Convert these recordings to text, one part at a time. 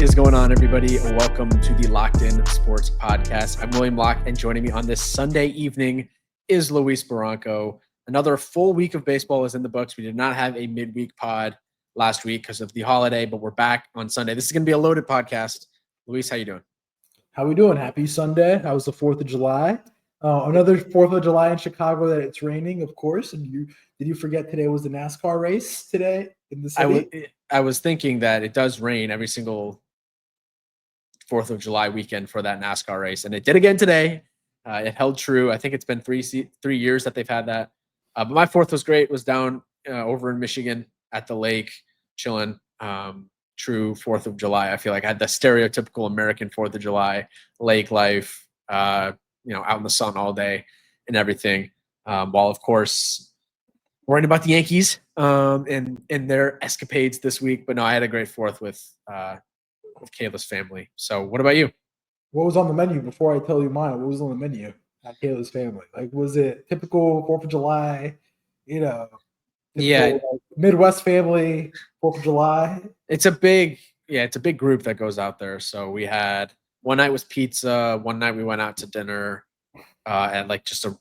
is going on, everybody? Welcome to the Locked In Sports Podcast. I'm William Locke, and joining me on this Sunday evening is Luis Barranco. Another full week of baseball is in the books. We did not have a midweek pod last week because of the holiday, but we're back on Sunday. This is going to be a loaded podcast. Luis, how you doing? How we doing? Happy Sunday. How was the 4th of July? Another 4th of July in Chicago that it's raining, of course. And did you forget today was the NASCAR race today in the city? I was thinking that it does rain every single 4th of July weekend for that NASCAR race, and it did again today. It held true. I think it's been three years that they've had that. But my 4th was great. It was down over in Michigan at the lake, chilling. True 4th of July. I feel like I had the stereotypical American 4th of July, lake life, out in the sun all day and everything. While, of course, worrying about the Yankees and their escapades this week. But no, I had a great 4th with Kayla's family. So what about you? What was on the menu before I tell you mine? What was on the menu at Kayla's family? Like, was it typical 4th of July, typical, like, Midwest family, 4th of July? It's a big group that goes out there. So we had one night was pizza. One night we went out to dinner at like just a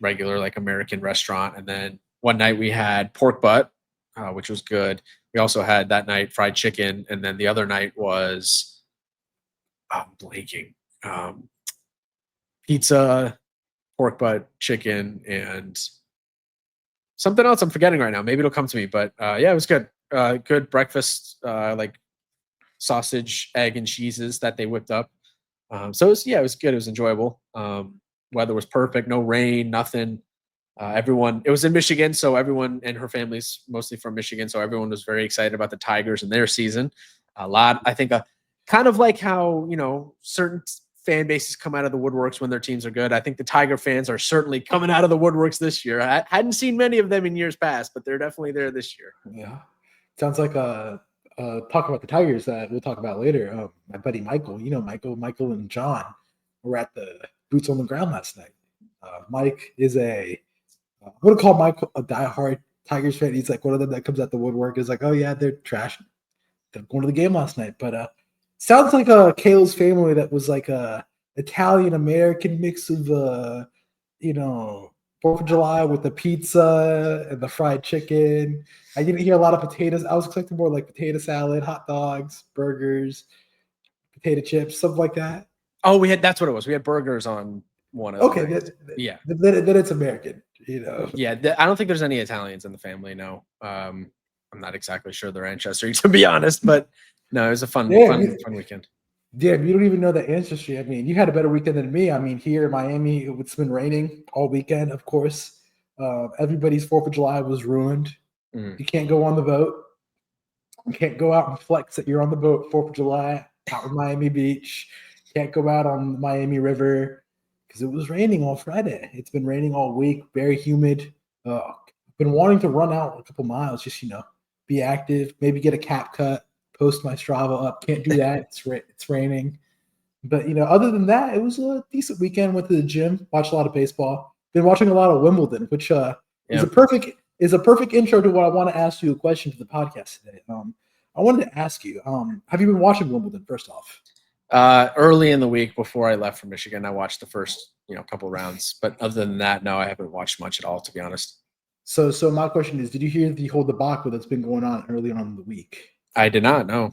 regular like American restaurant. And then one night we had pork butt, which was good. We also had that night fried chicken. And then the other night was pizza, pork butt, chicken, and something else I'm forgetting right now. Maybe it'll come to me. But it was good. Good breakfast, like sausage, egg, and cheeses that they whipped up. So it was good. It was enjoyable. Weather was perfect. No rain, nothing. Everyone, it was in Michigan, so everyone and her family's mostly from Michigan, so everyone was very excited about the Tigers and their season. I think, kind of like how, certain fan bases come out of the woodworks when their teams are good. I think the Tiger fans are certainly coming out of the woodworks this year. I hadn't seen many of them in years past, but they're definitely there this year. Yeah. Sounds like talk about the Tigers that we'll talk about later. My buddy Michael, Michael and John were at the Boots on the Ground last night. Mike is I'm going to call Mike a diehard Tigers fan. He's like one of them that comes out the woodwork is like, oh yeah, they're trash. They're going to the game last night. But sounds like a Kale's family that was like a Italian-American mix of, 4th of July with the pizza and the fried chicken. I didn't hear a lot of potatoes. I was expecting more like potato salad, hot dogs, burgers, potato chips, stuff like that. Oh, that's what it was. We had burgers on one of them. Okay, then it's American, Yeah, I don't think there's any Italians in the family, no. I'm not exactly sure their ancestry, to be honest, but no, it was a fun weekend. Damn, you don't even know the ancestry. I mean, you had a better weekend than me. I mean, here in Miami, it's been raining all weekend, of course. Everybody's 4th of July was ruined. You can't go on the boat. You can't go out and flex that you're on the boat 4th of July out in Miami Beach. Can't go out on the Miami River because it was raining all Friday. It's been raining all week, very humid. I've been wanting to run out a couple miles, just, be active, maybe get a cap cut. Post my Strava up. Can't do that. It's raining. But, other than that, it was a decent weekend. Went to the gym, watched a lot of baseball. Been watching a lot of Wimbledon, which is a perfect intro to what I want to ask you a question to the podcast today. I wanted to ask you, have you been watching Wimbledon first off? Early in the week before I left for Michigan, I watched the first, couple rounds. But other than that, no, I haven't watched much at all, to be honest. So my question is, did you hear the whole debacle that's been going on early on in the week? I did not know.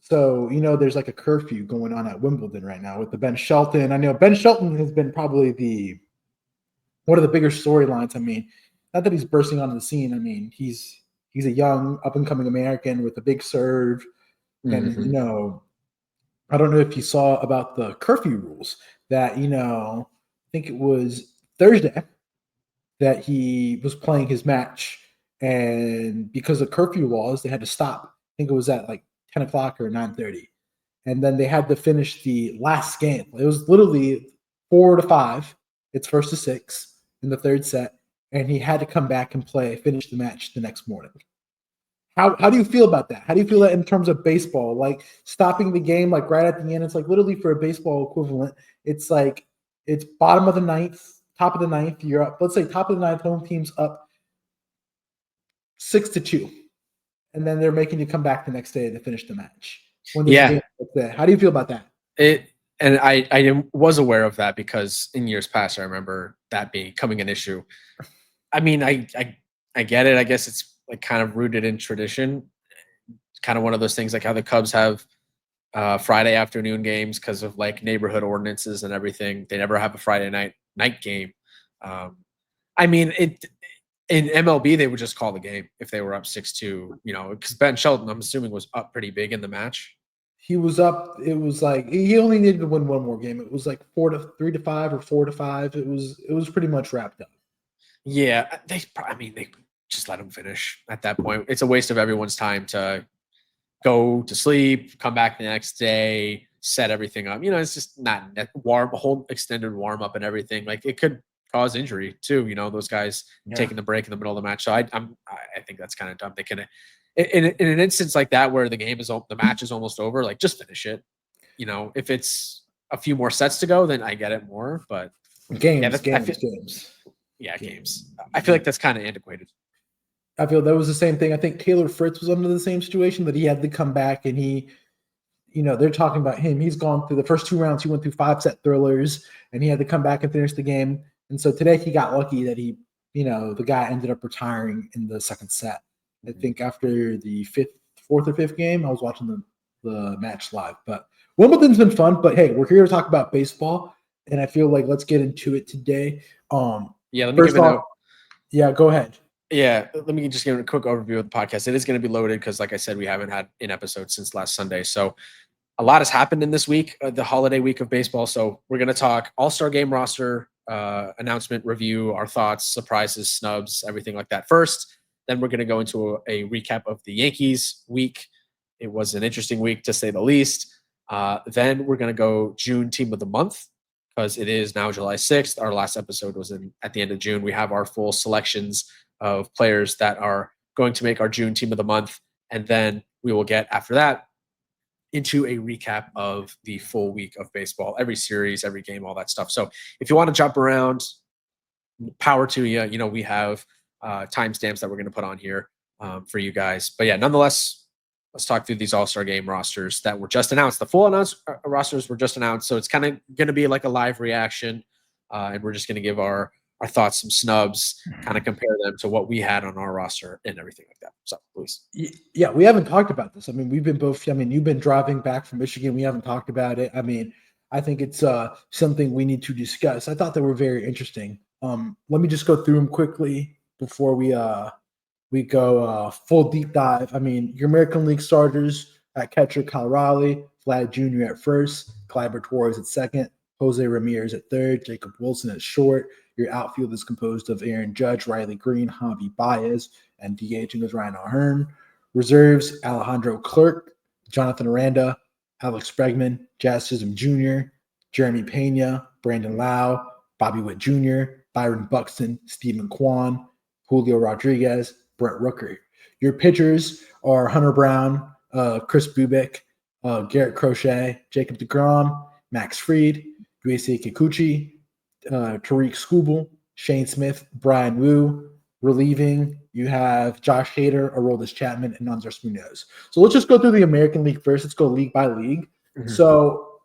So, there's like a curfew going on at Wimbledon right now with the Ben Shelton. I know Ben Shelton has been probably one of the bigger storylines. I mean, not that he's bursting onto the scene. I mean, he's a young up-and-coming American with a big serve. And, I don't know if you saw about the curfew rules that, I think it was Thursday that he was playing his match. And because of curfew laws, they had to stop. I think it was at like 10 o'clock or 9:30. And then they had to finish the last game. It was literally 4-5. It's 1-6 in the third set. And he had to come back and finish the match the next morning. How do you feel about that? How do you feel that in terms of baseball? Like stopping the game like right at the end. It's like literally for a baseball equivalent. It's like it's bottom of the ninth, top of the ninth. You're up. Let's say top of the ninth, home team's up 6-2. And then they're making you come back the next day to finish the match. when there's a game like that. How do you feel about that? And I was aware of that because in years past I remember that becoming an issue. I mean, I get it. I guess it's like kind of rooted in tradition. Kind of one of those things like how the Cubs have Friday afternoon games because of like neighborhood ordinances and everything. They never have a Friday night game. I mean, it in MLB they would just call the game if they were up 6-2. You know, because Ben Shelton, I'm assuming, was up pretty big in the match. He was up. It was like he only needed to win one more game. It was like 3-5 or 4-5. It was pretty much wrapped up. Yeah, they just let him finish at that point. It's a waste of everyone's time to go to sleep, come back the next day, set everything up. You know, it's just not a whole extended warm up and everything. Like it could cause injury too. You know, those guys taking the break in the middle of the match. So I think that's kind of dumb. They can, in an instance like that where the match is almost over, like just finish it. You know, if it's a few more sets to go, then I get it more. But games. Yeah, games. I feel like that's kind of antiquated. I feel that was the same thing. I think Taylor Fritz was under the same situation that he had to come back and he, you know, they're talking about him. He's gone through the first 2 rounds. He went through 5-set thrillers and he had to come back and finish the game. And so today he got lucky that he, you know, the guy ended up retiring in the second set. I think after the fourth or fifth game, I was watching the match live. But Wimbledon's been fun. But hey, we're here to talk about baseball, and I feel like let's get into it today. Yeah, let me give it a Yeah, go ahead. Yeah, let me just give a quick overview of the podcast. It is going to be loaded because, like I said, we haven't had an episode since last Sunday. So a lot has happened in this week, the holiday week of baseball. So we're going to talk All-Star Game roster, announcement review, our thoughts, surprises, snubs, everything like that first. Then we're going to go into a recap of the Yankees week. It was an interesting week, to say the least. Then we're going to go June team of the month because it is now July 6th. Our last episode was at the end of June. We have our full selections of players that are going to make our June team of the month. And then we will get, after that, into a recap of the full week of baseball, every series, every game, all that stuff. So if you want to jump around, power to you. You know, we have timestamps that we're going to put on here for you guys. But yeah, nonetheless, let's talk through these All-Star Game rosters that were just announced. The full rosters were just announced. So it's kind of going to be like a live reaction. And we're just going to give our thoughts, some snubs, kind of compare them to what we had on our roster and everything like that. So please. Yeah, we haven't talked about this. I mean, you've been driving back from Michigan. We haven't talked about it. I mean, I think it's something we need to discuss. I thought they were very interesting. Let me just go through them quickly before we go full deep dive. I mean, your American League starters at catcher, Cal Raleigh, Vlad Jr. at first, Clyber Torres at second, Jose Ramirez at third, Jacob Wilson at short. Your outfield is composed of Aaron Judge, Riley Green, Javi Baez, and DHing is Ryan O'Hearn. Reserves, Alejandro Clarke, Jonathan Aranda, Alex Bregman, Jazz Chisholm Jr., Jeremy Pena, Brandon Lau, Bobby Witt Jr., Byron Buxton, Stephen Kwan, Julio Rodriguez, Brent Rooker. Your pitchers are Hunter Brown, Chris Bubick, Garrett Crochet, Jacob deGrom, Max Fried, Yuichi Kikuchi, Tariq Skubal, Shane Smith, Brian Wu. Relieving, you have Josh Hader, Aroldis Chapman, and Andres Munoz. So let's just go through the American League first. Let's go league by league. Mm-hmm. So,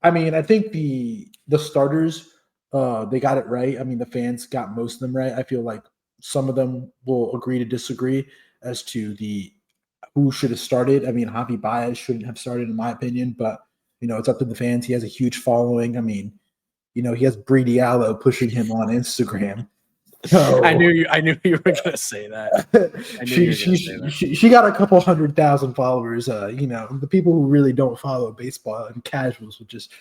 I mean, I think the starters, they got it right. I mean, the fans got most of them right. I feel like some of them will agree to disagree as to who should have started. I mean, Javi Baez shouldn't have started, in my opinion, but, you know, it's up to the fans. He has a huge following. I mean, you know, he has Bree Diallo pushing him on Instagram. So, I knew you were gonna say that. She got a couple 100,000 followers. You know, the people who really don't follow baseball and casuals would just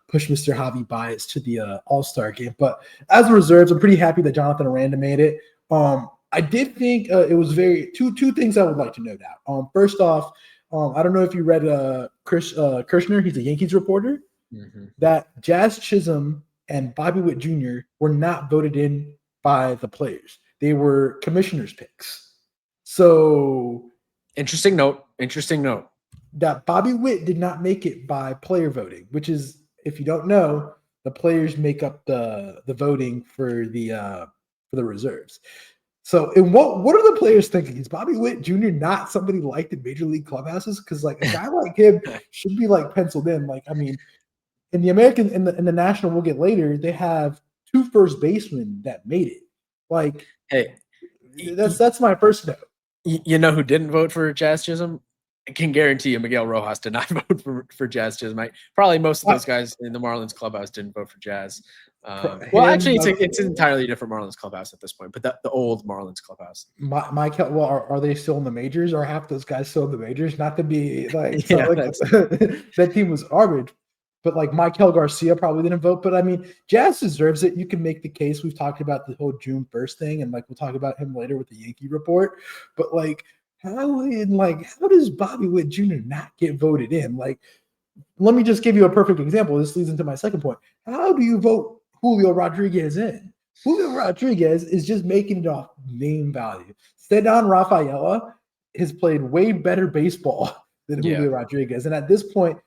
push Mr. Javi Baez to the All-Star game. But as a reserves, I'm pretty happy that Jonathan Aranda made it. I did think it was two things I would like to note out. First off, I don't know if you read Chris Kirshner. He's a Yankees reporter. Mm-hmm. That Jazz Chisholm and Bobby Witt Jr. were not voted in by the players. They were commissioners' picks. So interesting note. That Bobby Witt did not make it by player voting, which is, if you don't know, the players make up the voting for the reserves. So, and what are the players thinking? Is Bobby Witt Jr. not somebody liked in major league clubhouses? Because like a guy like him should be like penciled in. Like, I mean, in the American in the national we'll get later, they have 2 first basemen that made it. Like, Hey, that's my first note. you know who didn't vote for Jazz Chisholm? I can guarantee you Miguel Rojas did not vote for Jazz Chisholm. Probably most of those guys in the Marlins clubhouse didn't vote for Jazz. Well, actually, it's an entirely different Marlins clubhouse at this point, but the old Marlins clubhouse. Well, are they still in the majors? Or half those guys still in the majors? Not to be like, Yeah, like that team was garbage. But like Michael Garcia probably didn't vote. But I mean, Jazz deserves it. You can make the case. We've talked about the whole June 1st thing, and like we'll talk about him later with the Yankee report. But like, how does Bobby Witt Jr. not get voted in? Like, let me just give you a perfect example. This leads into my second point. How do you vote Julio Rodriguez in? Julio Rodriguez is just making it off name value. Cedar Rafaela has played way better baseball than Julio Rodriguez. And at this point,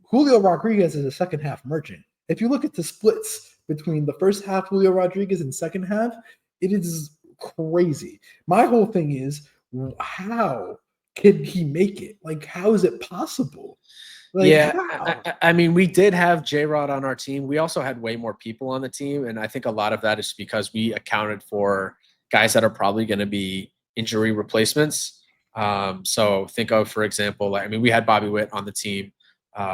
Julio Rodriguez is a second half merchant. If you look at the splits between the first half Julio Rodriguez and second half, it is crazy. My whole thing is, how could he make it? Like, how is it possible? Like, I mean, we did have J-Rod on our team. We also had way more people on the team, and I think a lot of that is because we accounted for guys that are probably going to be injury replacements. So think of, for example, I mean, we had Bobby Witt on the team.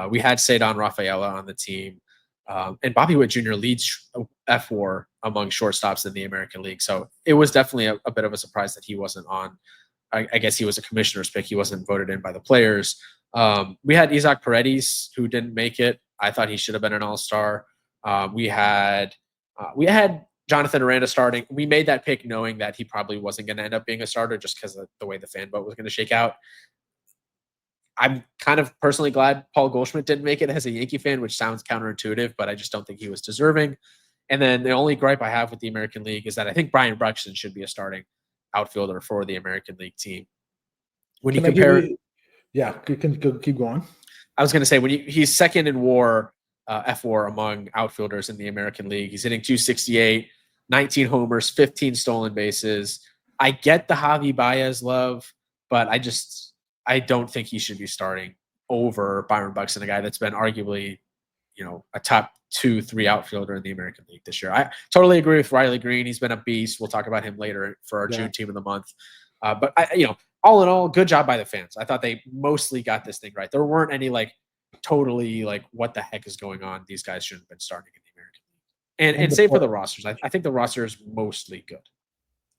We had Cedar Rafaela on the team. And Bobby Witt Jr. leads F4 among shortstops in the American League. So it was definitely a bit of a surprise that he wasn't on. I guess he was a commissioner's pick. He wasn't voted in by the players. We had Isaac Paredes, who didn't make it. I thought he should have been an all-star. We had Jonathan Aranda starting. We made that pick knowing that he probably wasn't going to end up being a starter just because of the way the fan vote was going to shake out. I'm kind of personally glad Paul Goldschmidt didn't make it as a Yankee fan, which sounds counterintuitive, but I just don't think he was deserving. And then the only gripe I have with the American League is that I think Brian Bruxton should be a starting outfielder for the American League team. When you compare, keep going. I was going to say he's second in WAR, F4 among outfielders in the American League. He's hitting 268, 19 homers, 15 stolen bases. I get the Javi Baez love, but I don't think he should be starting over Byron Buxton, a guy that's been arguably, a top 2-3 outfielder in the American League this year. I totally agree with Riley Green. He's been a beast. We'll talk about him later for our June team of the month. But all in all, good job by the fans. I thought they mostly got this thing right. There weren't any totally what the heck is going on? These guys shouldn't have been starting in the American League. And same for the rosters. I think the roster is mostly good.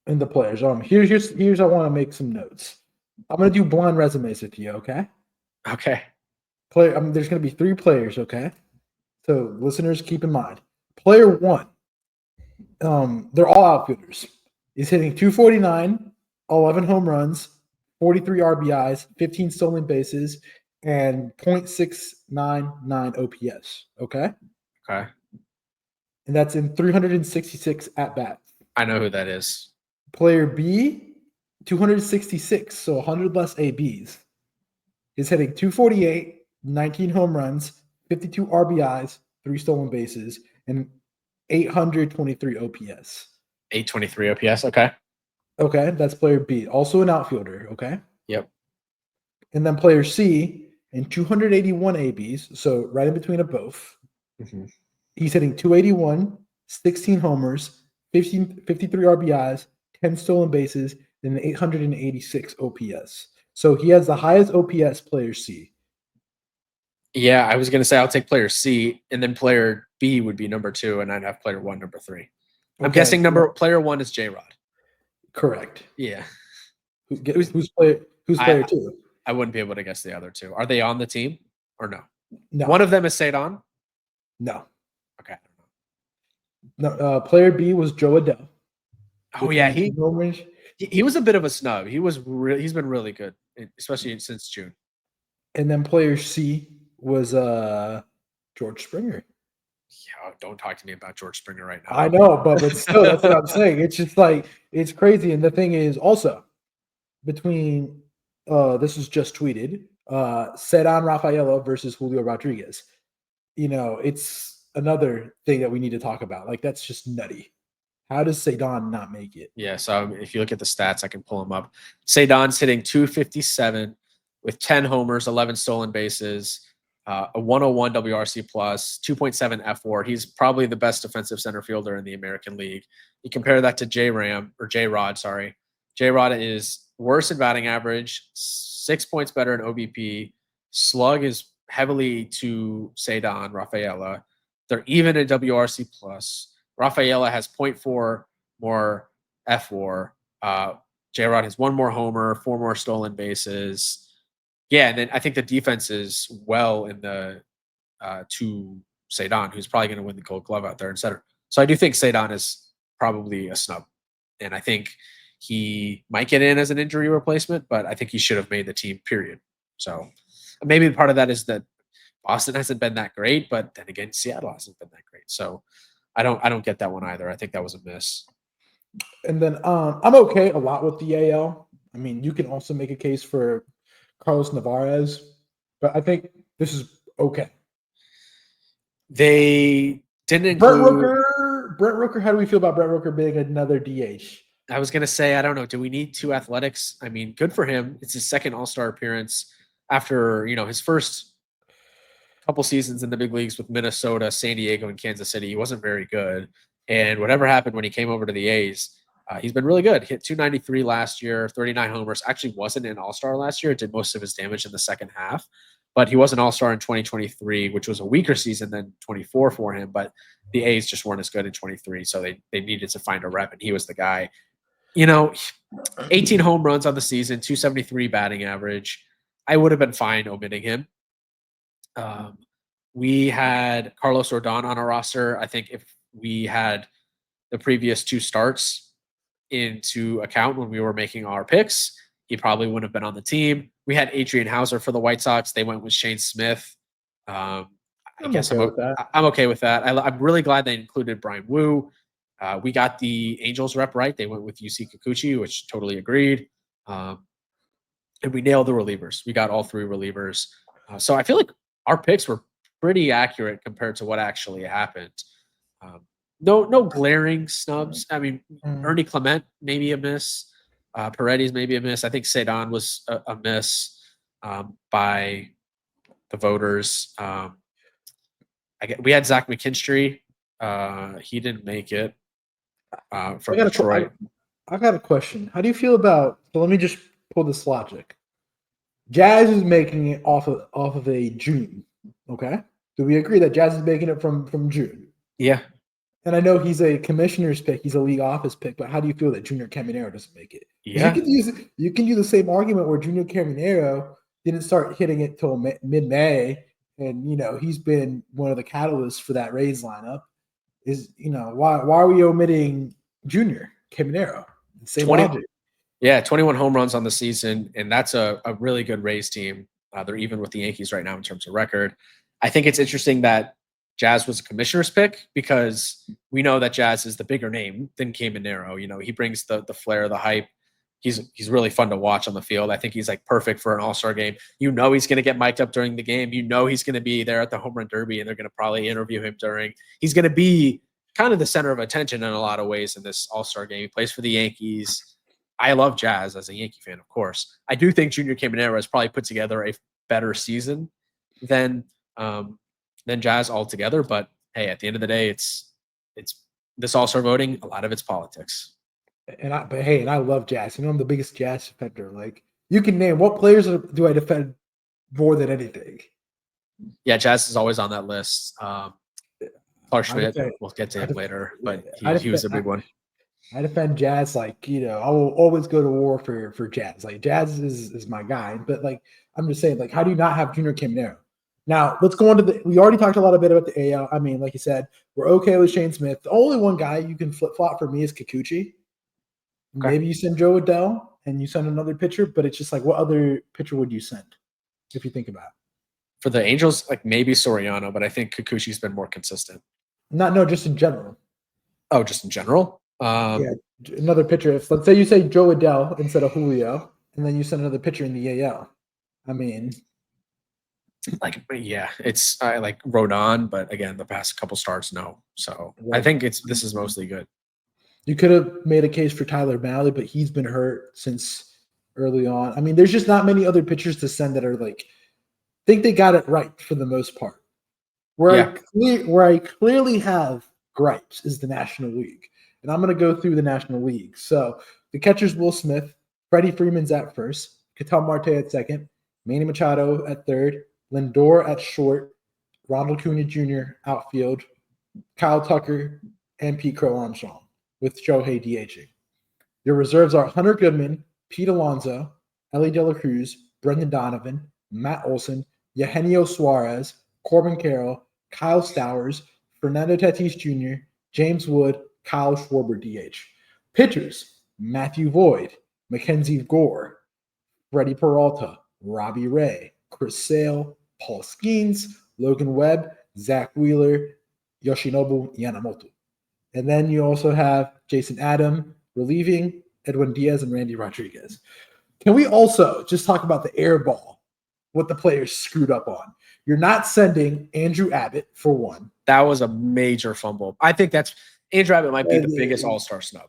And the players. Here's I want to make some notes. I'm going to do blind resumes with you, okay? Okay. There's going to be 3 players, okay? So listeners, keep in mind. Player 1, they're all outfielders. He's hitting 249, 11 home runs, 43 RBIs, 15 stolen bases, and .699 OPS, okay? Okay. And that's in 366 at-bats. I know who that is. Player B, 266, so 100 less ABs. He's hitting 248, 19 home runs, 52 RBIs, 3 stolen bases, and 823 OPS. 823 OPS, okay. Okay, that's player B. Also an outfielder, okay? Yep. And then player C, in 281 ABs, so right in between of both. Mm-hmm. He's hitting 281, 16 homers, 53 RBIs, 10 stolen bases, and 886 OPS. So he has the highest OPS, player C. Yeah, I was going to say I'll take player C, and then player B would be number 2, and I'd have player 1 number 3. I'm guessing player 1 is J-Rod. Correct. Yeah. Who's player 2? I wouldn't be able to guess the other 2. Are they on the team or no? No. One of them is Cedar? No. Okay. No. Player B was Joe Adell. Oh yeah, he was a bit of a snub. He's been really good, especially since June. And then player C was George Springer. Yeah, don't talk to me about George Springer right now. I know, but still, that's what I'm saying. It's just it's crazy. And the thing is also between this was just tweeted, Cedar Rafaela versus Julio Rodriguez. It's another thing that we need to talk about. That's just nutty How does Cedon not make it? Yeah, so if you look at the stats, I can pull them up. Cedon's hitting 257 with 10 homers, 11 stolen bases, a 101 WRC plus, 2.7 F4. He's probably the best defensive center fielder in the American League. You compare that to J Rod, sorry. J Rod is worse in batting average, 6 points better in OBP. Slug is heavily to Cedon, Rafaela. They're even in WRC plus. Rafaela has 0.4 more F4. J Rod has 1 more homer, 4 more stolen bases. Yeah, and then I think the defense is well in the to Cedon, who's probably going to win the Gold Glove out there in center. So I do think Cedon is probably a snub, and I think he might get in as an injury replacement, but I think he should have made the team. Period. So maybe part of that is that Boston hasn't been that great, but then again, Seattle hasn't been that great. So I don't get that one either. I think that was a miss. And then I'm okay a lot with the AL. I mean, you can also make a case for Carlos Navarez, but I think this is okay. They didn't Brett include Rooker. How do we feel about Brett Rooker being another DH? I was gonna say, I don't know. Do we need 2 athletics? I mean, good for him. It's his second All-Star appearance after his first couple seasons in the big leagues with Minnesota, San Diego, and Kansas City. He wasn't very good, and whatever happened when he came over to the A's, he's been really good. Hit 293 last year, 39 homers. Actually, wasn't an All-Star last year. Did most of his damage in the second half, but he was an All-Star in 2023, which was a weaker season than 24 for him. But the A's just weren't as good in 23, so they needed to find a rep, and he was the guy. 18 home runs on the season, 273 batting average. I would have been fine omitting him. We had Carlos Rodon on our roster. I think if we had the previous 2 starts into account when we were making our picks, he probably wouldn't have been on the team. We had Adrian Hauser for the White Sox. They went with Shane Smith. I guess I'm okay with that. I'm really glad they included Brian Wu. We got the Angels rep right. They went with UC Kikuchi, which totally agreed. And we nailed the relievers. We got all 3 relievers. So I feel like our picks were pretty accurate compared to what actually happened. No glaring snubs. I mean, Ernie Clement, maybe a miss. Paredes, maybe a miss. I think Cedon was a miss by the voters. We had Zach McKinstry. He didn't make it from Detroit. I got a question. How do you feel about? So let me just pull this logic. Jazz is making it off of a June. Okay. Do we agree that Jazz is making it from June? Yeah. And I know he's a commissioner's pick, he's a league office pick, but how do you feel that Junior Caminero doesn't make it? Yeah. You can use the same argument where Junior Caminero didn't start hitting it till mid-May, and he's been one of the catalysts for that Rays lineup. Why are we omitting Junior Caminero? Same logic. Yeah, 21 home runs on the season, and that's a really good Rays team. They're even with the Yankees right now in terms of record. I think it's interesting that Jazz was a commissioner's pick because we know that Jazz is the bigger name than Caminero. He brings the flair, the hype. He's really fun to watch on the field. I think he's like perfect for an all-star game. He's going to get mic'd up during the game. He's going to be there at the home run derby, and they're going to probably interview him during. He's going to be kind of the center of attention in a lot of ways in this all-star game. He plays for the Yankees. I love Jazz as a Yankee fan, of course. I do think Junior Caminero has probably put together a better season than Jazz altogether. But hey, at the end of the day, it's this all-star voting. A lot of it's politics. And I love Jazz. I'm the biggest Jazz defender. Like, you can name what players do I defend more than anything? Yeah, Jazz is always on that list. Clarke Schmidt, we'll get to him later, but he was a big one. I defend Jazz I will always go to war for Jazz. Like, Jazz is my guy. But I'm just saying, how do you not have Junior Caminero? Now let's go on to we already talked a lot about the AL. I mean, like you said, we're okay with Shane Smith. The only one guy you can flip flop for me is Kikuchi. Okay. Maybe you send Joe Adell and you send another pitcher, but it's just what other pitcher would you send if you think about it? For the Angels, maybe Soriano, but I think Kikuchi's been more consistent. No, just in general. Oh, just in general? Yeah, another pitcher. If let's say you say Joe Adell instead of Julio, and then you send another pitcher in the AL. I mean, it's like Rodon, but again, the past couple starts, no. So I think this is mostly good. You could have made a case for Tyler Malley, but he's been hurt since early on. I mean, there's just not many other pitchers to send that are like, think they got it right for the most part. Where I clearly have gripes is the National League. And I'm going to go through the National League. So the catcher's Will Smith, Freddie Freeman's at first, Ketel Marte at second, Manny Machado at third, Lindor at short, Ronald Acuna Jr. outfield, Kyle Tucker, and Pete Crow Armstrong with Shohei DHing. Your reserves are Hunter Goodman, Pete Alonso, Ellie De La Cruz, Brendan Donovan, Matt Olson, Eugenio Suarez, Corbin Carroll, Kyle Stowers, Fernando Tatis Jr., James Wood, Kyle Schwarber DH. Pitchers, Matthew Void, Mackenzie Gore, Freddie Peralta, Robbie Ray, Chris Sale, Paul Skeens, Logan Webb, Zach Wheeler, Yoshinobu Yamamoto. And then you also have Jason Adam relieving Edwin Diaz and Randy Rodriguez. Can we also just talk about the air ball, what the players screwed up on? You're not sending Andrew Abbott for one. That was a major fumble. I think Andrew Abbott might be the biggest all-star snub.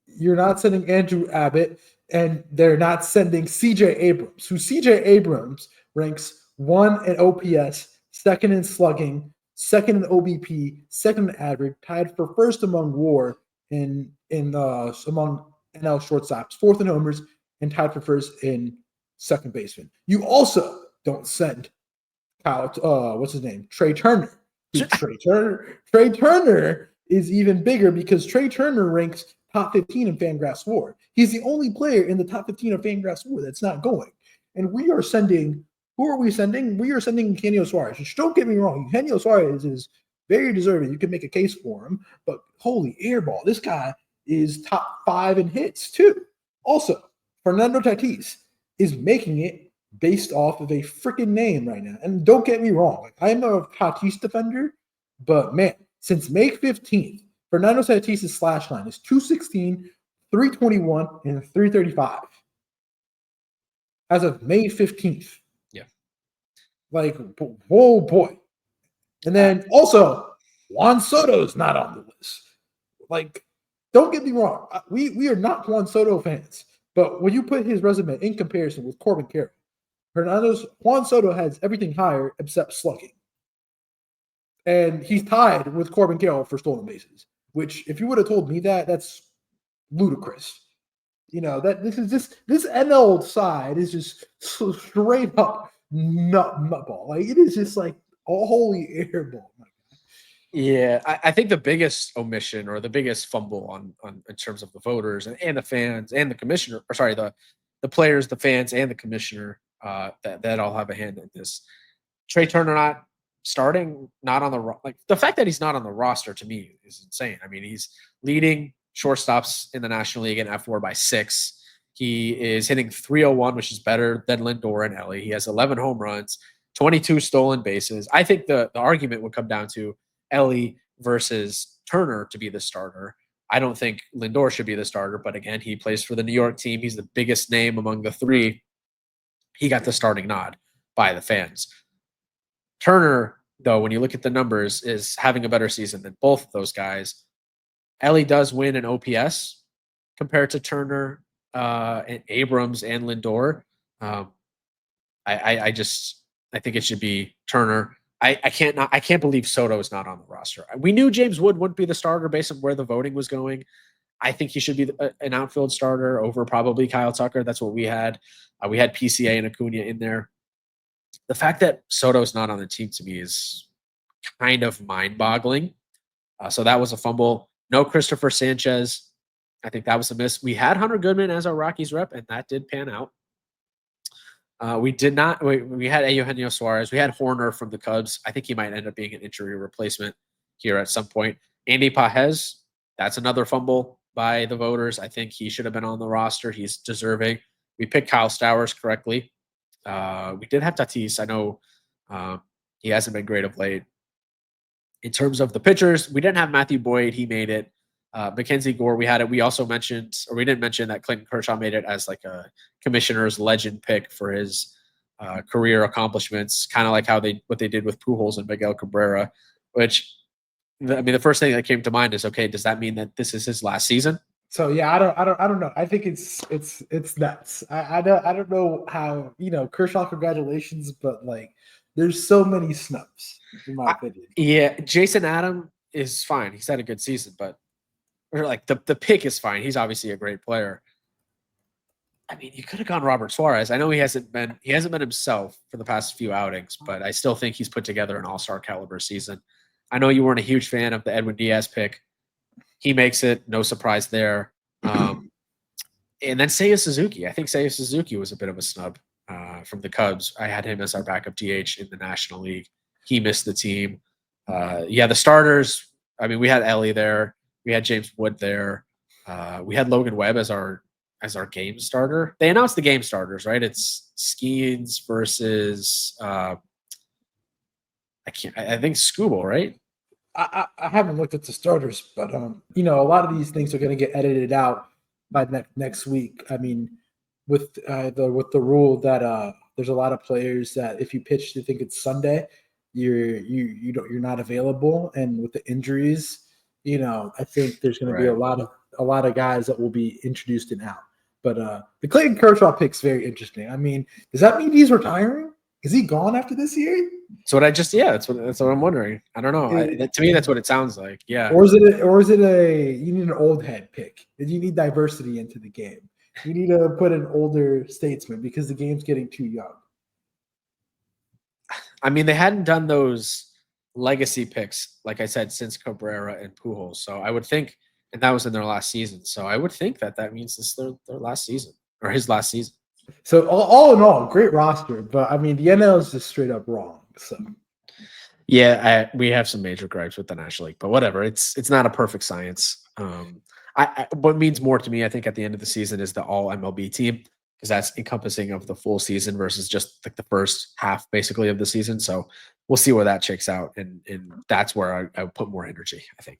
You're not sending Andrew Abbott, and they're not sending CJ Abrams, who CJ Abrams ranks 1 in OPS, 2nd in slugging, 2nd in OBP, 2nd in average, tied for 1st among WAR among NL shortstops, 4th in homers, and tied for 1st in second baseman. You also don't send Trey Turner. Trey Turner is even bigger because Trey Turner ranks top 15 in Fangraphs WAR. He's the only player in the top 15 of Fangraphs WAR that's not going. And we are sending. Who are we sending? We are sending Eugenio Suarez. Which, don't get me wrong, Eugenio Suarez is very deserving. You can make a case for him, but holy airball, this guy is top 5 in hits too. Also, Fernando Tatis is making it based off of a freaking name right now. And don't get me wrong, I'm a Tatis defender, but man, since May 15th, Fernando Tatis' slash line is 216, 321, and 335. As of May 15th. Yeah. Like, oh boy. And then also, Juan Soto's not on the list. Like, don't get me wrong. We are not Juan Soto fans. But when you put his resume in comparison with Corbin Carroll, Juan Soto has everything higher except slugging. And he's tied with Corbin Carroll for stolen bases, which if you would have told me that, that's ludicrous. You know, that this NL side is just straight up nutball. Like, it is just like a holy airball. Yeah, I think the biggest omission or the biggest fumble on in terms of the voters and the fans and the commissioner, or sorry, the players, the fans, and the commissioner that all have a hand in this. Trey Turner not starting, not on the the fact that he's not on the roster to me is insane. I mean, he's leading shortstops in the National League in F4 by 6. He is hitting .301, which is better than Lindor and Ellie. He has 11 home runs, 22 stolen bases. I think the argument would come down to Ellie versus Turner to be the starter. I don't think Lindor should be the starter, but again, he plays for the New York team. He's the biggest name among the 3. He got the starting nod by the fans. Turner, though, when you look at the numbers, is having a better season than both of those guys. Ellie does win an OPS compared to Turner, and Abrams and Lindor. I think it should be Turner. I can't believe Soto is not on the roster. We knew James Wood wouldn't be the starter based on where the voting was going. I think he should be an outfield starter over probably Kyle Tucker. That's what we had. We had PCA and Acuna in there. The fact that Soto's not on the team to me is kind of mind-boggling. So that was a fumble. No Christopher Sanchez. I think that was a miss. We had Hunter Goodman as our Rockies rep, and that did pan out. We did not. We had Eugenio Suarez. We had Horner from the Cubs. I think he might end up being an injury replacement here at some point. Andy Pajes, that's another fumble by the voters. I think he should have been on the roster. He's deserving. We picked Kyle Stowers correctly. We did have Tatis. I know he hasn't been great of late. In terms of the pitchers, we didn't have Matthew Boyd. He made it. Mackenzie Gore, we had it. We also mentioned, or we didn't mention that Clayton Kershaw made it as like a commissioner's legend pick for his career accomplishments, kind of like what they did with Pujols and Miguel Cabrera, which the first thing that came to mind is, okay, does that mean that this is his last season? So yeah, I don't know. I think it's nuts. I don't know how, Kershaw, congratulations, but like there's so many snubs in my opinion. Yeah, Jason Adam is fine. He's had a good season, but like the pick is fine. He's obviously a great player. I mean, you could have gone Robert Suarez. I know he hasn't been himself for the past few outings, but I still think he's put together an all-star caliber season. I know you weren't a huge fan of the Edwin Diaz pick. He makes it, no surprise there. And then Seiya Suzuki. I think Seiya Suzuki was a bit of a snub from the Cubs. I had him as our backup DH in the National League. He missed the team. The starters. I mean, we had Ellie there. We had James Wood there. We had Logan Webb as our game starter. They announced the game starters, right? It's Skeens versus I think Skubal, right? I haven't looked at the starters, but a lot of these things are going to get edited out by next week. I mean, with the rule that there's a lot of players that if you pitch, they think it's Sunday, you're not available, and with the injuries, I think there's going to be a lot of guys that will be introduced and out. But the Clayton Kershaw pick's very interesting. I mean, does that mean he's retiring? Is he gone after this year? So that's what I'm wondering. I don't know. To me, that's what it sounds like. Yeah. Or is it you need an old head pick? You need diversity into the game. You need to put an older statesman because the game's getting too young. I mean, they hadn't done those legacy picks, like I said, since Cabrera and Pujols. So I would think, and that was in their last season. So I would think that means this is their last season or his last season. So all in all, great roster, but I mean the NL is just straight up wrong. So yeah, we have some major gripes with the National League, but whatever. It's not a perfect science. What means more to me, I think, at the end of the season is the all MLB team, because that's encompassing of the full season versus just like the first half basically of the season. So we'll see where that checks out, and that's where I would put more energy, I think.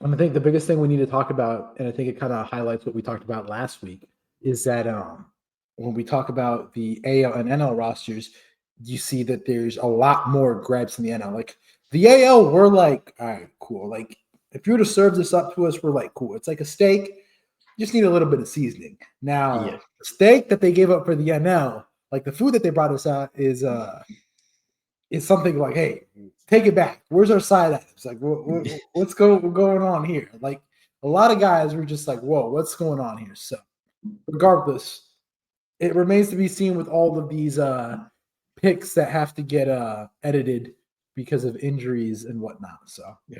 And I think the biggest thing we need to talk about, and I think it kind of highlights what we talked about last week, is that when we talk about the AL and NL rosters, you see that there's a lot more grabs in the NL. Like the AL, we're like, all right, cool. Like if you were to serve this up to us, we're like, cool. It's like a steak. You just need a little bit of seasoning. Now, the steak that they gave up for the NL, like the food that they brought us out is something like, hey, take it back. Where's our side items? Like, what's going on here? Like a lot of guys were just like, whoa, what's going on here? So regardless, it remains to be seen with all of these picks that have to get edited because of injuries and whatnot. So yeah.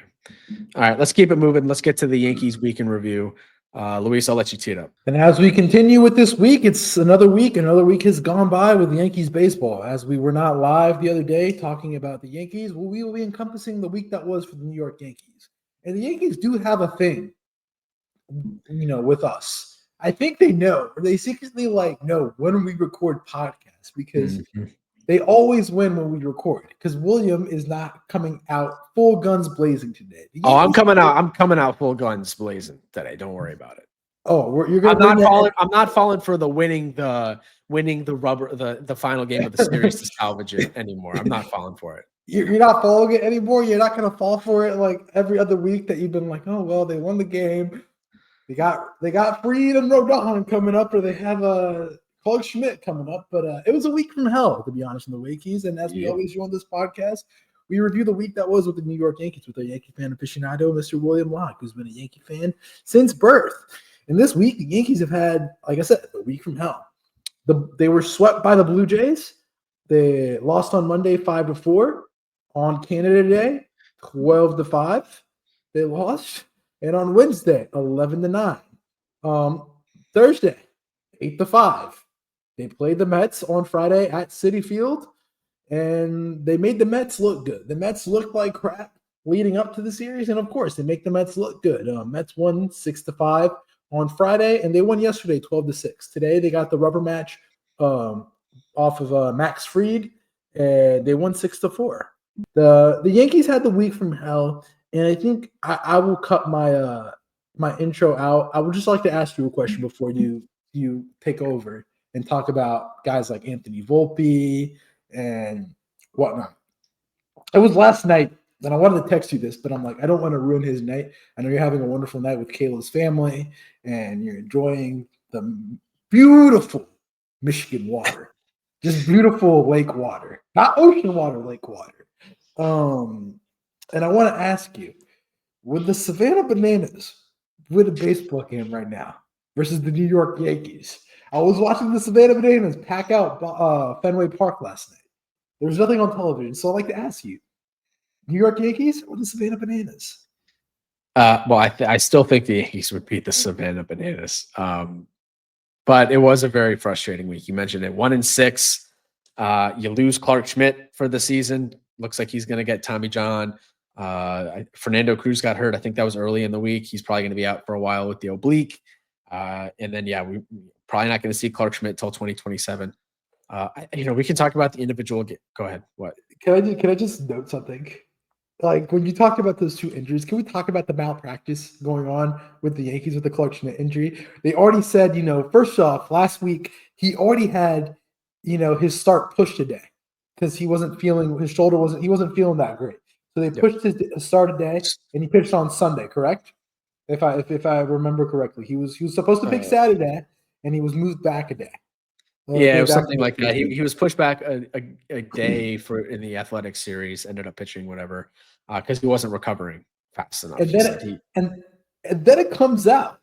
All right, let's keep it moving. Let's get to the Yankees week in review. Luis, I'll let you tee it up. And as we continue with this week, it's another week. Another week has gone by with Yankees baseball. As we were not live the other day talking about the Yankees, well, we will be encompassing the week that was for the New York Yankees. And the Yankees do have a thing, with us. I think they know, or they secretly know when we record podcasts because they always win when we record. Because William is not coming out full guns blazing today. I'm coming out full guns blazing today. Don't worry about it. Oh, you're gonna. I'm not falling for the winning the rubber the final game of the series to salvage it anymore. I'm not falling for it. You're not following it anymore. You're not gonna fall for it like every other week that you've been like, oh well, they won the game. They got Freed and Rodon coming up, or they have Clarke Schmidt coming up. But it was a week from hell, to be honest, in the Yankees. And as we always do on this podcast, we review the week that was with the New York Yankees with our Yankee fan aficionado, Mr. William Locke, who's been a Yankee fan since birth. And this week, the Yankees have had, like I said, a week from hell. They were swept by the Blue Jays. They lost on Monday 5-4. On Canada Day, 12-5. They lost. And on Wednesday, 11-9. Thursday, 8-5. They played the Mets on Friday at Citi Field, and they made the Mets look good. The Mets looked like crap leading up to the series, and of course, they make the Mets look good. Mets won 6-5 on Friday, and they won yesterday 12-6. Today, they got the rubber match off of Max Fried, and they won 6-4. The Yankees had the week from hell. And I think I will cut my my intro out. I would just like to ask you a question before you take over and talk about guys like Anthony Volpe and whatnot. It was last night And I wanted to text you this, but I'm like, I don't want to ruin his night. I know you're having a wonderful night with Kayla's family, and you're enjoying the beautiful Michigan water, just beautiful lake water, not ocean water, lake water. And I want to ask you, with the Savannah Bananas with a baseball game right now versus the New York Yankees, I was watching the Savannah Bananas pack out Fenway Park last night. There was nothing on television, so I'd like to ask you, New York Yankees or the Savannah Bananas? Well, I still think the Yankees would beat the Savannah Bananas. But it was a very frustrating week. You mentioned it. 1-6. You lose Clarke Schmidt for the season. Looks like he's going to get Tommy John. Fernando Cruz got hurt. I think that was early in the week. He's probably going to be out for a while with the oblique. And then, we probably not going to see Clarke Schmidt till 2027. We can talk about the individual. Go ahead. What? Can I just note something? Like, when you talked about those two injuries, can we talk about the malpractice going on with the Yankees with the Clarke Schmidt injury? They already said, first off, last week, he already had, his start pushed a day because he wasn't feeling, his shoulder he wasn't feeling that great. So they pushed his start a day, and he pitched on Sunday, correct? If I remember correctly, he was supposed to pitch Saturday, and he was moved back a day. Yeah, it was something like that. He was pushed back a day in the athletic series, ended up pitching whatever, because he wasn't recovering fast enough. And then it comes out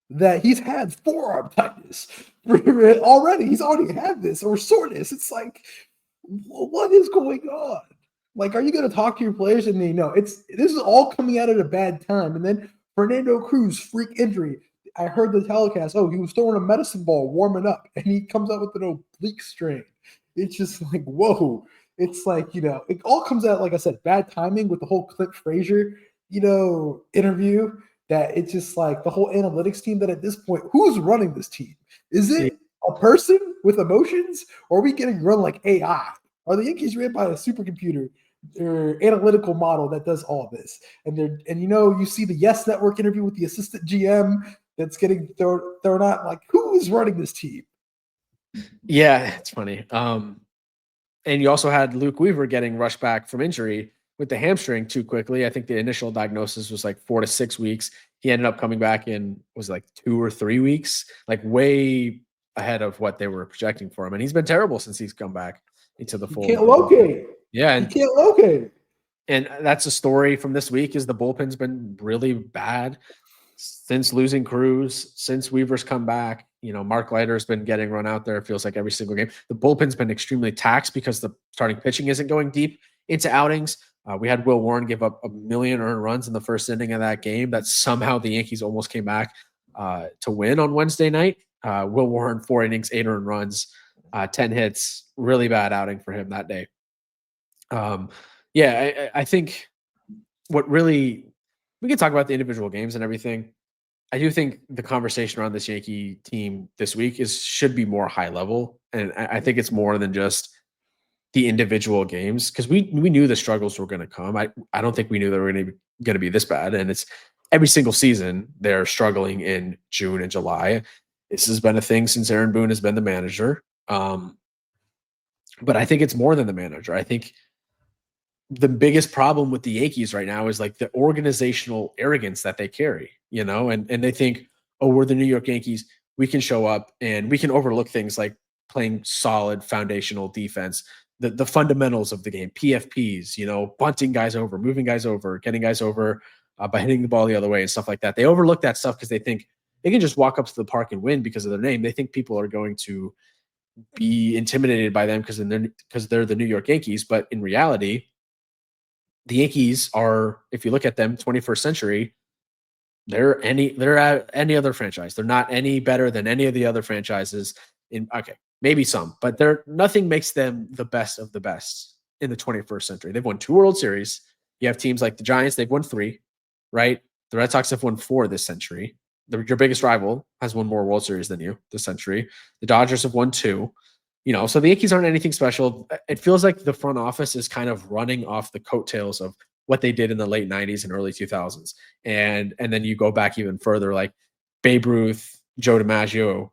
that he's had forearm tightness already. He's already had this, or soreness. It's like, what is going on? Like, are you going to talk to your players? And this is all coming out at a bad time. And then Fernando Cruz, freak injury. I heard the telecast. Oh, he was throwing a medicine ball, warming up, and he comes out with an oblique strain. It's just like, whoa. It's like, it all comes out, like I said, bad timing with the whole Clint Frazier, interview, that it's just like the whole analytics team that at this point, who's running this team? Is it a person with emotions, or are we getting run like AI? Are the Yankees ran by a supercomputer or analytical model that does all this? And you see the Yes Network interview with the assistant GM that's getting thrown out. Like, who is running this team? Yeah, it's funny. And you also had Luke Weaver getting rushed back from injury with the hamstring too quickly. I think the initial diagnosis was like 4 to 6 weeks. He ended up coming back in, was like 2 or 3 weeks, like way ahead of what they were projecting for him. And he's been terrible since he's come back into the fold. Can't locate. Yeah, and he can't locate. And that's a story from this week. Is the bullpen's been really bad since losing Cruz, since Weaver's come back. Mark Leiter's been getting run out there. It feels like every single game. The bullpen's been extremely taxed because the starting pitching isn't going deep into outings. We had Will Warren give up 1 million earned runs in the first inning of that game. That somehow the Yankees almost came back to win on Wednesday night. Will Warren, 4 innings, 8 earned runs, 10 hits. Really bad outing for him that day. I think what really, we can talk about the individual games and everything. I do think the conversation around this Yankee team this week should be more high level. And I think it's more than just the individual games, because we knew the struggles were going to come. I don't think we knew they were going to be this bad. And it's every single season they're struggling in June and July. This has been a thing since Aaron Boone has been the manager. But I think it's more than the manager. I think the biggest problem with the Yankees right now is like the organizational arrogance that they carry, and they think, oh, we're the New York Yankees. We can show up and we can overlook things like playing solid foundational defense, the fundamentals of the game, PFPs, bunting guys over, moving guys over, getting guys over by hitting the ball the other way and stuff like that. They overlook that stuff because they think they can just walk up to the park and win because of their name. They think people are going to be intimidated by them because they're the New York Yankees. But in reality, the Yankees are, if you look at them, 21st century, they're at any other franchise. They're not any better than any of the other franchises. Maybe some, but nothing makes them the best of the best in the 21st century. They've won 2 World Series. You have teams like the Giants, they've won 3, right? The Red Sox have won 4 this century. Your biggest rival has won more World Series than you this century. The Dodgers have won 2. So the Yankees aren't anything special. It feels like the front office is kind of running off the coattails of what they did in the late 90s and early 2000s. And then you go back even further, like Babe Ruth, Joe DiMaggio,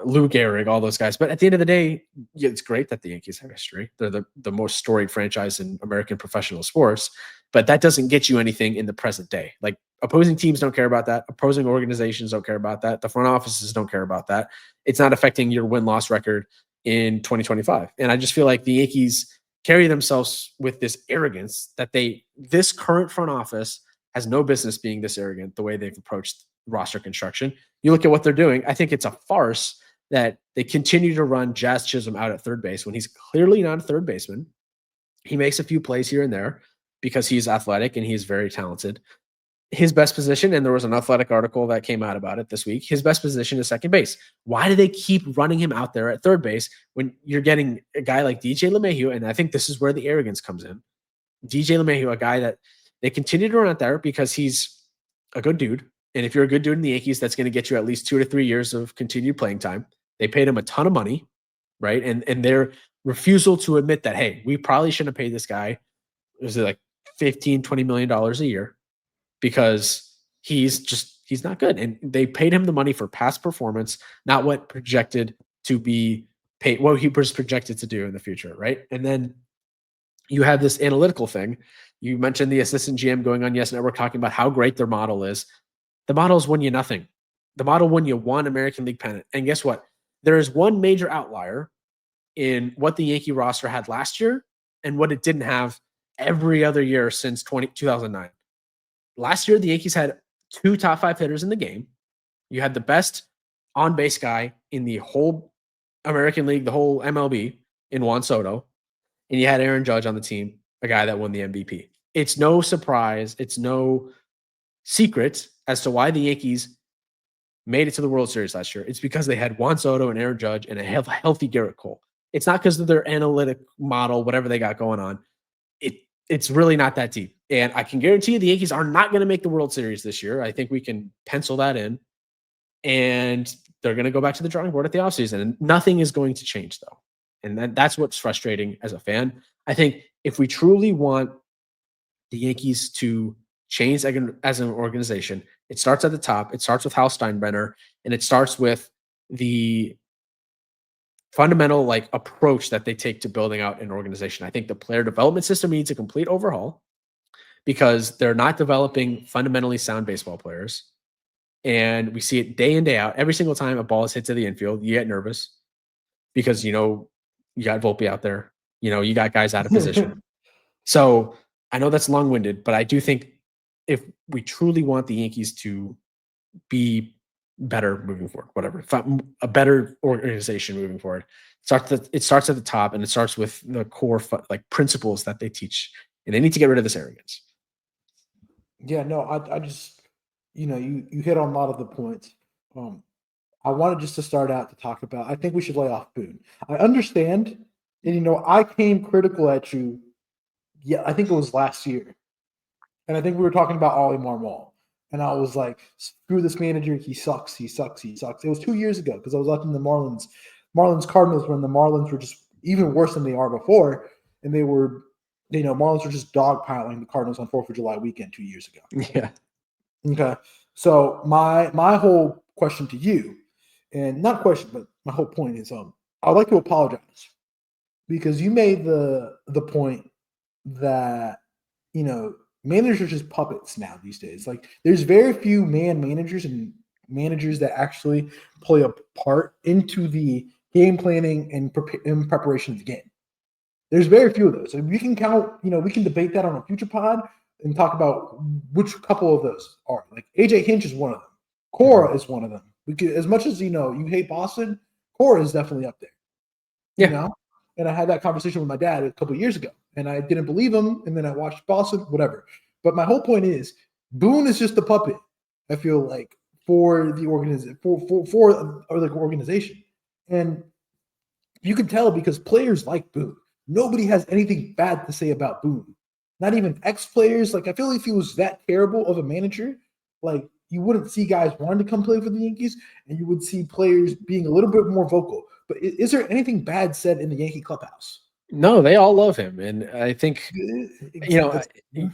Lou Gehrig, all those guys. But at the end of the day, it's great that the Yankees have history. They're the most storied franchise in American professional sports. but that doesn't get you anything in the present day. Like opposing teams don't care about that. Opposing organizations don't care about that. The front offices don't care about that. It's not affecting your win-loss record in 2025. And I just feel like the Yankees carry themselves with this arrogance that this current front office has no business being this arrogant the way they've approached roster construction. You look at what they're doing. I think it's a farce that they continue to run Jazz Chisholm out at third base when he's clearly not a third baseman. He makes a few plays here and there because he's athletic and he's very talented. His best position, and there was an Athletic article that came out about it this week, his best position is second base. Why do they keep running him out there at third base when you're getting a guy like DJ LeMahieu? And I think this is where the arrogance comes in. DJ LeMahieu, a guy that they continue to run out there because he's a good dude. And if you're a good dude in the Yankees, that's going to get you at least 2 to 3 years of continued playing time. They paid him a ton of money, right? And their refusal to admit that, hey, we probably shouldn't have paid this guy, was it like $15, $20 million a year, because he's not good. And they paid him the money for past performance, not what projected to be paid, what he was projected to do in the future, right? And then you have this analytical thing. You mentioned the assistant GM going on Yes Network talking about how great their model is. The model's won you nothing. The model won you one American League pennant. And guess what? There is one major outlier in what the Yankee roster had last year and what it didn't have every other year since 2009. Last year, the Yankees had 2 top 5 hitters in the game. You had the best on-base guy in the whole American League, the whole MLB, in Juan Soto. And you had Aaron Judge on the team, a guy that won the MVP. It's no surprise. It's no secret as to why the Yankees made it to the World Series last year. It's because they had Juan Soto and Aaron Judge and a healthy Garrett Cole. It's not because of their analytic model, whatever they got going on. It's really not that deep. And I can guarantee you the Yankees are not going to make the World Series this year. I think we can pencil that in. And they're going to go back to the drawing board at the offseason. And nothing is going to change, though. And that's what's frustrating as a fan. I think if we truly want the Yankees to change as an organization, it starts at the top. It starts with Hal Steinbrenner, and it starts with the fundamental approach that they take to building out an organization. I think the player development system needs a complete overhaul because they're not developing fundamentally sound baseball players. And we see it day in, day out. Every single time a ball is hit to the infield, you get nervous because, you got Volpe out there, you got guys out of position. So I know that's long-winded, but I do think if we truly want the Yankees to be better moving forward, whatever, a better organization moving forward, it starts at the top, and it starts with the core principles that they teach, and they need to get rid of this arrogance. Yeah, no, I just, you hit on a lot of the points. I wanted just to start out to talk about, I think we should lay off Boone. I understand, and I came critical at you. Yeah, I think it was last year. And I think we were talking about Ollie Marmol. And I was like, screw this manager. He sucks. He sucks. He sucks. It was 2 years ago because I was watching the Marlins Cardinals when the Marlins were just even worse than they are before. And they were, Marlins were just dogpiling the Cardinals on 4th of July weekend 2 years ago. Yeah. Okay. So my whole question to you, and not question, but my whole point is, I'd like to apologize because you made the point that, managers are just puppets now these days. There's very few managers and managers that actually play a part into the game planning and in preparation of the game. There's very few of those. And we can count, we can debate that on a future pod and talk about which couple of those are. AJ Hinch is one of them. Cora is one of them. As much as, you hate Boston, Cora is definitely up there. Yeah. And I had that conversation with my dad a couple of years ago, and I didn't believe him. And then I watched Boston, whatever. But my whole point is, Boone is just a puppet. I feel like for the organization, and you can tell because players like Boone. Nobody has anything bad to say about Boone. Not even ex-players. I feel like if he was that terrible of a manager, you wouldn't see guys wanting to come play for the Yankees, and you would see players being a little bit more vocal. But is there anything bad said in the Yankee clubhouse? No, they all love him. And I think,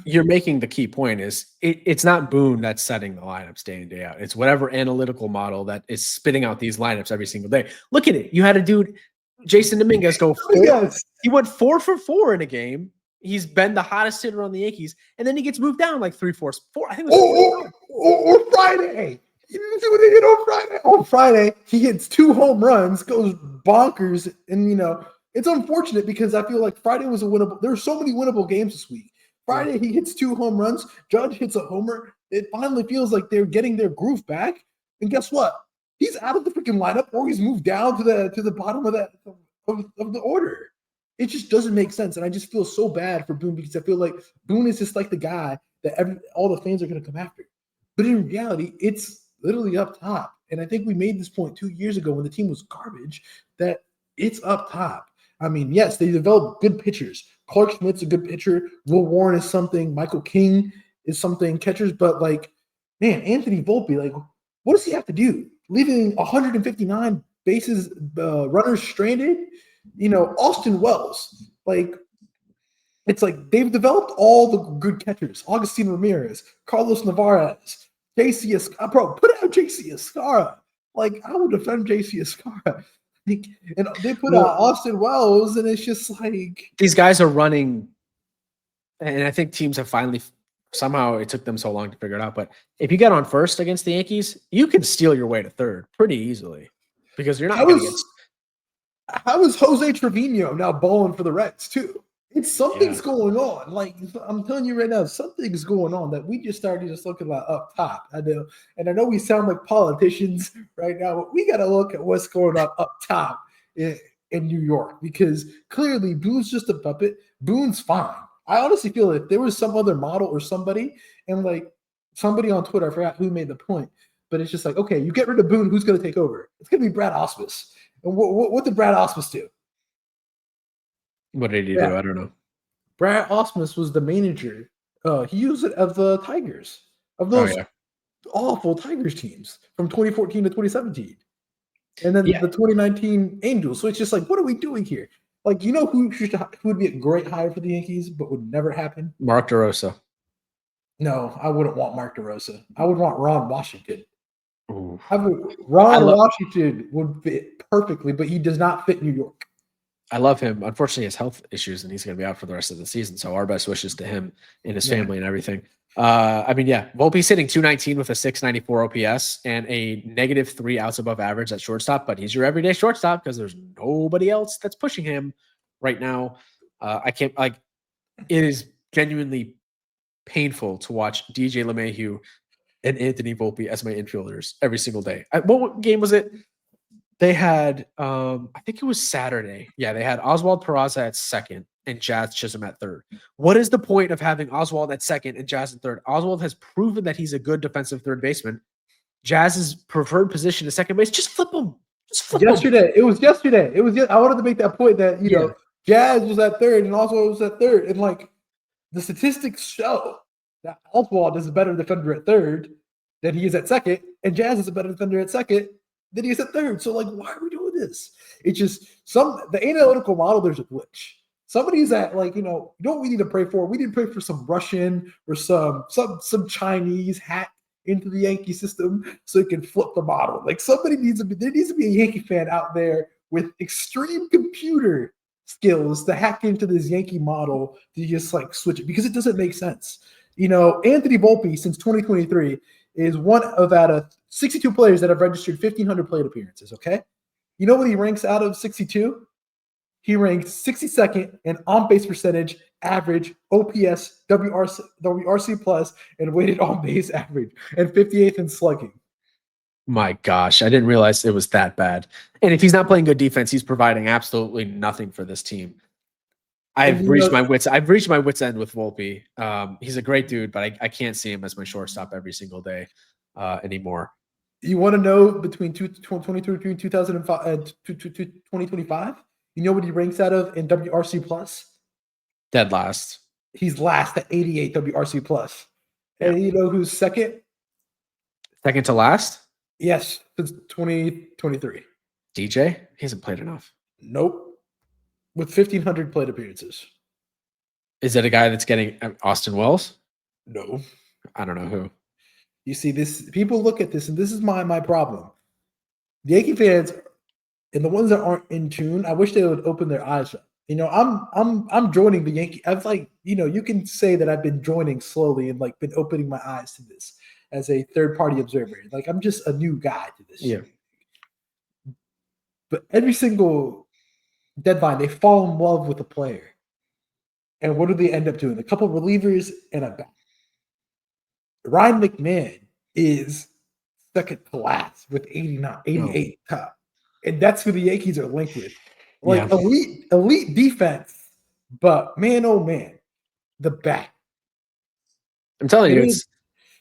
you're making the key point is it's not Boone that's setting the lineups day in, day out. It's whatever analytical model that is spitting out these lineups every single day. Look at it. You had a dude, Jason Dominguez, go 4. Yes. He went 4 for 4 in a game He's been the hottest hitter on the Yankees, and then he gets moved down like 3-4. I think it was or Friday. You didn't see what they did on Friday. On Friday, he hits 2 home runs, goes bonkers, and it's unfortunate because I feel like Friday was a winnable. There were so many winnable games this week. Friday, he hits 2 home runs. Judge hits a homer. It finally feels like they're getting their groove back. And guess what? He's out of the freaking lineup, or he's moved down to the bottom of the order. It just doesn't make sense, and I just feel so bad for Boone because I feel like Boone is just like the guy that all the fans are going to come after. But in reality, it's literally up top. And I think we made this point 2 years ago when the team was garbage that it's up top. I mean, yes, they developed good pitchers. Clarke Schmidt's a good pitcher. Will Warren is something. Michael King is something. Catchers, but man, Anthony Volpe, what does he have to do? Leaving 159 bases, runners stranded. Austin Wells. It's like they've developed all the good catchers. Augustine Ramirez, Carlos Narvaez, JC Escara. Bro, put out JC Escara. I would defend JC Escara. And they put out Austin Wells, and it's just these guys are running. And I think teams have finally, somehow it took them so long to figure it out. But if you get on first against the Yankees, you can steal your way to third pretty easily because you're not going to get. How is Jose Trevino now bowling for the Reds too? Something's going on. I'm telling you right now, something's going on that we just started looking up top. I know we sound like politicians right now, but we got to look at what's going on up top in New York because clearly Boone's just a puppet. Boone's fine. I honestly feel if there was some other model or somebody, and somebody on Twitter, I forgot who made the point, but it's just okay, you get rid of Boone, who's going to take over? It's going to be Brad Ausmus. And what did Brad Ausmus do? What did he do? I don't know. Brad Ausmus was the manager. He used it of the Tigers, of those awful Tigers teams from 2014 to 2017. And then the 2019 Angels. So it's just what are we doing here? Who would be a great hire for the Yankees, but would never happen? Mark DeRosa. No, I wouldn't want Mark DeRosa. I would want Ron Washington. Ooh. Washington would fit perfectly, but he does not fit New York. I love him. Unfortunately, he has health issues, and he's going to be out for the rest of the season. So our best wishes to him and his family and everything. Volpe's hitting 219 with a 694 OPS and a -3 outs above average at shortstop, but he's your everyday shortstop because there's nobody else that's pushing him right now. It is genuinely painful to watch DJ LeMahieu and Anthony Volpe as my infielders every single day. What game was it? They had, I think it was Saturday. Yeah, they had Oswald Peraza at second and Jazz Chisholm at third. What is the point of having Oswald at second and Jazz at third? Oswald has proven that he's a good defensive third baseman. Jazz's preferred position is second base. Just flip him. It was yesterday. I wanted to make that point that, Jazz was at third and Oswald was at third. And the statistics show that Oswald is a better defender at third than he is at second, and Jazz is a better defender at second than he is at third. So, why are we doing this? It's just the analytical model, there's a glitch. Somebody's at you know what we need to pray for? We need to pray for some Russian or some Chinese hack into the Yankee system so it can flip the model. There needs to be a Yankee fan out there with extreme computer skills to hack into this Yankee model to just switch it because it doesn't make sense. Anthony Volpe since 2023 is one out of 62 players that have registered 1,500 plate appearances. Okay, you know what he ranks out of 62? He ranks 62nd in on-base percentage, average, OPS, WRC plus, and weighted on-base average, and 58th in slugging. My gosh, I didn't realize it was that bad. And if he's not playing good defense, he's providing absolutely nothing for this team. I've reached my wits end with Volpe. He's a great dude, but I can't see him as my shortstop every single day anymore. You want to know between 2005 and 2025? You know what he ranks out of in WRC plus? Dead last. He's last at 88 WRC plus. And you know who's second? Second to last? Yes, since 2023. DJ? He hasn't played enough. Nope. With 1,500 plate appearances. Is it a guy that's getting Austin Wells? No. I don't know who. You see, this people look at this, and this is my problem. The Yankee fans and the ones that aren't in tune, I wish they would open their eyes up. I'm joining the Yankee. I've you can say that I've been joining slowly and like been opening my eyes to this as a third party observer. Like I'm just a new guy to this. Yeah. But every single deadline, they fall in love with a player. And what do they end up doing? A couple of relievers and a bat. Ryan McMahon is second to last with 88 top. And that's who the Yankees are linked with. Like elite defense, but man, oh man, the bat. I'm telling you,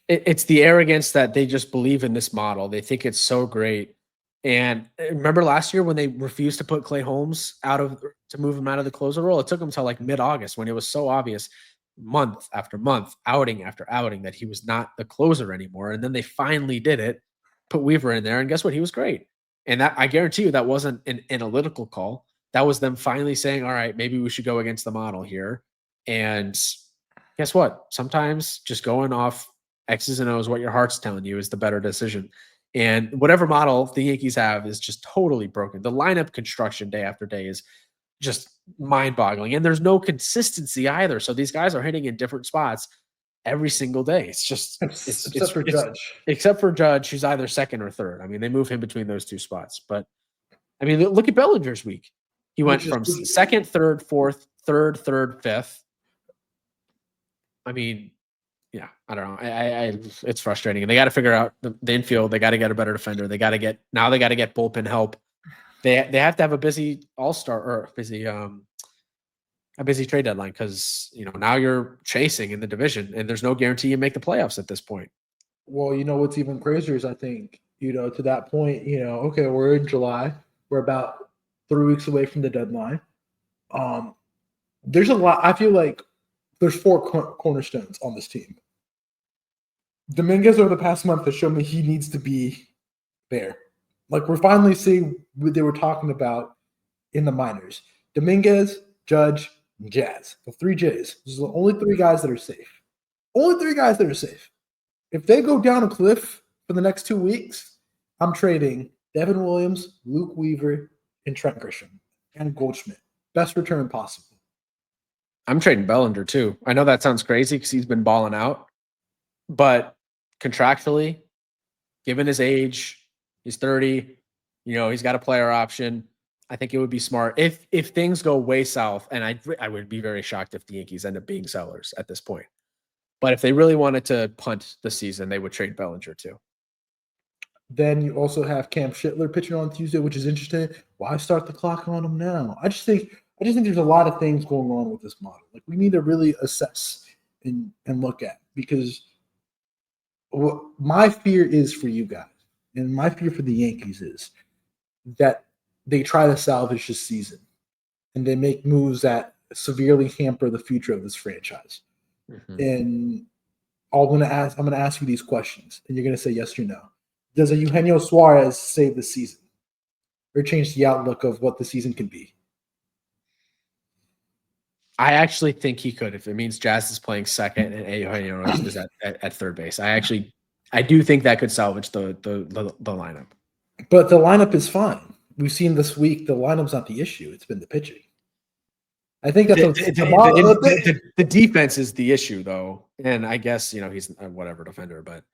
it's the arrogance that they just believe in this model. They think it's so great. And remember last year when they refused to put Clay Holmes to move him out of the closer role? It took them till like mid-August when it was so obvious, month after month, outing after outing, that he was not the closer anymore. And then they finally did it, put Weaver in there, and guess what? He was great. And that, I guarantee you, that wasn't an analytical call. That was them finally saying, all right, maybe we should go against the model here. And guess what? Sometimes just going off X's and O's, what your heart's telling you, is the better decision. And whatever model the Yankees have is just totally broken. The lineup construction day after day is just mind-boggling. And there's no consistency either. So these guys are hitting in different spots every single day. It's just except for Judge, who's either second or third. I mean, they move him between those two spots. But I mean, look at Bellinger's week. He went from second, third, fourth, third, fifth. I mean, yeah, I don't know. It's frustrating, and they got to figure out the infield. They got to get a better defender. They got to get bullpen help. They have to have a busy all-star or a busy trade deadline, because now you're chasing in the division, and there's no guarantee you make the playoffs at this point. Well, what's even crazier is I think to that point, okay, we're in July. We're about 3 weeks away from the deadline. There's a lot. I feel like there's 4 cornerstones on this team. Dominguez over the past month has shown me he needs to be there. Like we're finally seeing what they were talking about in the minors. Dominguez, Judge, and Jazz. The 3 J's. These are the only 3 guys that are safe. Only 3 guys that are safe. If they go down a cliff for the next 2 weeks, I'm trading Devin Williams, Luke Weaver, and Trent Grisham and Goldschmidt. Best return possible. I'm trading Bellinger too. I know that sounds crazy because he's been balling out, but contractually, given his age, he's 30, he's got a player option. I think it would be smart if things go way south, and I would be very shocked if the Yankees end up being sellers at this point. But if they really wanted to punt the season, they would trade Bellinger too. Then you also have Cam Shittler pitching on Tuesday, which is interesting. Why start the clock on him now? I just think there's a lot of things going on with this model. Like we need to really assess and look at, because what my fear is for you guys, and my fear for the Yankees is that they try to salvage this season and they make moves that severely hamper the future of this franchise. Mm-hmm. And I'm going to ask you these questions, and you're going to say yes or no. Does a Eugenio Suarez save the season or change the outlook of what the season can be? I actually think he could, if it means Jazz is playing second and Eugenio is at third base. I do think that could salvage the lineup. But the lineup is fine. We've seen this week the lineup's not the issue. It's been the pitching. I think that's the defense is the issue, though. And I guess, he's a whatever defender, but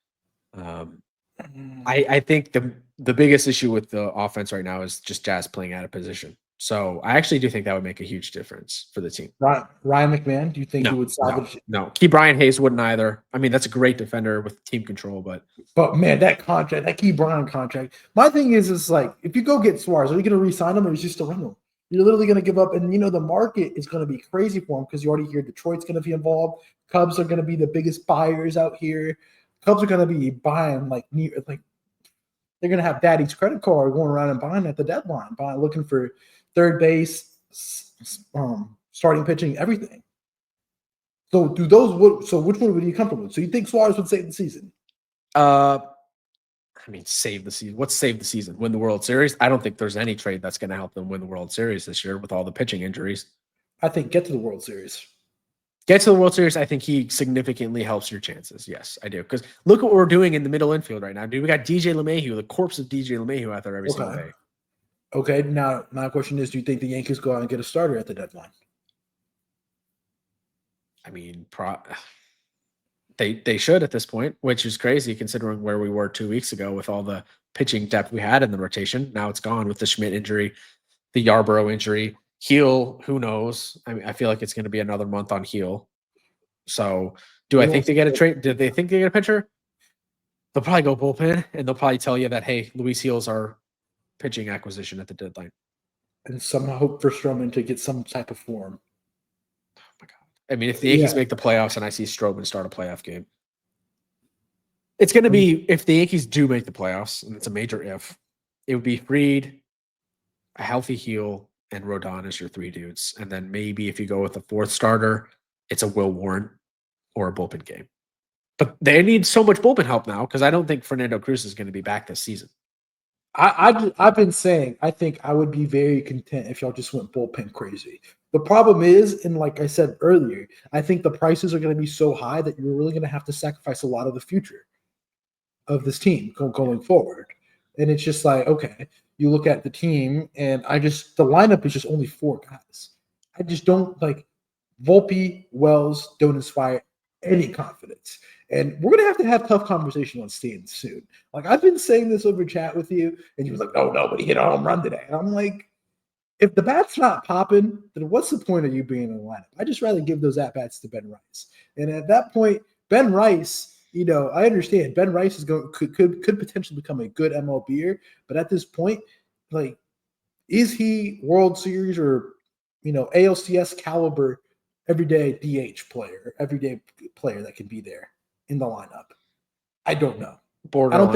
I think the biggest issue with the offense right now is just Jazz playing out of position. So I actually do think that would make a huge difference for the team. Ryan McMahon, do you think he would salvage? No. Key Brian Hayes wouldn't either. I mean, that's a great defender with team control, but man, that contract, that Key Brian contract. My thing is like, if you go get Suarez, are you going to re-sign him or is he just a rental? You're literally going to give up, and the market is going to be crazy for him because you already hear Detroit's going to be involved. Cubs are going to be the biggest buyers out here. Cubs are going to be buying like they're going to have daddy's credit card going around and buying at the deadline, looking for third base, starting pitching, everything. So which one would you be comfortable with? So you think Suarez would save the season? Save the season. What's save the season? Win the World Series? I don't think there's any trade that's going to help them win the World Series this year with all the pitching injuries. I think get to the World Series. Get to the World Series, I think he significantly helps your chances. Yes, I do. Because look what we're doing in the middle infield right now, dude. We got DJ LeMahieu, the corpse of DJ LeMahieu out there every single day. Okay, now my question is, do you think the Yankees go out and get a starter at the deadline? I mean, they should at this point, which is crazy considering where we were 2 weeks ago with all the pitching depth we had in the rotation. Now it's gone with the Schmidt injury, the Yarborough injury. Heel, who knows? I mean, I feel like it's going to be another month on heel. So, do I We think won't they see get a it. trade? Did they think they get a pitcher? They'll probably go bullpen, and they'll probably tell you that, hey, Luis Heel's our pitching acquisition at the deadline. And somehow hope for Stroman to get some type of form. Oh my god! I mean, if the Yeah, Yankees make the playoffs and I see Stroman start a playoff game, it's going to be, if the Yankees do make the playoffs, and it's a major if, it would be Fried, a healthy Heel, and Rodon as your three dudes. And then maybe if you go with a fourth starter, it's a Will Warren or a bullpen game. But they need so much bullpen help now because I don't think Fernando Cruz is going to be back this season. I've been saying I think I would be very content if y'all just went bullpen crazy. The problem is, and like I said earlier, I think the prices are going to be so high that you're really going to have to sacrifice a lot of the future of this team going forward. And it's just like, okay, you look at the team, and the lineup is just only four guys. I just don't like Volpe, Wells don't inspire any confidence. And we're gonna have tough conversation on Stanton soon. Like I've been saying this over chat with you, and you was like, "Oh no, but he hit a home run today." And I'm like, if the bat's not popping, then what's the point of you being in the lineup? I just rather give those at bats to Ben Rice. And at that point, Ben Rice, I understand Ben Rice is could potentially become a good MLBer, but at this point, like, is he World Series or ALCS caliber everyday DH player, everyday player that can be there in the lineup? I don't know. Borderline.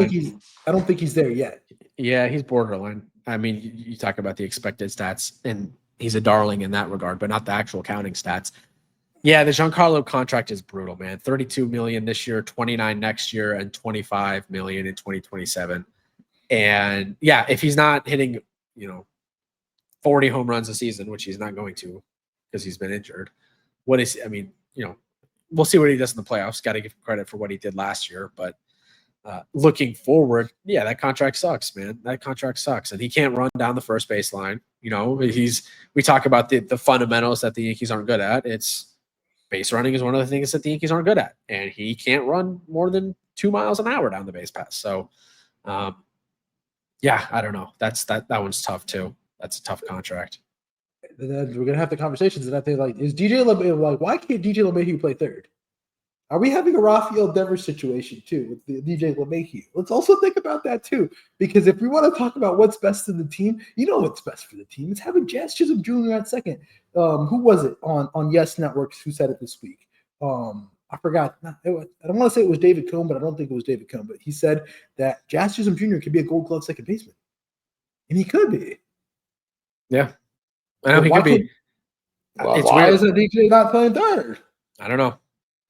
I don't think he's there yet. Yeah, he's borderline. I mean, you talk about the expected stats, and he's a darling in that regard, but not the actual counting stats. Yeah, the Giancarlo contract is brutal, man. 32 million this year, 29 next year, and 25 million in 2027. And yeah, if he's not hitting, 40 home runs a season, which he's not going to because he's been injured, we'll see what he does in the playoffs. Got to give him credit for what he did last year, but looking forward, yeah, that contract sucks, man. That contract sucks, and he can't run down the first baseline. We talk about the fundamentals that the Yankees aren't good at. It's base running is one of the things that the Yankees aren't good at, and he can't run more than 2 miles an hour down the base pass. So, yeah, I don't know. That one's tough too. That's a tough contract. And then we're gonna have the conversations, and I think is DJ LeMahieu, like, why can't DJ LeMahieu play third? Are we having a Rafael Devers situation too with the DJ LeMahieu? Let's also think about that too, because if we want to talk about what's best in the team, what's best for the team. It's having Jazz Chisholm Jr. at second. Who was it on Yes Networks who said it this week? I forgot. I don't want to say it was David Cohn, but I don't think it was David Cohn. But he said that Jazz Chisholm Jr. could be a Gold Glove second baseman, and he could be. Yeah, I know he could be. Why isn't DJ not playing third? I don't know.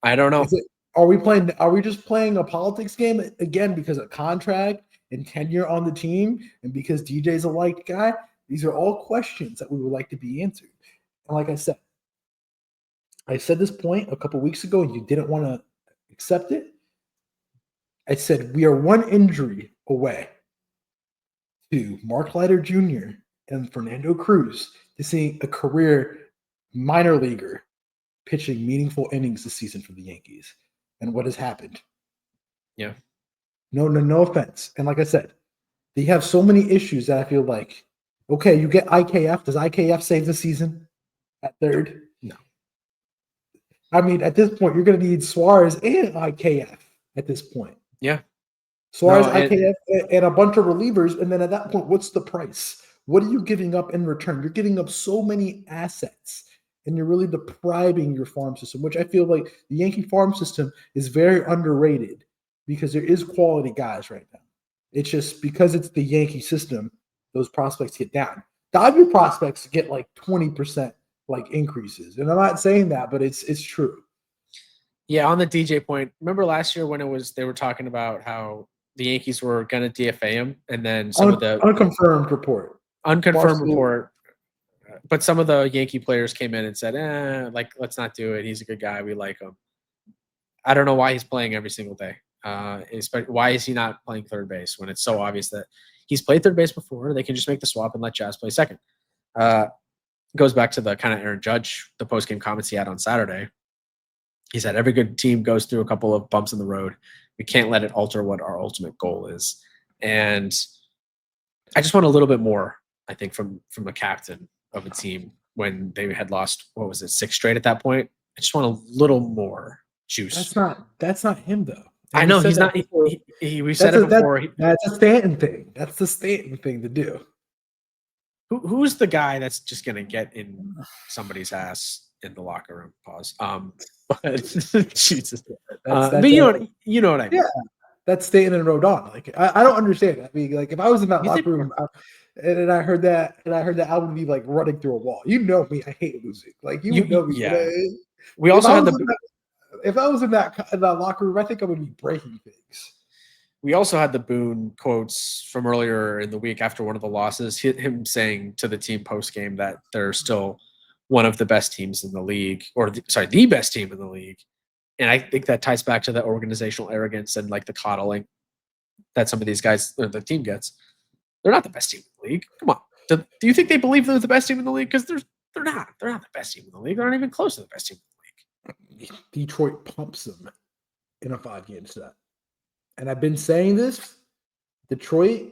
Are we just playing a politics game again because of contract and tenure on the team and because DJ's a liked guy? These are all questions that we would like to be answered. And like I said this point a couple weeks ago and you didn't want to accept it. I said we are one injury away to Mark Leiter Jr. and Fernando Cruz to seeing a career minor leaguer pitching meaningful innings this season for the Yankees. And what has happened? Yeah. No offense. And like I said, they have so many issues that I feel like, okay, you get IKF. Does IKF save the season at third? No. I mean, at this point, you're going to need Suarez and IKF at this point. Yeah. Suarez, IKF, and a bunch of relievers. And then at that point, what's the price? What are you giving up in return? You're giving up so many assets. And you're really depriving your farm system, which I feel like the Yankee farm system is very underrated because there is quality guys right now. It's just because it's the Yankee system, those prospects get down. Dodger prospects get like 20% like increases. And I'm not saying that, but it's true. Yeah, on the DJ point, remember last year when they were talking about how the Yankees were going to DFA him, and then some of the unconfirmed report. But some of the Yankee players came in and said, let's not do it. He's a good guy. We like him. I don't know why he's playing every single day. Why is he not playing third base when it's so obvious that he's played third base before. They can just make the swap and let Jazz play second. Goes back to the kind of Aaron Judge, the post-game comments he had on Saturday. He said, every good team goes through a couple of bumps in the road. We can't let it alter what our ultimate goal is. And I just want a little bit more, I think, from a captain of a team when they had lost, 6 straight at that point. I just want a little more juice. That's not him, though. I know he's not. We said it before. That's a Stanton thing. That's the Stanton thing to do. Who's the guy that's just going to get in somebody's ass in the locker room? Pause. But Jesus. But you know what I mean. Yeah, that's Stanton and Rodon. Like I don't understand that. I mean, like if I was in that locker room and I heard that, I would be like running through a wall. You know me. I hate losing. Like you know me. Yeah. We also had if I was in that locker room, I think I would be breaking things. We also had the Boone quotes from earlier in the week after one of the losses, him saying to the team post-game that they're still one of the best teams in the league, the best team in the league. And I think that ties back to the organizational arrogance and like the coddling that some of these guys, or the team gets. They're not the best team in the league. Come on. Do you think they believe they're the best team in the league? Because they're not. They're not the best team in the league. They're not even close to the best team in the league. Detroit pumps them in a 5-game set. And I've been saying this, Detroit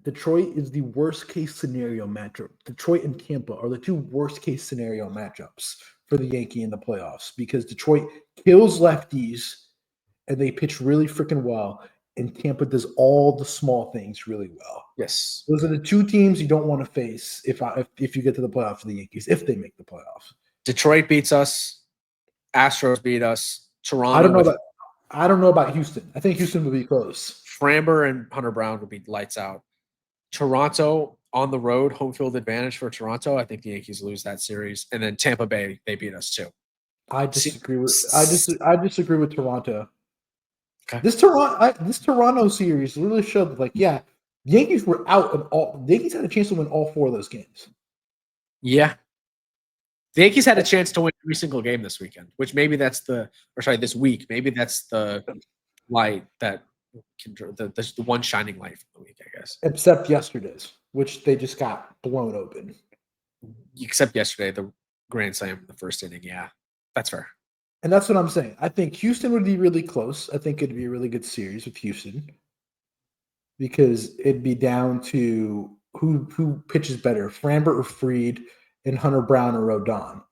is the worst case scenario matchup. Detroit and Tampa are the 2 worst case scenario matchups for the Yankee in the playoffs because Detroit kills lefties and they pitch really freaking well, and Tampa does all the small things really well. Yes. Those are the 2 teams you don't want to face if you get to the playoffs for the Yankees, if they make the playoffs. Detroit beats us. Astros beat us. Toronto. I don't know about Houston. I think Houston would be close. Framber and Hunter Brown would be lights out. Toronto on the road, home field advantage for Toronto. I think the Yankees lose that series. And then Tampa Bay, they beat us too. I disagree with Toronto. Okay. This Toronto series really showed that, the Yankees were out of all. The Yankees had a chance to win all 4 of those games. Yeah. The Yankees had a chance to win every single game this weekend, which maybe this week. Maybe that's the light that the one shining light from the week, I guess. Except yesterday's, which they just got blown open. Except yesterday, the grand slam in the first inning. Yeah, that's fair. And that's what I'm saying. I think Houston would be really close. I think it'd be a really good series with Houston because it'd be down to who pitches better, Framber or Fried, and Hunter Brown or Rodon.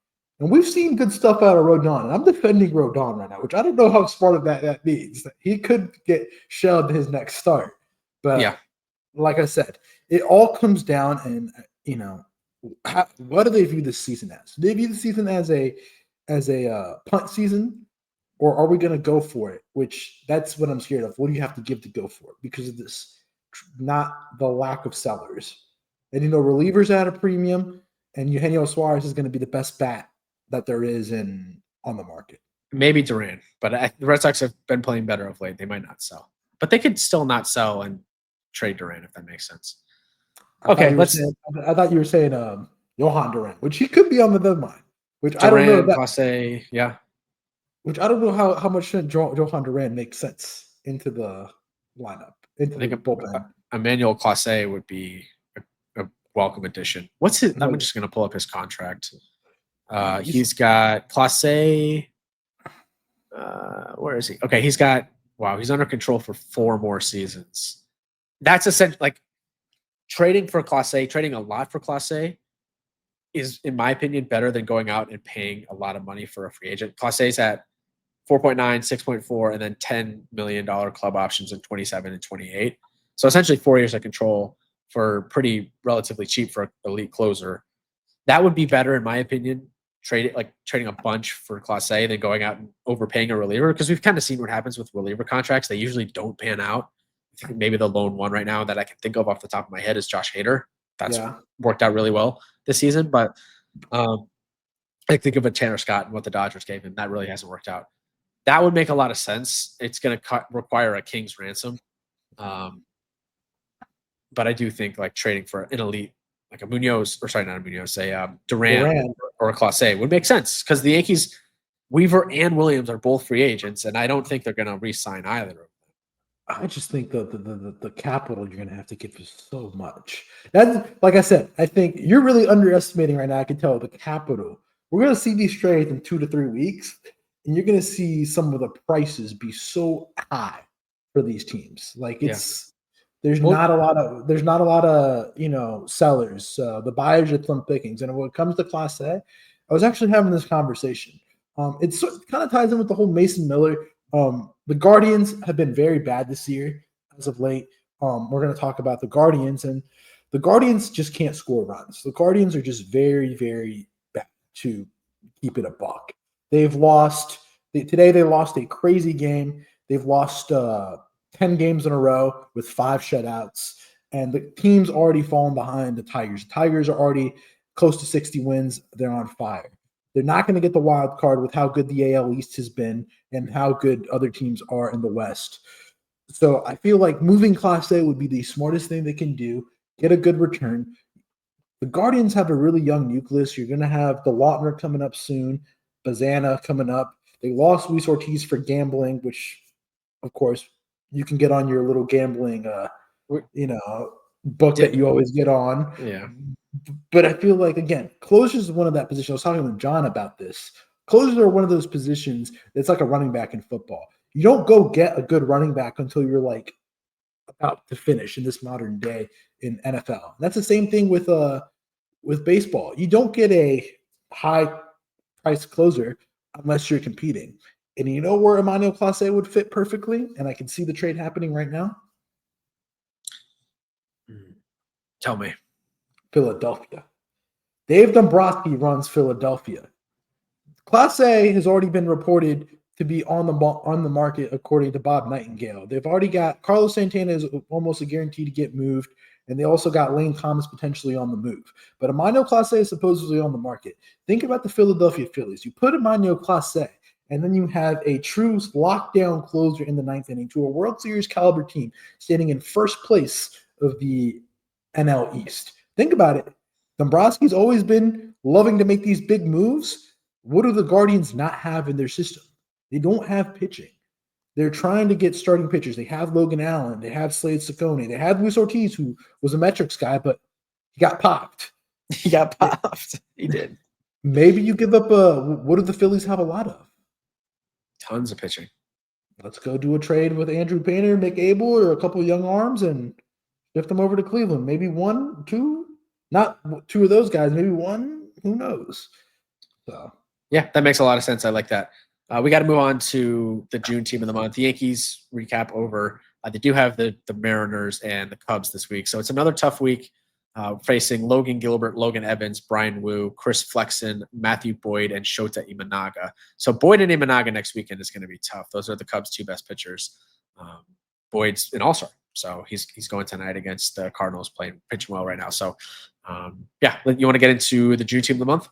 And we've seen good stuff out of Rodon. And I'm defending Rodon right now, which I don't know how smart of that means. He could get shelved his next start. But like I said, it all comes down and, what do they view this season as? Do they view the season as a punt season, or are we going to go for it? Which that's what I'm scared of. What do you have to give to go for it? Because of this, not the lack of sellers. And, relievers at a premium. And Eugenio Suarez is going to be the best bat that there is on the market. Maybe Duran, but the Red Sox have been playing better of late. They might not sell, but they could still not sell and trade Duran if that makes sense. I thought you were saying Johan Duran, which he could be on the deadline. Which Duran, I don't know. Clase, yeah. Which I don't know how much Johan Duran makes sense into the lineup. I think bullpen. Emmanuel Clase would be welcome addition. What's his? I'm just going to pull up his contract. He's got Clase. Where is he? Okay, he's under control for 4 more seasons. That's essentially like trading a lot for Clase is, in my opinion, better than going out and paying a lot of money for a free agent. Clase's at 4.9, 6.4, and then $10 million club options in 27 and 28. So essentially 4 years of control for relatively cheap for an elite closer. That would be better, in my opinion, trading a bunch for Clase than going out and overpaying a reliever, because we've kind of seen what happens with reliever contracts. They usually don't pan out. I think maybe the lone one right now that I can think of off the top of my head is Josh Hader. That's worked out really well this season. But I think of a Tanner Scott and what the Dodgers gave him. That really hasn't worked out. That would make a lot of sense. It's going to require a king's ransom. But I do think trading for an elite, like a Munoz, not a Munoz, Duran or a Clase would make sense, because the Yankees, Weaver and Williams are both free agents, and I don't think they're going to re-sign either of them. I just think the capital you're going to have to give is so much. That's like I said. I think you're really underestimating right now. I can tell the capital. We're going to see these trades in 2 to 3 weeks, and you're going to see some of the prices be so high for these teams. Like it's there's Well, not a lot of sellers. The buyers are slim pickings. And when it comes to Class A, I was actually having this conversation. It kind of ties in with the whole Mason Miller. The Guardians have been very bad this year as of late. We're going to talk about the Guardians, and the Guardians just can't score runs. The Guardians are just very, very bad, to keep it a buck. They've lost today. They lost a crazy game. They've lost 10 games in a row with 5 shutouts, and the team's already fallen behind the Tigers. The Tigers are already close to 60 wins. They're on fire. They're not going to get the wild card with how good the AL East has been and how good other teams are in the West. So I feel like moving Class A would be the smartest thing they can do, get a good return. The Guardians have a really young nucleus. You're going to have the Lautner coming up soon, Bazana coming up. They lost Luis Ortiz for gambling, which, of course, you can get on your little gambling, book that you always get on. Yeah. But I feel like, again, closers is one of that position. I was talking with John about this. Closers are one of those positions that's like a running back in football. You don't go get a good running back until you're like about to finish in this modern day in NFL. And that's the same thing with baseball. You don't get a high price closer unless you're competing. And you know where Emmanuel Clase would fit perfectly? And I can see the trade happening right now. Tell me. Philadelphia. Dave Dombrowski runs Philadelphia. Class A has already been reported to be on the market, according to Bob Nightingale. They've already got Carlos Santana is almost a guarantee to get moved, and they also got Lane Thomas potentially on the move. But Emmanuel Clase is supposedly on the market. Think about the Philadelphia Phillies. You put Emmanuel Clase, and then you have a true lockdown closer in the 9th inning to a World Series caliber team standing in first place of the NL East. Think about it. Dombrowski's always been loving to make these big moves. What do the Guardians not have in their system? They don't have pitching. They're trying to get starting pitchers. They have Logan Allen. They have Slade Ciccone. They have Luis Ortiz, who was a metrics guy, but he got popped. He got popped. He did. Maybe you give up what do the Phillies have a lot of? Tons of pitching. Let's go do a trade with Andrew Painter, Mick Abel, or a couple of young arms and shift them over to Cleveland. Maybe 1, 2, not 2 of those guys, maybe 1. Who knows? So yeah, that makes a lot of sense. I like that. We got to move on to the June team of the month. The Yankees recap over. They do have the Mariners and the Cubs this week. So it's another tough week facing Logan Gilbert, Logan Evans, Brian Wu, Chris Flexen, Matthew Boyd, and Shota Imanaga. So Boyd and Imanaga next weekend is going to be tough. Those are the Cubs' 2 best pitchers. Boyd's an all-star. So he's going tonight against the Cardinals, pitching well right now. So, you want to get into the June team of the month?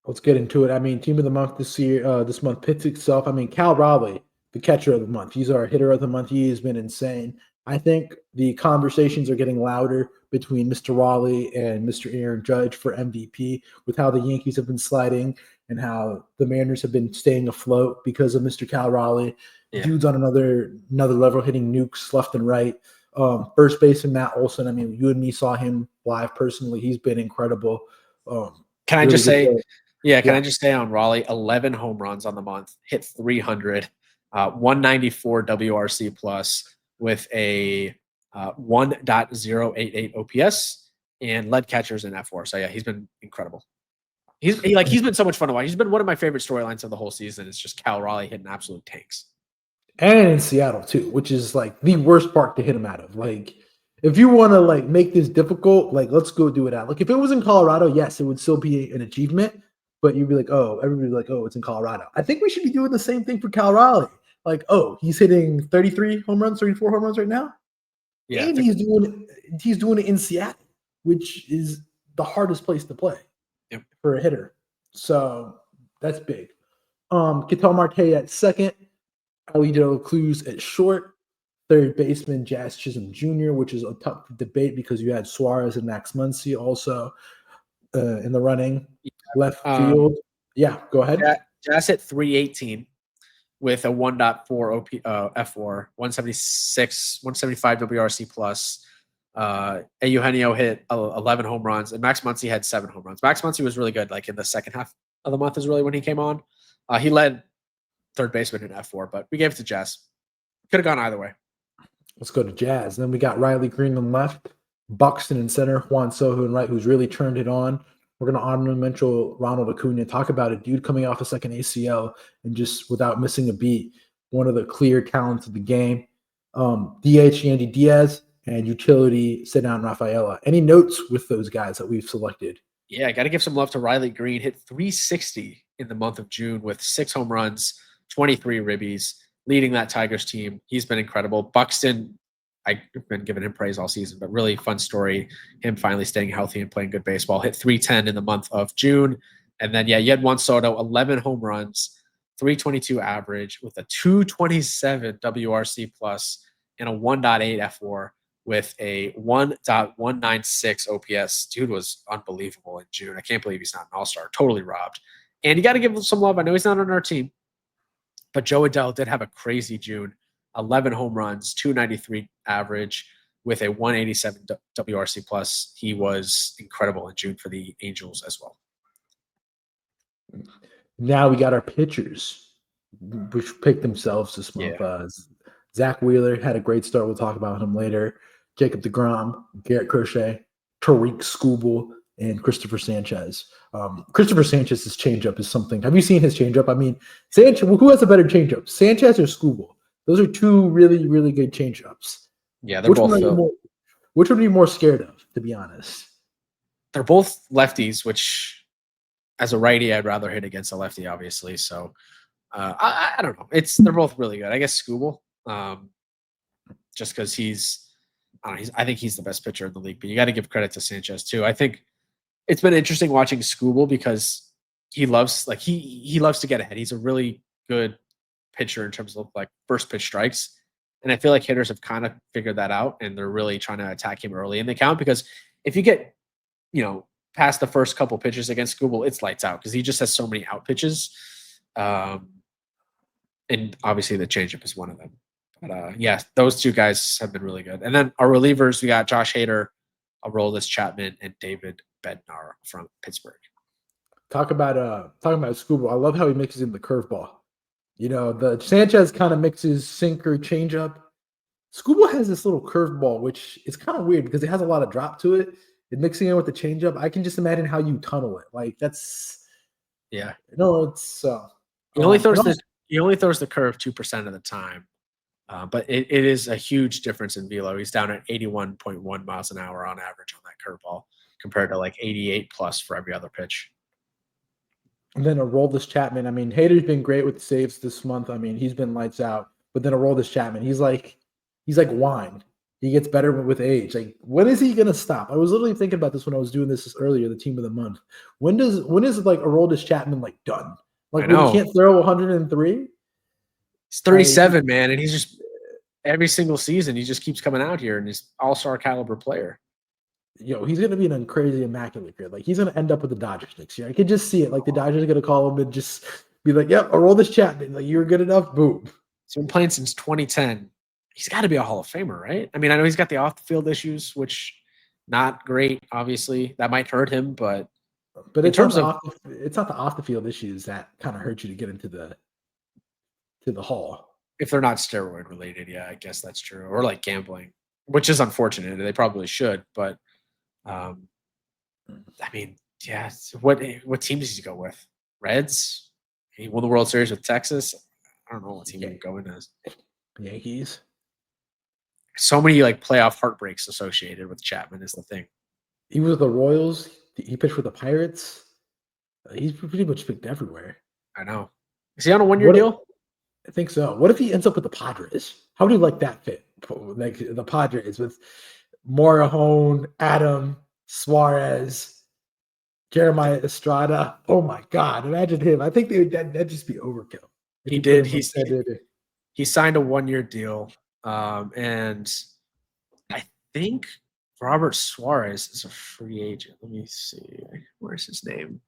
Let's get into it. I mean, team of the month this month picks itself. I mean, Cal Raleigh, the catcher of the month. He's our hitter of the month. He has been insane. I think the conversations are getting louder between Mr. Raleigh and Mr. Aaron Judge for MVP with how the Yankees have been sliding and how the Mariners have been staying afloat because of Mr. Cal Raleigh. Yeah. Dude's on another level, hitting nukes left and right. First baseman Matt Olson. I mean, you and me saw him live personally. He's been incredible. Can I just say, can I just say on Raleigh, 11 home runs on the month, hit 300, 194 WRC plus with a 1.088 OPS and led catchers in F4. So yeah, he's been incredible. He's been so much fun to watch. He's been one of my favorite storylines of the whole season. It's just Cal Raleigh hitting absolute tanks. And in Seattle too, which is like the worst park to hit him out of. Like, if you want to like make this difficult, like let's go do it out. Like if it was in Colorado, yes, it would still be an achievement. But you'd be like, oh, everybody's like, oh, it's in Colorado. I think we should be doing the same thing for Cal Raleigh. Like, oh, he's hitting 33 home runs, 34 home runs right now. Yeah, and he's doing it in Seattle, which is the hardest place to play for a hitter. So that's big. Ketel Marte at second, Alito Cruz at short, third baseman Jazz Chisholm Jr., which is a tough debate because you had Suarez and Max Muncy also in the running. Left field. Go ahead. Jazz at 318. with a 1.4 F4, 176, 175 WRC plus. Eugenio hit 11 home runs, and Max Muncy had 7 home runs. Max Muncy was really good, like in the second half of the month is really when he came on. He led third baseman in F4, but we gave it to Jazz. Could have gone either way. Let's go to Jazz. Then we got Riley Green on left, Buxton in center, Juan Soto in right, who's really turned it on. We're going to honorably mention Ronald Acuna. Talk about a dude coming off a second ACL and just without missing a beat, one of the clear talents of the game. DH Yandy Diaz and utility Sit-Down Rafaela. Any notes with those guys that we've selected? Yeah, I got to give some love to Riley Green. Hit 360 in the month of June with 6 home runs, 23 ribbies, leading that Tigers team. He's been incredible. Buxton, I've been giving him praise all season, but really fun story. Him finally staying healthy and playing good baseball. Hit 310 in the month of June. And then, yeah, you had Juan Soto, 11 home runs, 322 average with a 227 WRC plus and a 1.8 F4 with a 1.196 OPS. Dude was unbelievable in June. I can't believe he's not an all-star. Totally robbed. And you got to give him some love. I know he's not on our team, but Joe Adell did have a crazy June. 11 home runs, 293 average with a 187 WRC plus. He was incredible in June for the Angels as well. Now we got our pitchers, which picked themselves this month. Yeah. Zach Wheeler had a great start. We'll talk about him later. Jacob deGrom, Garrett Crochet, Tariq Skubal, and Christopher Sanchez. Christopher Sanchez's changeup is something. Have you seen his changeup? I mean, Sanchez. Who has a better changeup, Sanchez or Skubal? Those are two really, really good changeups. Yeah, they're both. Which would be more scared of, to be honest? They're both lefties, which, as a righty, I'd rather hit against a lefty, obviously. So I don't know. They're both really good. I guess Skubal, just because I think he's the best pitcher in the league. But you got to give credit to Sanchez too. I think it's been interesting watching Skubal because he loves he loves to get ahead. He's a really good pitcher in terms of like first pitch strikes. And I feel like hitters have kind of figured that out and they're really trying to attack him early in the count because if you get, past the first couple pitches against Skubal, it's lights out because he just has so many out pitches. And obviously the changeup is one of them. But yeah, those two guys have been really good. And then our relievers, we got Josh Hader, Aroldis Chapman, and David Bednar from Pittsburgh. Talking about Skubal, I love how he mixes in the curveball. The Sanchez kind of mixes sinker, changeup. Skubal has this little curveball, which is kind of weird because it has a lot of drop to it. And mixing it with the changeup, I can just imagine how you tunnel it. Like that's, yeah. It's he only throws the curve 2% of the time, but it is a huge difference in velo. He's down at 81.1 miles an hour on average on that curveball compared to like 88 plus for every other pitch. And then Aroldis Chapman. I mean, Hader's been great with saves this month. I mean, he's been lights out. But then Aroldis Chapman, he's like wine. He gets better with age. Like, when is he gonna stop? I was literally thinking about this when I was doing this earlier. The team of the month. When is like Aroldis Chapman like done? Like, when he can't throw 103. He's 37, man, and he's just every single season he just keeps coming out here and he's all-star caliber player. He's going to be in a crazy immaculate career. Like, he's going to end up with the Dodgers next year. I could just see it. Like, the Dodgers are going to call him and just be like, yep, Aroldis Chapman. Like, you're good enough. Boom. He's been playing since 2010. He's got to be a Hall of Famer, right? I mean, I know he's got the off-the-field issues, which not great, obviously. That might hurt him, but it's not the off-the-field issues that kind of hurt you to get into the Hall. If they're not steroid related, yeah, I guess that's true. Or like gambling, which is unfortunate. They probably should, but I mean, yeah. What team does he go with? Reds? He won the World Series with Texas. I don't know what team he would go in as. Yankees. So many like playoff heartbreaks associated with Chapman is the thing. He was with the Royals. He pitched for the Pirates. He's pretty much picked everywhere. I know. Is he on a 1-year deal? I think so. What if he ends up with the Padres? How do you like that fit? Like the Padres with Morahone, Adam, Suarez, Jeremiah Estrada. Oh my God! Imagine him. I think that'd just be overkill. He did. He signed a 1-year deal, and I think Robert Suarez is a free agent. Let me see. Where's his name?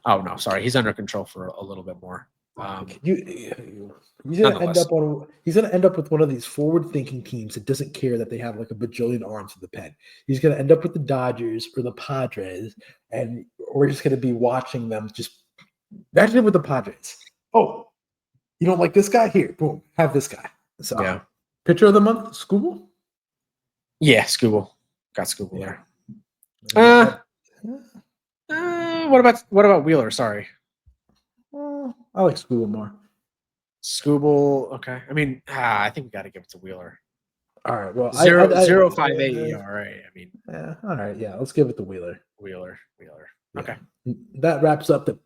Oh no, sorry. He's under control for a little bit more. He's gonna end up with one of these forward-thinking teams that doesn't care that they have like a bajillion arms in the pen. He's gonna end up with the Dodgers or the Padres, and we're just gonna be watching them. Just imagine it with the Padres. Oh, you don't like this guy? Here, boom, have this guy. So, Yeah. Pitcher of the month, Skubal. Yeah, Skubal. Got Skubal there. What about Wheeler? Sorry. I like Skubal more. Skubal, okay. I mean, I think we got to give it to Wheeler. All right. Well, 0.58 ERA. I mean, all right. Yeah, let's give it to Wheeler. Wheeler. Yeah. Okay. That wraps up the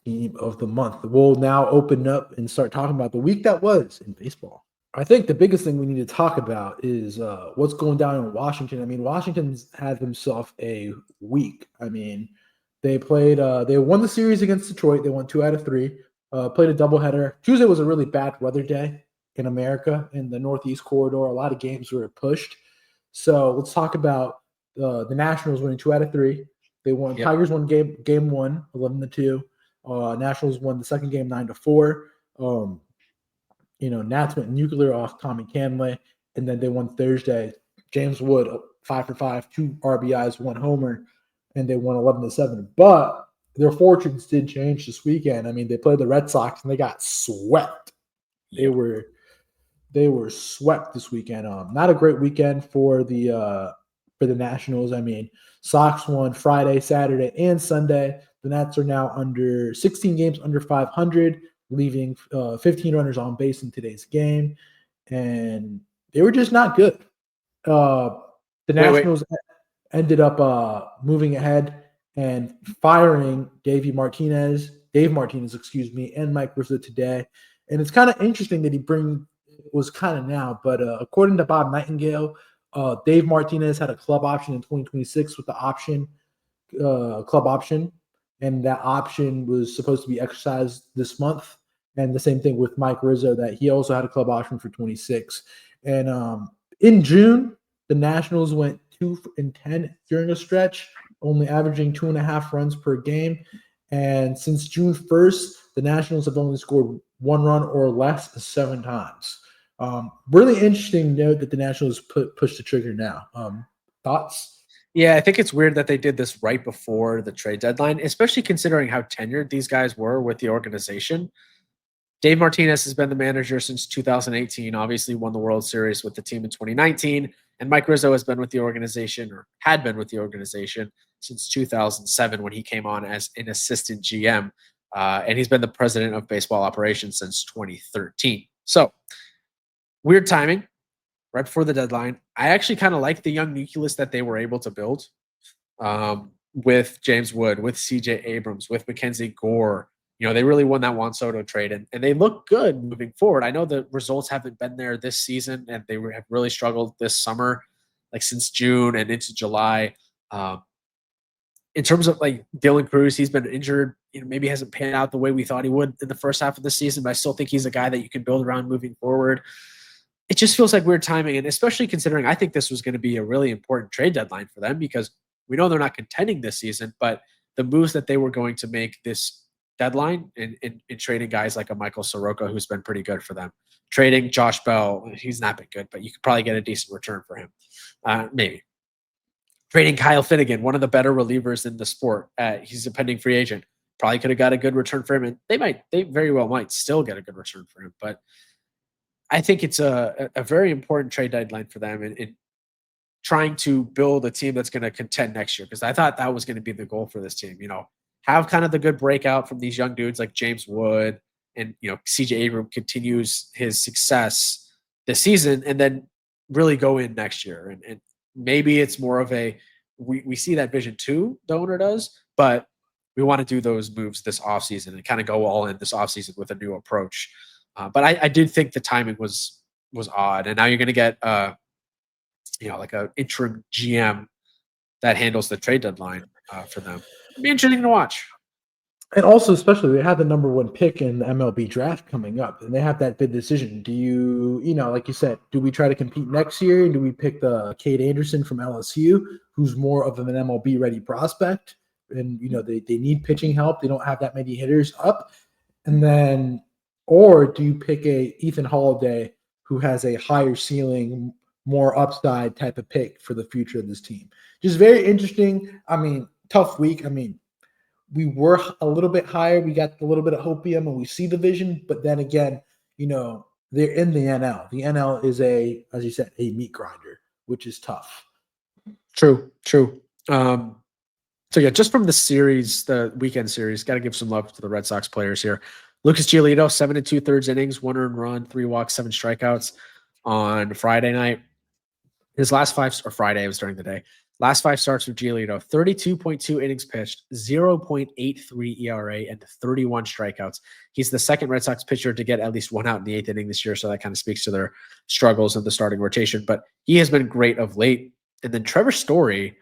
team of the month. We'll now open up and start talking about the week that was in baseball. I think the biggest thing we need to talk about is what's going down in Washington. I mean, Washington's had themselves a week. I mean, they won the series against Detroit. They won 2 out of 3. Played a doubleheader. Tuesday was a really bad weather day in America in the Northeast corridor. A lot of games were pushed. So let's talk about the Nationals winning 2 out of 3. They won. Yep. Tigers won game 1, 11-2. Nationals won the second game 9-4. Nats went nuclear off Tommy Canley, and then they won Thursday. James Wood 5 for 5, 2 RBIs, 1 homer, and they won 11-7. But their fortunes did change this weekend. I mean, they played the Red Sox and they got swept. They were swept this weekend. Not a great weekend for the Nationals. I mean, Sox won Friday, Saturday, and Sunday. The Nats are now under 16 games under 500, leaving 15 runners on base in today's game, and they were just not good. The Nationals ended up moving ahead and firing Dave Martinez, and Mike Rizzo today. And it's kind of interesting that was kind of now, but according to Bob Nightingale, Dave Martinez had a club option in 2026 with the club option, and that option was supposed to be exercised this month. And the same thing with Mike Rizzo, that he also had a club option for 26. And in June, the Nationals went 2-10 during a stretch, only averaging 2.5 runs per game. And since June 1st, the Nationals have only scored 1 run or less 7 times. Really interesting note that the Nationals push the trigger now. Thoughts? Yeah, I think it's weird that they did this right before the trade deadline, especially considering how tenured these guys were with the organization. Dave Martinez has been the manager since 2018, obviously won the World Series with the team in 2019. And Mike Rizzo has been with the organization, or had been with the organization, since 2007 when he came on as an assistant GM. And he's been the president of baseball operations since 2013. So, weird timing, right before the deadline. I actually kind of like the young nucleus that they were able to build with James Wood, with CJ Abrams, with Mackenzie Gore. They really won that Juan Soto trade, and they look good moving forward. I know the results haven't been there this season, and they have really struggled this summer, like since June and into July. In terms of like Dylan Cruz, he's been injured. Maybe hasn't panned out the way we thought he would in the first half of the season, but I still think he's a guy that you can build around moving forward. It just feels like weird timing, and especially considering I think this was going to be a really important trade deadline for them, because we know they're not contending this season, but the moves that they were going to make this deadline in trading guys like a Michael Soroka, who's been pretty good for them, trading Josh Bell, he's not been good, but you could probably get a decent return for him. Maybe trading Kyle Finnegan, one of the better relievers in the sport. He's a pending free agent. Probably could have got a good return for him, and they very well might still get a good return for him. But I think it's a very important trade deadline for them in trying to build a team that's going to contend next year, because I thought that was going to be the goal for this team. Have kind of the good breakout from these young dudes like James Wood, and CJ Abrams continues his success this season, and then really go in next year. And maybe it's more of we see that vision too, the owner does, but we want to do those moves this offseason and kind of go all in this offseason with a new approach. But I did think the timing was odd, and now you're going to get like an interim GM that handles the trade deadline for them. It'd be interesting to watch. And also, especially, they have the number 1 pick in the MLB draft coming up, and they have that big decision. Do you, like you said, do we try to compete next year? Do we pick the Cade Anderson from LSU, who's more of an MLB ready prospect? And, they need pitching help. They don't have that many hitters up. And then Or do you pick a Ethan Holiday who has a higher ceiling, more upside type of pick for the future of this team? Just very interesting. I mean, tough week. I mean, we were a little bit higher. We got a little bit of hopium and we see the vision. But then again, they're in the NL. The NL is as you said, a meat grinder, which is tough. True. So yeah, just from the series, the weekend series, got to give some love to the Red Sox players here. Lucas Giolito, 7 2/3 innings, 1 earned run, 3 walks, 7 strikeouts on Friday night. His last 5, or Friday, it was during the day. Last 5 starts with Giolito, 32.2 innings pitched, 0.83 ERA, and 31 strikeouts. He's the second Red Sox pitcher to get at least 1 out in the 8th inning this year, so that kind of speaks to their struggles in the starting rotation. But he has been great of late. And then Trevor Story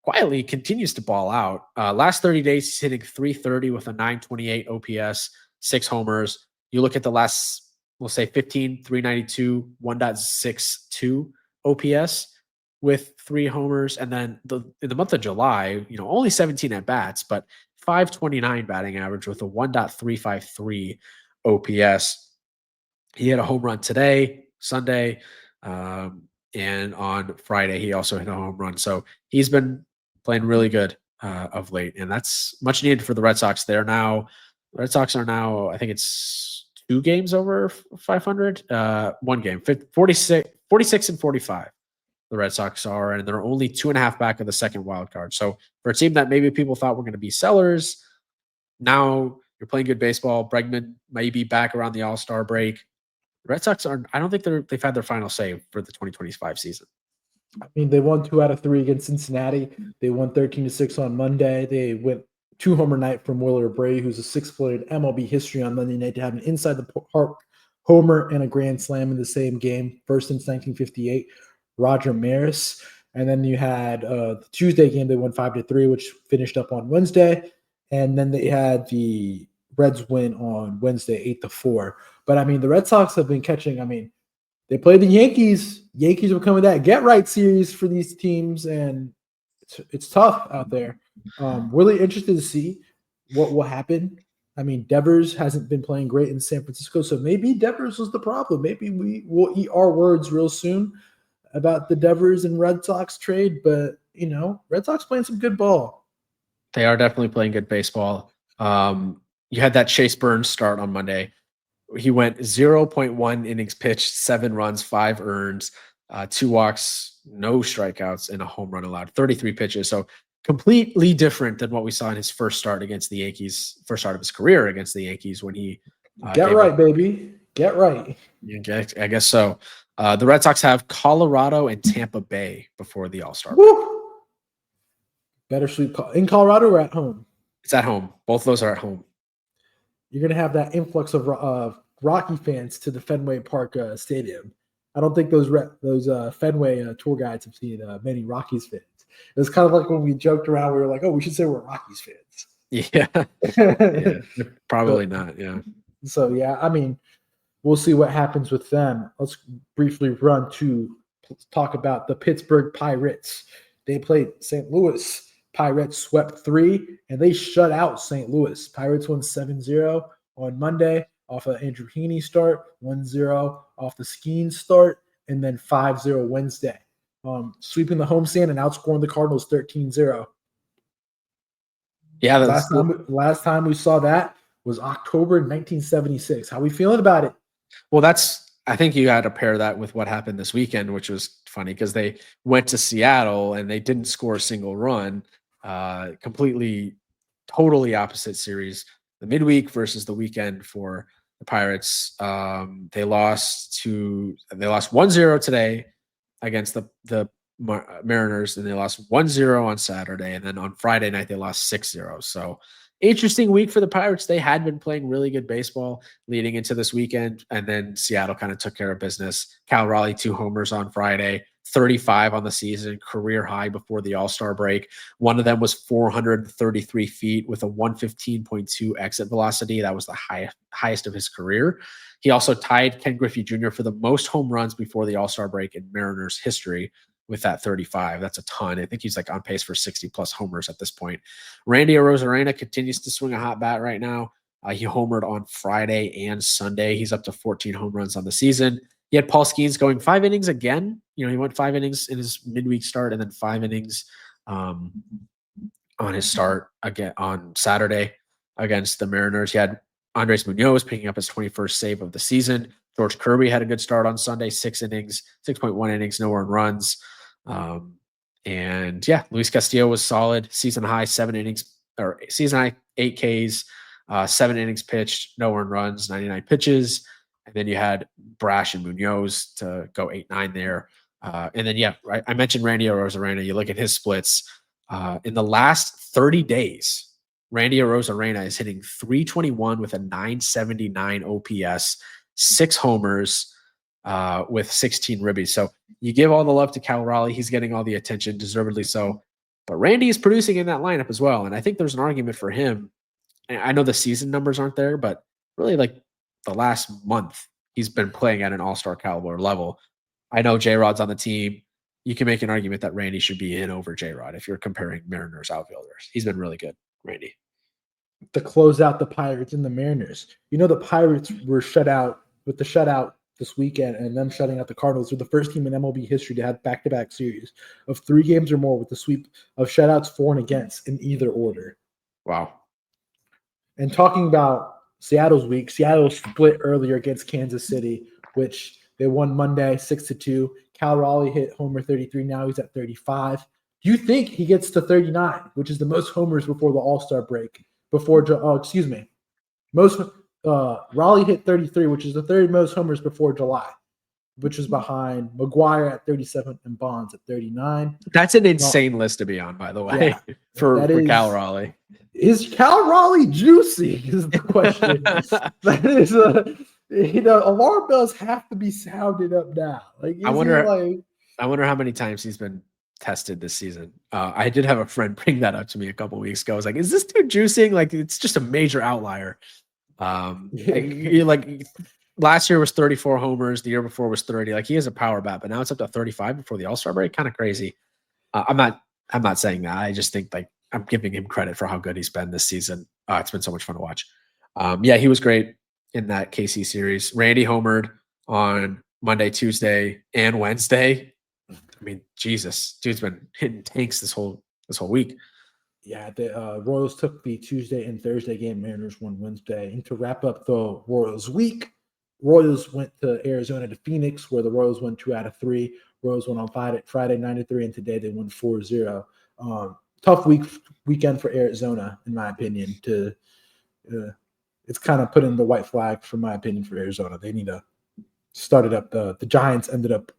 quietly continues to ball out. Last 30 days, he's hitting 330 with a 928 OPS, 6 homers. You look at the last, we'll say 15, 392, 1.62 OPS with 3 homers. And then in the month of July, only 17 at bats, but 529 batting average with a 1.353 OPS. He had a home run today, Sunday, and on Friday, he also hit a home run. So he's been playing really good of late, and that's much needed for the Red Sox. The Red Sox are now, I think it's 2 games over 500, 1 game, 46 and 45. The Red Sox are, and they're only 2.5 back of the second wild card. So for a team that maybe people thought were going to be sellers, now you're playing good baseball. Bregman may be back around the All-Star break. The Red Sox I don't think they've had their final say for the 2025 season. I mean, they won 2 out of 3 against Cincinnati. They won 13-6 on Monday. They went 2 homer night from Wheeler Bray, who's a 6th player in MLB history on Monday night to have an inside the park homer and a grand slam in the same game, first since 1958. Roger Maris. And then you had the Tuesday game, they won 5-3, which finished up on Wednesday. And then they had the Reds win on Wednesday, 8-4. But I mean, the Red Sox have been catching. I mean, they played the Yankees. Yankees are coming that get right series for these teams, and it's tough out there. Really interested to see what will happen. I mean, Devers hasn't been playing great in San Francisco, so maybe Devers was the problem. Maybe we will eat our words real soon about the Devers and Red Sox trade, but Red Sox playing some good ball. They are definitely playing good baseball. You had that Chase Burns start on Monday. He went 0.1 innings pitched, 7 runs, 5 earned, 2 walks, no strikeouts, and a home run allowed, 33 pitches. So completely different than what we saw in his first start against the Yankees, first start of his career against the Yankees when he get right, baby. Get right. Yeah, I guess so. The Red Sox have Colorado and Tampa Bay before the All-Star. Better sweep in Colorado or at home? It's at home. Both of those are at home. You're going to have that influx of Rocky fans to the Fenway Park Stadium. I don't think those Fenway tour guides have seen many Rockies fans. It was kind of like when we joked around, we were like, oh, we should say we're Rockies fans. Yeah. Probably not, yeah. So, yeah, I mean, we'll see what happens with them. Let's briefly run to talk about the Pittsburgh Pirates. They played St. Louis. Pirates swept 3, and they shut out St. Louis. Pirates won 7-0 on Monday off of Andrew Heaney start, 1-0 off the Skeen start, and then 5-0 Wednesday. Sweeping the homestand and outscoring the Cardinals 13-0. Yeah, last time we saw that was October 1976. How are we feeling about it? Well, I think you got to pair that with what happened this weekend, which was funny because they went to Seattle and they didn't score a single run. Completely, totally opposite series. The midweek versus the weekend for the Pirates. They lost 1-0 today against the Mariners, and they lost 1-0 on Saturday, and then on Friday night they lost 6-0. So interesting week for the Pirates. They had been playing really good baseball leading into this weekend, and then Seattle kind of took care of business. Cal Raleigh, 2 homers on Friday, 35 on the season, career high before the All-Star break. One of them was 433 feet with a 115.2 exit velocity. That was the highest of his career. He also tied Ken Griffey Jr. for the most home runs before the All-Star break in Mariners history with that 35. That's a ton. I think he's like on pace for 60 plus homers at this point. Randy Arozarena continues to swing a hot bat right now. He homered on Friday and Sunday. He's up to 14 home runs on the season. He had Paul Skeens going 5 innings again. He went 5 innings in his midweek start and then 5 innings on his start again on Saturday against the Mariners. He had Andres Munoz picking up his 21st save of the season. George Kirby had a good start on Sunday, 6 innings, 6.1 innings, no earned runs. And yeah, Luis Castillo was solid. Season high 7 innings or season high 8 Ks, 7 innings pitched, no earned runs, 99 pitches. And then you had Brash and Munoz to go 8-9 there. And then, yeah, I mentioned Randy Arozarena. You look at his splits. In the last 30 days, Randy Arozarena is hitting 321 with a 979 OPS, 6 homers with 16 ribbies. So you give all the love to Cal Raleigh. He's getting all the attention, deservedly so. But Randy is producing in that lineup as well. And I think there's an argument for him. And I know the season numbers aren't there, but really like the last month, he's been playing at an all-star caliber level. I know J-Rod's on the team. You can make an argument that Randy should be in over J-Rod if you're comparing Mariners outfielders. He's been really good, Randy. To close out the Pirates and the Mariners. The Pirates were shut out with the shutout this weekend, and them shutting out the Cardinals. They're the first team in MLB history to have back-to-back series of 3 games or more with the sweep of shutouts for and against in either order. Wow. And talking about Seattle's week, Seattle split earlier against Kansas City, which they won Monday 6-2. Cal Raleigh hit homer 33. Now he's at 35. Do you think he gets to 39, which is the most homers before the All-Star break? Raleigh hit 33, which is the third most homers before July, which is behind McGuire at 37 and Bonds at 39. That's an insane list to be on, by the way, Yeah, for Cal Raleigh. Is Cal Raleigh juicy is the question. That is alarm bells have to be sounded up now. I wonder how many times he's been tested this season. I did have a friend bring that up to me a couple weeks ago. I was like, is this dude juicing? Like, it's just a major outlier. Like last year was 34 homers. The year before was 30. Like, he has a power bat, but now it's up to 35 before the All-Star break. Kind of crazy. I'm not saying that. I just think like I'm giving him credit for how good he's been this season. It's been so much fun to watch. Yeah, he was great in that KC series. Randy homered on Monday, Tuesday, and Wednesday. I mean, Jesus, dude's been hitting tanks this whole week. Yeah, the Royals took the Tuesday and Thursday game. Mariners won Wednesday. And to wrap up the Royals week, Royals went to Arizona to Phoenix, where the Royals won 2 out of 3. Royals won on Friday 9-3, and today they won 4-0. Tough weekend for Arizona, in my opinion. It's kind of put in the white flag, for my opinion, for Arizona. They need to start it up. The Giants ended up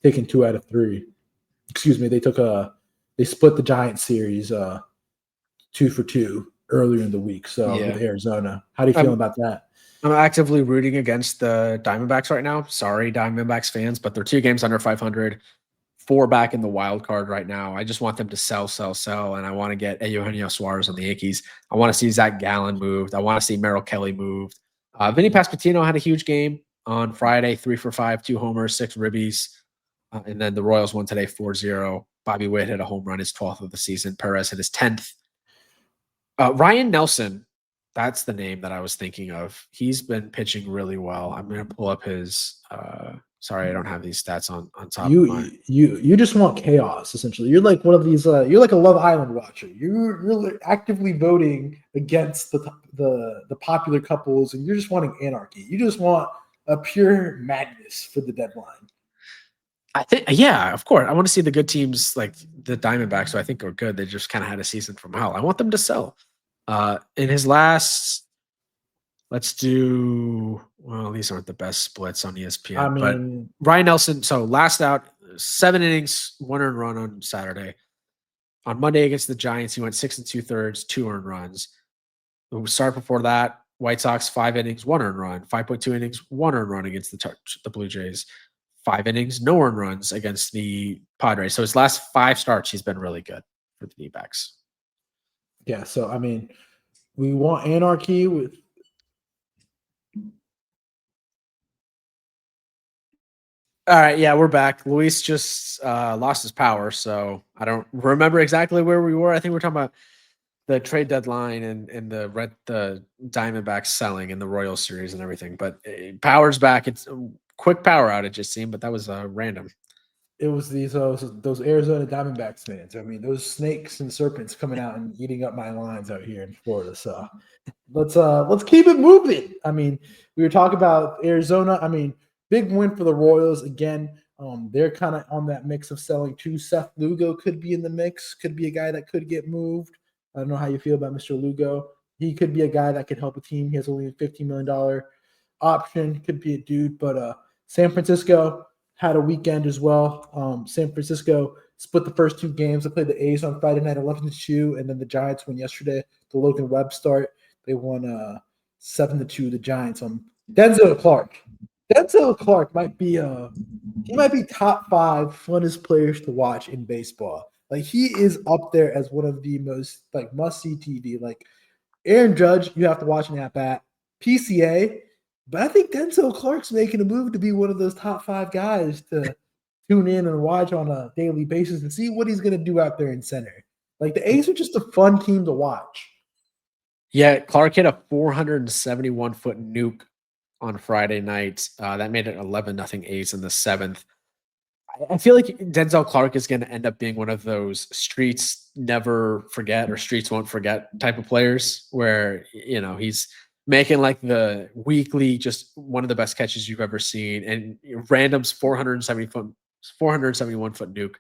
taking 2 out of 3. Excuse me, they split the Giants series 2-2 earlier in the week. So Yeah. with Arizona, how do you feel about that? I'm actively rooting against the Diamondbacks right now. Sorry, Diamondbacks fans, but they're 2 games under 500, 4 back in the wild card right now. I just want them to sell, and I want to get Eugenio Suarez on the Yankees. I want to see Zach Gallen moved. I want to see Merrill Kelly moved. Vinny Pasquantino had a huge game on Friday, 3 for 5, 2 homers, 6 ribbies. And then the Royals won today 4-0. Bobby Witt hit a home run, his 12th of the season. Perez hit his 10th. Ryan Nelson, that's the name that I was thinking of. He's been pitching really well. I'm going to pull up his sorry, I don't have these stats on top of mine. You just want chaos, essentially. You're like one of these you're like a Love Island watcher. You're actively voting against the popular couples, and you're just wanting anarchy. You just want a pure madness for the deadline. I think, yeah, of course. I want to see the good teams like the Diamondbacks, who I think are good. They just kind of had a season from hell. I want them to sell. In his last, let's do, well, these aren't the best splits on ESPN, but Ryan Nelson, so last out, 7 innings, 1 earned run on Saturday. On Monday against the Giants, he went 6 2/3, 2 earned runs. The start before that, White Sox, 5 innings, 1 earned run, 5.2 innings, 1 earned run against the Blue Jays. 5 innings, no earned runs against the Padres. So his last 5 starts, he's been really good for the D-backs. Yeah, so I mean, we want anarchy with. All right, yeah, we're back. Luis just lost his power, so I don't remember exactly where we were. I think we're talking about the trade deadline and the Diamondbacks selling and the Royals series and everything. But power's back. It's a quick power outage, it seemed, but that was random. It was those Arizona Diamondbacks fans. I mean, those snakes and serpents coming out and eating up my lines out here in Florida. So let's keep it moving. I mean, we were talking about Arizona. I mean, big win for the Royals again. They're kind of on that mix of selling too. Seth Lugo could be in the mix. Could be a guy that could get moved. I don't know how you feel about Mr. Lugo. He could be a guy that could help a team. He has only a $15 million option. Could be a dude, but San Francisco had a weekend as well. San Francisco split the first 2 games. They played the A's on Friday night, 11-2, and then the Giants won yesterday. The Logan Webb start, they won 7-2. The Giants. Denzel Clarke. Denzel Clarke might be top 5 funnest players to watch in baseball. Like, he is up there as one of the most like must-see TV. Like Aaron Judge, you have to watch an at-bat. PCA. But I think Denzel Clarke's making a move to be one of those top 5 guys to tune in and watch on a daily basis and see what he's going to do out there in center. Like, the A's are just a fun team to watch. Yeah, Clarke hit a 471-foot nuke on Friday night. That made it 11-0 A's in the 7th. I feel like Denzel Clarke is going to end up being one of those streets never forget or streets won't forget type of players where, he's making like the weekly, just one of the best catches you've ever seen. And random's 471-foot nuke.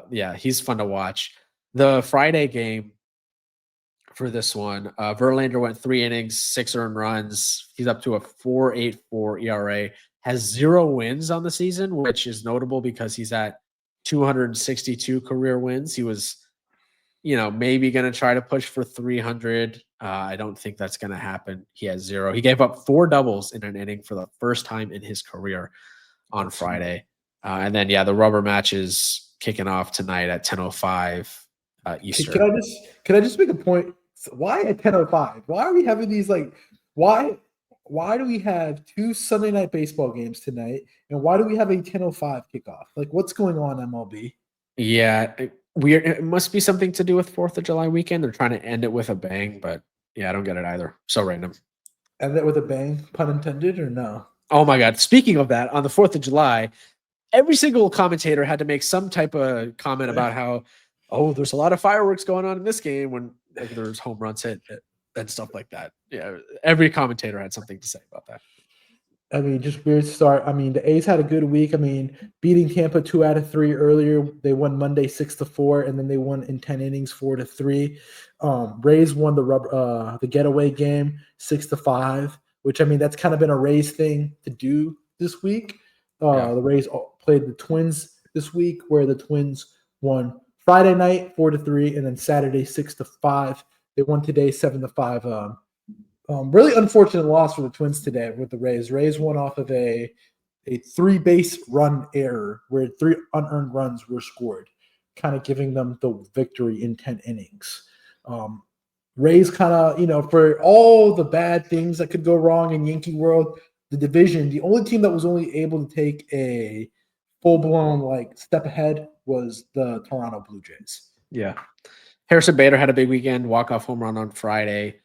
Yeah, he's fun to watch. The Friday game for this one, Verlander went 3 innings, 6 earned runs. He's up to a 4.84 ERA, has 0 wins on the season, which is notable because he's at 262 career wins. He was, maybe going to try to push for 300. I don't think that's going to happen. He has 0. He gave up 4 doubles in an inning for the first time in his career on Friday. And then, the rubber match is kicking off tonight at 10:05 Eastern. Can I just make a point? Why at 10:05? Why are we having these why do we have 2 Sunday night baseball games tonight? And why do we have a 10:05 kickoff? Like, what's going on, MLB? Yeah, weird. It must be something to do with 4th of July weekend. They're trying to end it with a bang, but yeah, I don't get it either. So random. End it with a bang, pun intended, or no? Oh my God. Speaking of that, on the 4th of July, every single commentator had to make some type of comment about how, there's a lot of fireworks going on in this game when there's home runs hit and stuff like that. Yeah, every commentator had something to say about that. I mean, just weird start. I mean, the A's had a good week. I mean, beating Tampa 2 out of 3 earlier. They won Monday 6-4, and then they won in 10 innings 4-3. Rays won the getaway game 6-5, which, I mean, that's kind of been a Rays thing to do this week. The Rays played the Twins this week, where the Twins won Friday night 4-3, and then Saturday 6-5. They won today 7-5. Really unfortunate loss for the Twins today with the Rays. Rays won off of a 3-base run error where 3 unearned runs were scored, kind of giving them the victory in 10 innings. Rays kind of, for all the bad things that could go wrong in Yankee world, the division, the only team that was only able to take a full-blown step ahead was the Toronto Blue Jays. Yeah. Harrison Bader had a big weekend, walk-off home run on Friday.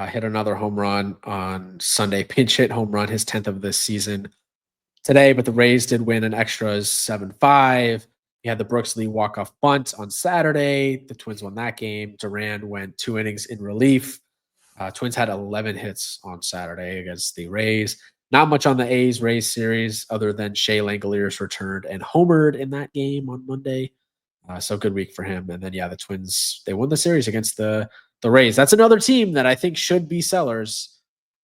Hit another home run on Sunday, pinch hit home run, his 10th of this season today, but the Rays did win an extras 7-5. He had the Brooks Lee walk-off bunt on Saturday. The Twins won that game. Duran went 2 innings in relief. Twins had 11 hits on Saturday against the Rays. Not much on the A's-Rays series other than Shea Langoliers returned and homered in that game on Monday. So good week for him. And then, the Twins, they won the series against the Rays. That's another team that I think should be sellers.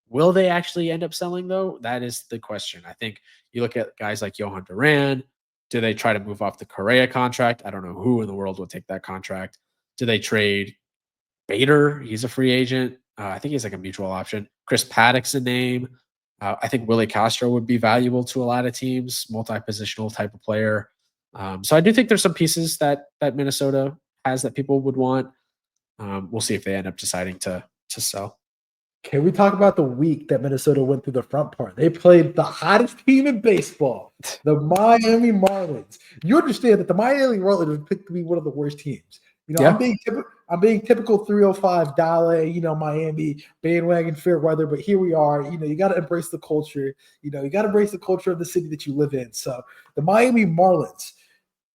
Will they actually end up selling, though? That is the question. I think you look at guys like Johan Duran. Do they try to move off the Correa contract? I don't know who in the world would take that contract. Do they trade Bader? He's a free agent. I think he's like a mutual option. Chris Paddock's a name. I think Willie Castro would be valuable to a lot of teams, multi-positional type of player. So I do think there's some pieces that Minnesota has that people would want. We'll see if they end up deciding to sell. Can we talk about the week that Minnesota went through the front part? They played the hottest team in baseball, the Miami Marlins. You understand that the Miami Marlins was picked to be one of the worst teams. Yeah. I'm being typical 305 Dale, Miami bandwagon fair weather, but here we are. You got to embrace the culture. You got to embrace the culture of the city that you live in. So the Miami Marlins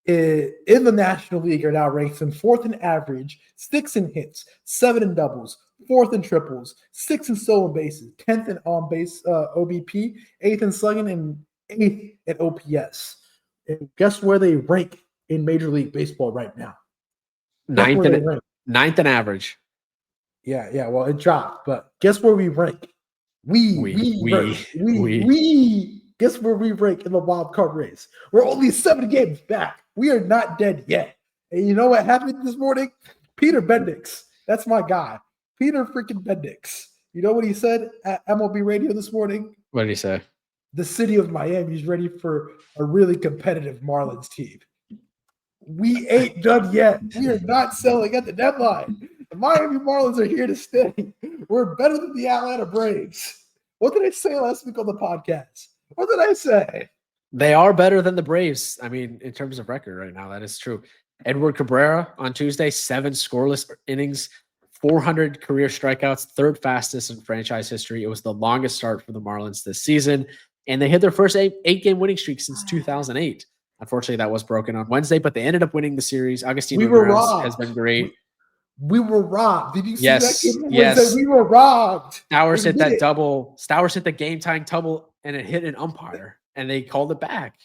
in the National League are now ranked in 4th in average, 6th in hits, 7 in doubles, 4th in triples, 6th in stolen bases, 10th in on base OBP, 8th in slugging, and 8th in OPS. And guess where they rank in Major League Baseball right now? Guess where they rank? 9th in average. Yeah. Well, it dropped, but guess where we rank? We guess where we rank in the wild card race? We're only 7 games back. We are not dead yet. And you know what happened this morning? Peter Bendix. That's my guy. Peter freaking Bendix. You know what he said at MLB radio this morning? What did he say? The city of Miami is ready for a really competitive Marlins team. We ain't done yet. We are not selling at the deadline. The Miami Marlins are here to stay. We're better than the Atlanta Braves. What did I say last week on the podcast? What did I say? They are better than the Braves. I mean, in terms of record right now, that is true. Edward Cabrera on Tuesday, 7 scoreless innings, 400 career strikeouts, 3rd fastest in franchise history. It was the longest start for the Marlins this season, and they hit their first 8-game winning streak since 2008. Unfortunately, that was broken on Wednesday, but they ended up winning the series. Agustín Ramirez has been great. We were robbed. Did you see that? Yes. We were robbed. Stowers hit that double. Stowers hit the game-tying double, and it hit an umpire, and they called it back.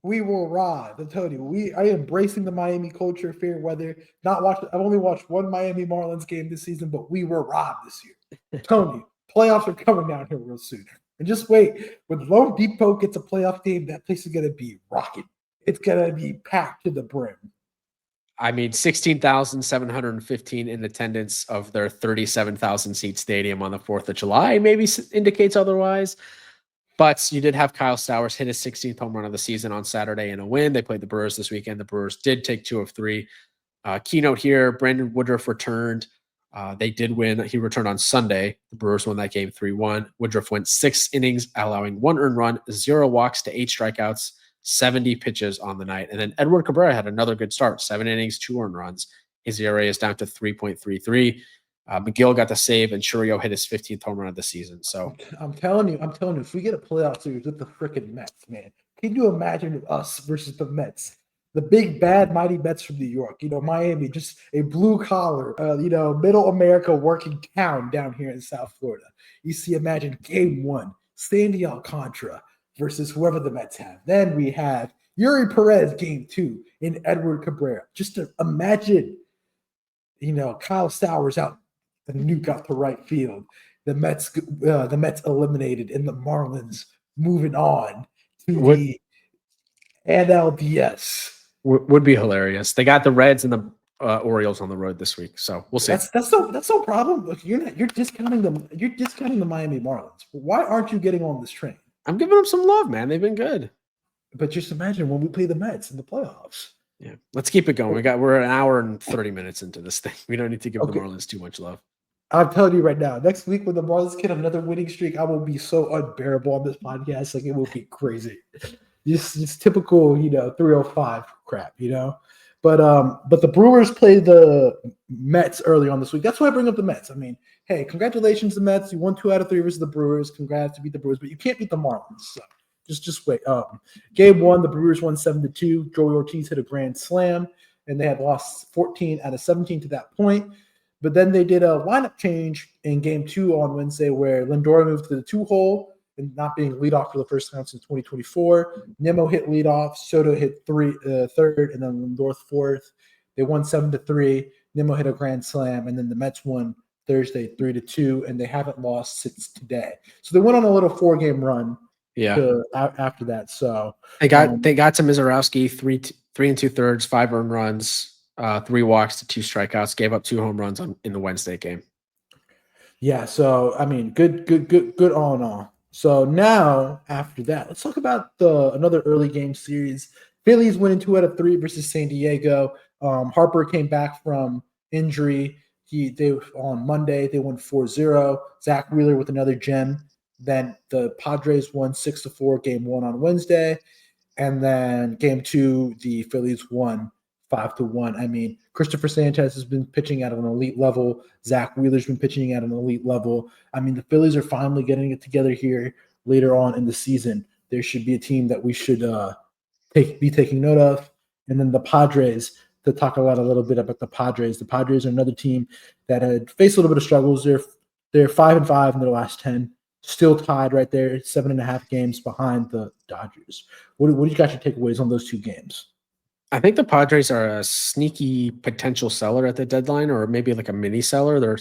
We were robbed. I'm telling you, I am embracing the Miami culture, fair weather. I've only watched one Miami Marlins game this season, but we were robbed this year. I'm telling you, playoffs are coming down here real soon. And just wait, when Lone Depot gets a playoff game, that place is going to be rocking. It's going to be packed to the brim. I mean, 16,715 in attendance of their 37,000 seat stadium on the 4th of July maybe indicates otherwise. But you did have Kyle Stowers hit his 16th home run of the season on Saturday in a win. They played the Brewers this weekend. The Brewers did take 2 of 3. Keynote here, Brandon Woodruff returned. They did win. He returned on Sunday. The Brewers won that game 3-1. Woodruff went 6 innings, allowing 1 earned run, 0 walks to 8 strikeouts, 70 pitches on the night. And then Edward Cabrera had another good start, 7 innings, 2 earned runs. His ERA is down to 3.33. McGill got the save, and Churio hit his 15th home run of the season. So I'm telling you, if we get a playoff series with the freaking Mets, man, can you imagine us versus the Mets? The big, bad, mighty Mets from New York. Miami, just a blue-collar, middle America working town down here in South Florida. Imagine Game 1, Sandy Alcantara versus whoever the Mets have. Then we have Yuri Perez, Game 2, in Edward Cabrera. Just to imagine, Kyle Stowers out and nuke out to right field. The Mets eliminated, and the Marlins moving on to the NLDS. Would be hilarious. They got the Reds and the Orioles on the road this week, so we'll see. That's no problem. Look, you're discounting them. You're discounting the Miami Marlins. Why aren't you getting on this train? I'm giving them some love, man. They've been good. But just imagine when we play the Mets in the playoffs. Yeah, let's keep it going. We're an hour and 30 minutes into this thing. We don't need to give the Marlins too much love. I'm telling you right now, next week when the Marlins get another winning streak, I will be so unbearable on this podcast. Like, it will be crazy. Just typical, 305 crap, But the Brewers played the Mets early on this week. That's why I bring up the Mets. I mean, hey, congratulations, the Mets. You won 2 out of 3 versus the Brewers. Congrats to beat the Brewers, but you can't beat the Marlins. So just wait. Game 1, the Brewers won 7-2. Joey Ortiz hit a grand slam, and they had lost 14 out of 17 to that point. But then they did a lineup change in Game 2 on Wednesday, where Lindor moved to the 2-hole and not being leadoff for the first time since 2024. Nimmo hit leadoff, Soto hit third, and then Lindor 4th. They won 7-3. Nimmo hit a grand slam, and then the Mets won Thursday 3-2, and they haven't lost since today. So they went on a little 4-game run. After that, so they got to Mizorowski 3 2/3, 5 earned runs, 3 walks to 2 strikeouts. Gave up 2 home runs in the Wednesday game. Yeah, so I mean, good all in all. So now, after that, let's talk about another early game series. Phillies winning 2 out of 3 versus San Diego. Harper came back from injury. On Monday, they won 4-0. Zach Wheeler with another gem. Then the Padres won 6-4 Game 1 on Wednesday. And then Game 2, the Phillies won 5-1. I mean, Christopher Sanchez has been pitching at an elite level. Zach Wheeler's been pitching at an elite level. I mean, the Phillies are finally getting it together here later on in the season. There should be a team that we should be taking note of. And then the Padres, to talk a little bit about the Padres. The Padres are another team that had faced a little bit of struggles. They're 5-5 in their last 10. Still tied right there, 7.5 games behind the Dodgers. What do you got your takeaways on those two games? I think the Padres are a sneaky potential seller at the deadline, or maybe like a mini seller. They're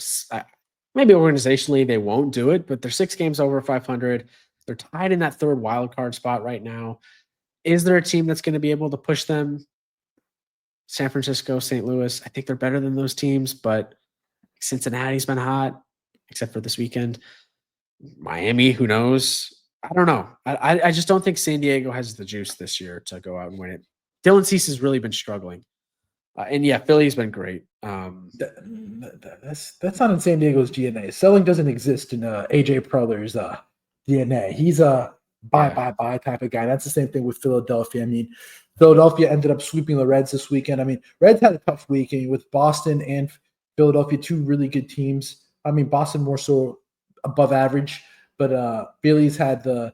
maybe organizationally they won't do it, but they're 6 games over 500. They're tied in that third wild card spot right now. Is there a team that's going to be able to push them? San Francisco, St. Louis. I think they're better than those teams, but Cincinnati's been hot, except for this weekend. Miami, who knows? I don't know. I just don't think San Diego has the juice this year to go out and win it. Dylan Cease has really been struggling. And yeah, Philly's been great. That's not in San Diego's DNA. Selling doesn't exist in AJ Preller's DNA. He's a buy type of guy. That's the same thing with Philadelphia. I mean, Philadelphia ended up sweeping the Reds this weekend. I mean, Reds had a tough weekend with Boston and Philadelphia, 2 really good teams. I mean, Boston more so above average, but Phillies had the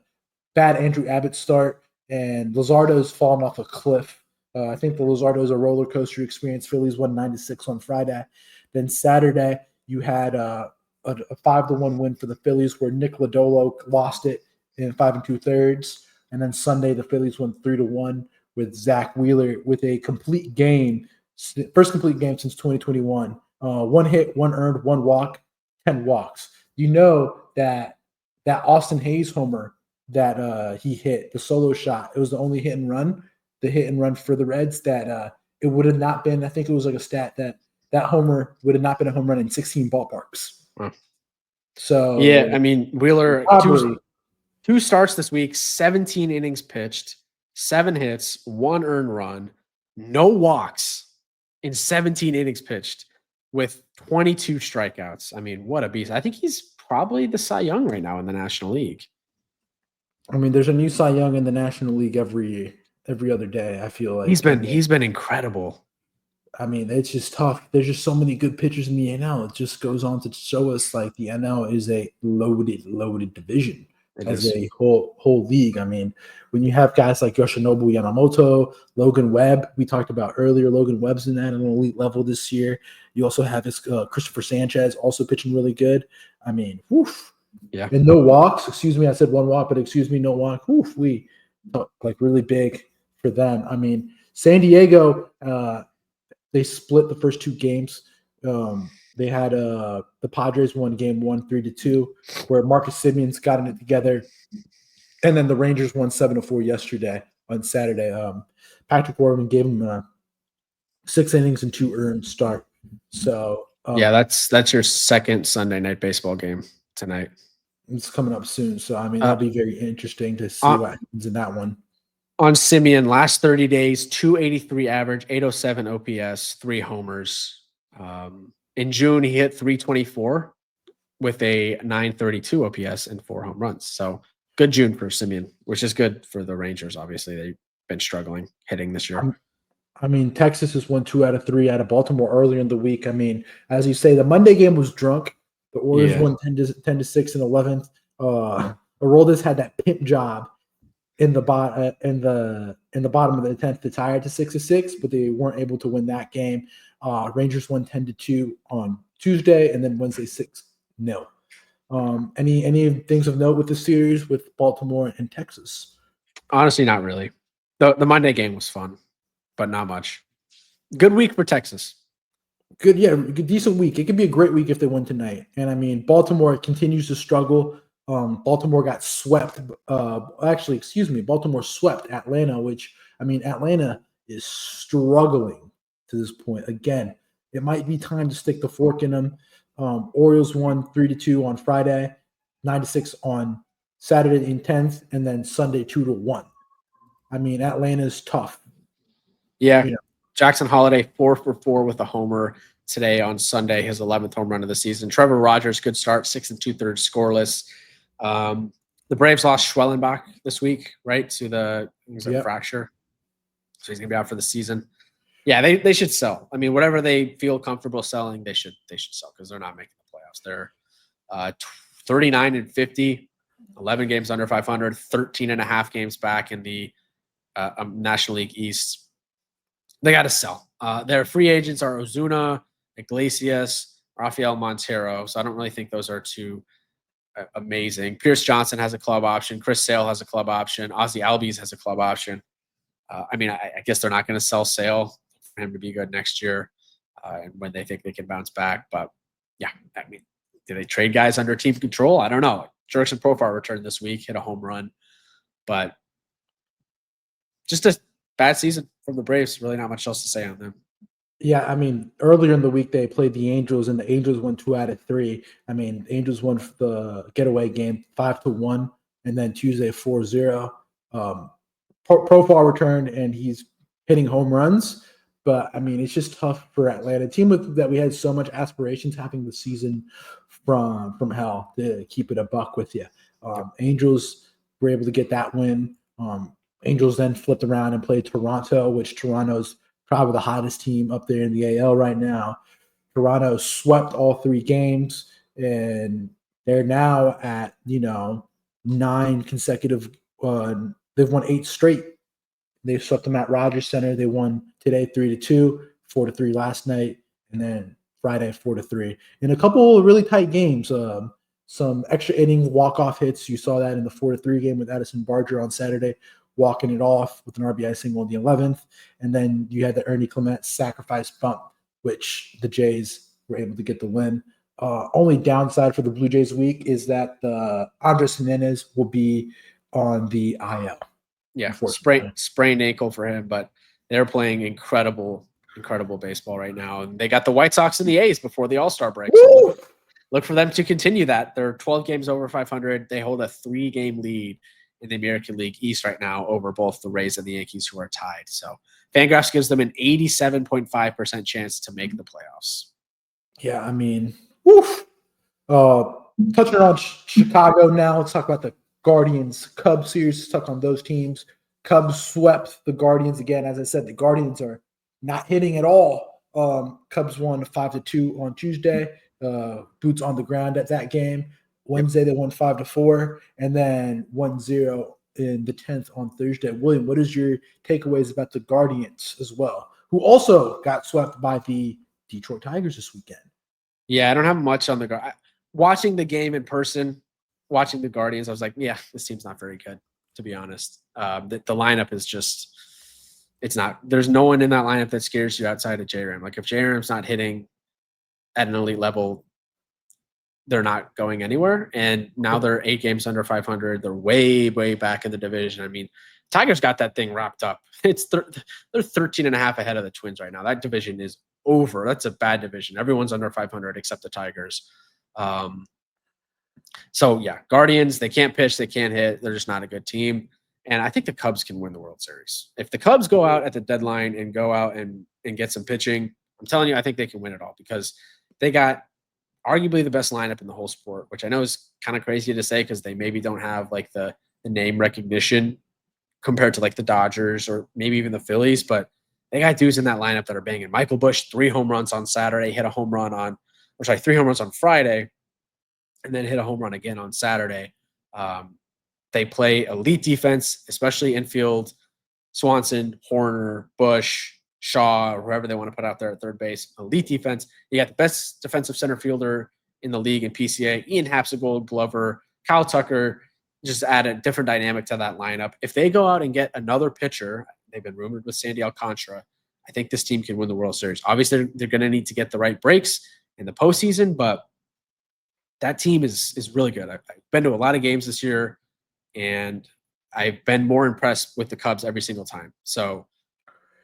bad Andrew Abbott start, and Luzardo's fallen off a cliff. I think the Luzardo is a roller coaster experience. Phillies won 9-6 on Friday. Then Saturday, you had a 5-1 win for the Phillies where Nick Lodolo lost it in 5 2/3. And then Sunday, the Phillies won 3-1 with Zach Wheeler with a complete game, first complete game since 2021. 1 hit, 1 earned, 1 walk, 10 walks. You know that Austin Hayes homer that he hit, the solo shot, it was the only hit and run for the Reds that it would have not been. I think it was like a stat that homer would have not been a home run in 16 ballparks. Wow. So yeah, I mean, Wheeler, 2 starts this week, 17 innings pitched, 7 hits, 1 earned run, no walks in 17 innings pitched with 22 strikeouts. I mean, what a beast. I think he's probably the Cy Young right now in the National League. I mean, there's a new Cy Young in the National League every other day. I feel like he's been incredible. I mean, it's just tough. There's just so many good pitchers in the NL. It just goes on to show us like the NL is a loaded division as a whole league. I mean, when you have guys like Yoshinobu Yamamoto, Logan Webb, we talked about earlier, Logan Webb's in that at an elite level this year. You also have this Christopher Sanchez also pitching really good. I mean, woof. Yeah. And no walks. Excuse me, I said 1 walk, but excuse me, no walk. Woof. We like really big for them. I mean, San Diego, they split the first 2 games. They had the Padres won game 1 3-2, where Marcus Simeon's gotten it together, and then the Rangers won 7-4 yesterday on Saturday. Patrick Warren gave them 6 innings and 2 earned start. So yeah, that's your second Sunday night baseball game tonight. It's coming up soon, so I mean that'll be very interesting to see what happens in that one. On Simeon, last 30 days, 283 average, 807 OPS, 3 homers. In June, he hit 324 with a 932 OPS and 4 home runs. So good June for Simeon, which is good for the Rangers. Obviously, they've been struggling hitting this year. I mean, Texas has won 2 out of 3 out of Baltimore earlier in the week. I mean, as you say, the Monday game was drunk. The Orioles won 10-6 in 11th. Aroldis had that pimp job in the bottom of the 10th to tie it to 6-6, but they weren't able to win that game. Rangers won 10-2 on Tuesday, and then Wednesday 6-0. Any things of note with the series with Baltimore and Texas? Honestly, not really. The Monday game was fun, but not much. Good week for Texas. Good, decent week. It could be a great week if they win tonight. And I mean, Baltimore continues to struggle. Baltimore got swept. Baltimore swept Atlanta, which, I mean, Atlanta is struggling to this point. Again, it might be time to stick the fork in them. Orioles won 3-2 on Friday, 9-6 on Saturday in 10th, and then Sunday 2-1. I mean, Atlanta's tough. Yeah. Jackson Holiday 4 for 4 with a homer today on Sunday, his 11th home run of the season. Trevor Rogers, good start, 6 2/3 scoreless. The Braves lost Schwellenbach this week, right, to the fracture. So he's going to be out for the season. Yeah, they should sell. I mean, whatever they feel comfortable selling, they should sell because they're not making the playoffs. They're 39-50, 11 games under 500, 13 and a half games back in the National League East. They got to sell. Their free agents are Ozuna, Iglesias, Rafael Montero. So I don't really think those are too amazing. Pierce Johnson has a club option. Chris Sale has a club option. Ozzy Albies has a club option. I mean, I guess they're not going to sell Sale for him to be good next year and when they think they can bounce back. But yeah, I mean, do they trade guys under team control? I don't know. Jurickson Profar returned this week, hit a home run, but just a bad season from the Braves. Really not much else to say on them. Yeah, I mean, earlier in the week they played the Angels, and the Angels won 2 out of 3. I mean, Angels won the getaway game 5-1, and then Tuesday 4-0. Profile returned, and he's hitting home runs. But I mean, it's just tough for Atlanta, a team that we had so much aspirations having the season from hell, to keep it a buck with you. Angels were able to get that win. Angels then flipped around and played Toronto, which Toronto's probably the hottest team up there in the AL right now. Toronto swept all 3 games, and they're now at 9 consecutive. They've won 8 straight. They swept them at Rogers Center. They won today 3-2, 4-3 last night, and then Friday 4-3. In a couple of really tight games, some extra inning walk-off hits. You saw that in the 4-3 game with Addison Barger on Saturday, walking it off with an RBI single in the 11th. And then you had the Ernie Clement sacrifice bump, which the Jays were able to get the win. Only downside for the Blue Jays week is that Andres Jimenez will be on the IL. Yeah, sprained ankle for him, but they're playing incredible baseball right now. And they got the White Sox and the A's before the All-Star break. So look for them to continue that. They're 12 games over 500. They hold a 3-game lead in the American League East right now over both the Rays and the Yankees, who are tied. So Fangraphs gives them an 87.5% chance to make the playoffs. Yeah, I mean, woof. Touching on Chicago now, let's talk about the Guardians Cubs series. Let's talk on those teams. Cubs swept the Guardians again. As I said, the Guardians are not hitting at all. Cubs won 5-2 on Tuesday. Boots on the ground at that game. Wednesday they won 5-4, and then 1-0 in the 10th on Thursday. William, what is your takeaways about the Guardians as well, who also got swept by the Detroit Tigers this weekend? Yeah, I don't have much on the watching the game in person. Watching the Guardians, I was like, yeah, this team's not very good, to be honest. The lineup is just, it's not, there's no one in that lineup that scares you outside of J-Ram. Like if J-Ram's not hitting at an elite level, they're not going anywhere. And now they're 8 games under 500. They're way back in the division. I mean, Tigers got that thing wrapped up. They're 13 and a half ahead of the Twins right now. That division is over. That's a bad division. Everyone's under 500 except the Tigers. So yeah, Guardians, they can't pitch, they can't hit. They're just not a good team. And I think the Cubs can win the World Series. If the Cubs go out at the deadline and go out and get some pitching, I'm telling you, I think they can win it all because they got arguably the best lineup in the whole sport, which I know is kind of crazy to say because they maybe don't have like the name recognition compared to like the Dodgers or maybe even the Phillies, but they got dudes in that lineup that are banging. Michael Busch, 3 home runs on Saturday, hit a home run on, 3 home runs on Friday, and then hit a home run again on Saturday. They play elite defense, especially infield. Swanson, Horner, Bush, Shaw, or whoever they want to put out there at third base. Elite defense. You got the best defensive center fielder in the league in PCA. Ian Haps-Gold, Glover, Kyle Tucker. Just add a different dynamic to that lineup. If they go out and get another pitcher, they've been rumored with Sandy Alcantara, I think this team can win the World Series. Obviously, they're going to need to get the right breaks in the postseason, but that team is really good. I've been to a lot of games this year, and I've been more impressed with the Cubs every single time. So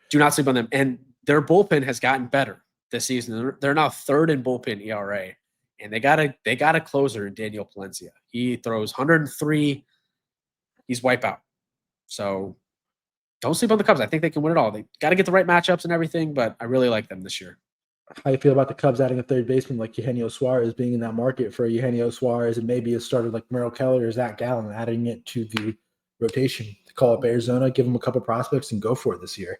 do not sleep on them. And their bullpen has gotten better this season. They're now 3rd in bullpen ERA, and they got a closer in Daniel Palencia. He throws 103. He's wipeout. So don't sleep on the Cubs. I think they can win it all. They got to get the right matchups and everything, but I really like them this year. How you feel about the Cubs adding a third baseman like Eugenio Suarez, being in that market for Eugenio Suarez and maybe a starter like Merrill Kelly or Zach Gallen, adding it to the rotation to call up Arizona, give them a couple prospects and go for it this year?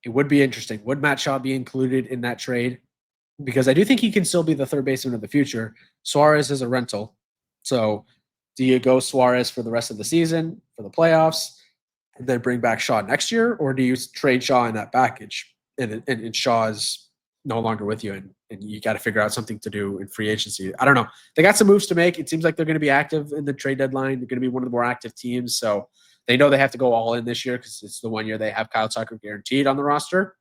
It would be interesting. Would Matt Shaw be included in that trade? Because I do think he can still be the third baseman of the future. Suarez is a rental. So do you go Suarez for the rest of the season, for the playoffs, and then bring back Shaw next year? Or do you trade Shaw in that package and Shaw is no longer with you and you got to figure out something to do in free agency? I don't know. They got some moves to make. It seems like they're going to be active in the trade deadline. They're going to be one of the more active teams. So they know they have to go all in this year because it's the 1 year they have Kyle Tucker guaranteed on the roster.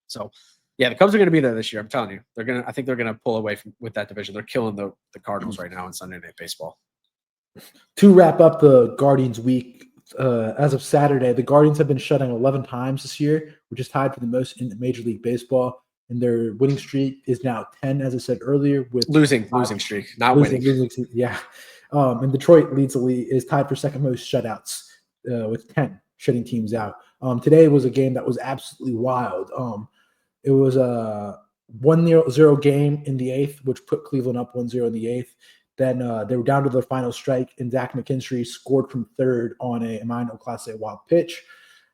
So yeah, the Cubs are going to be there this year. I'm telling you, I think they're going to pull away with that division. They're killing the Cardinals right now in Sunday Night Baseball. To wrap up the Guardians week, as of Saturday, the Guardians have been shutting 11 times this year, which is tied for the most in Major League Baseball. And their winning streak is now 10, as I said earlier, with losing streak, not winning. Yeah. And Detroit leads the league, is tied for second most shutouts with 10 shutting teams out. Today was a game that was absolutely wild. It was a 1-0 game in the eighth, which put Cleveland up 1-0 in the eighth. Then they were down to their final strike, and Zach McKinstry scored from third on a minor Class A wild pitch.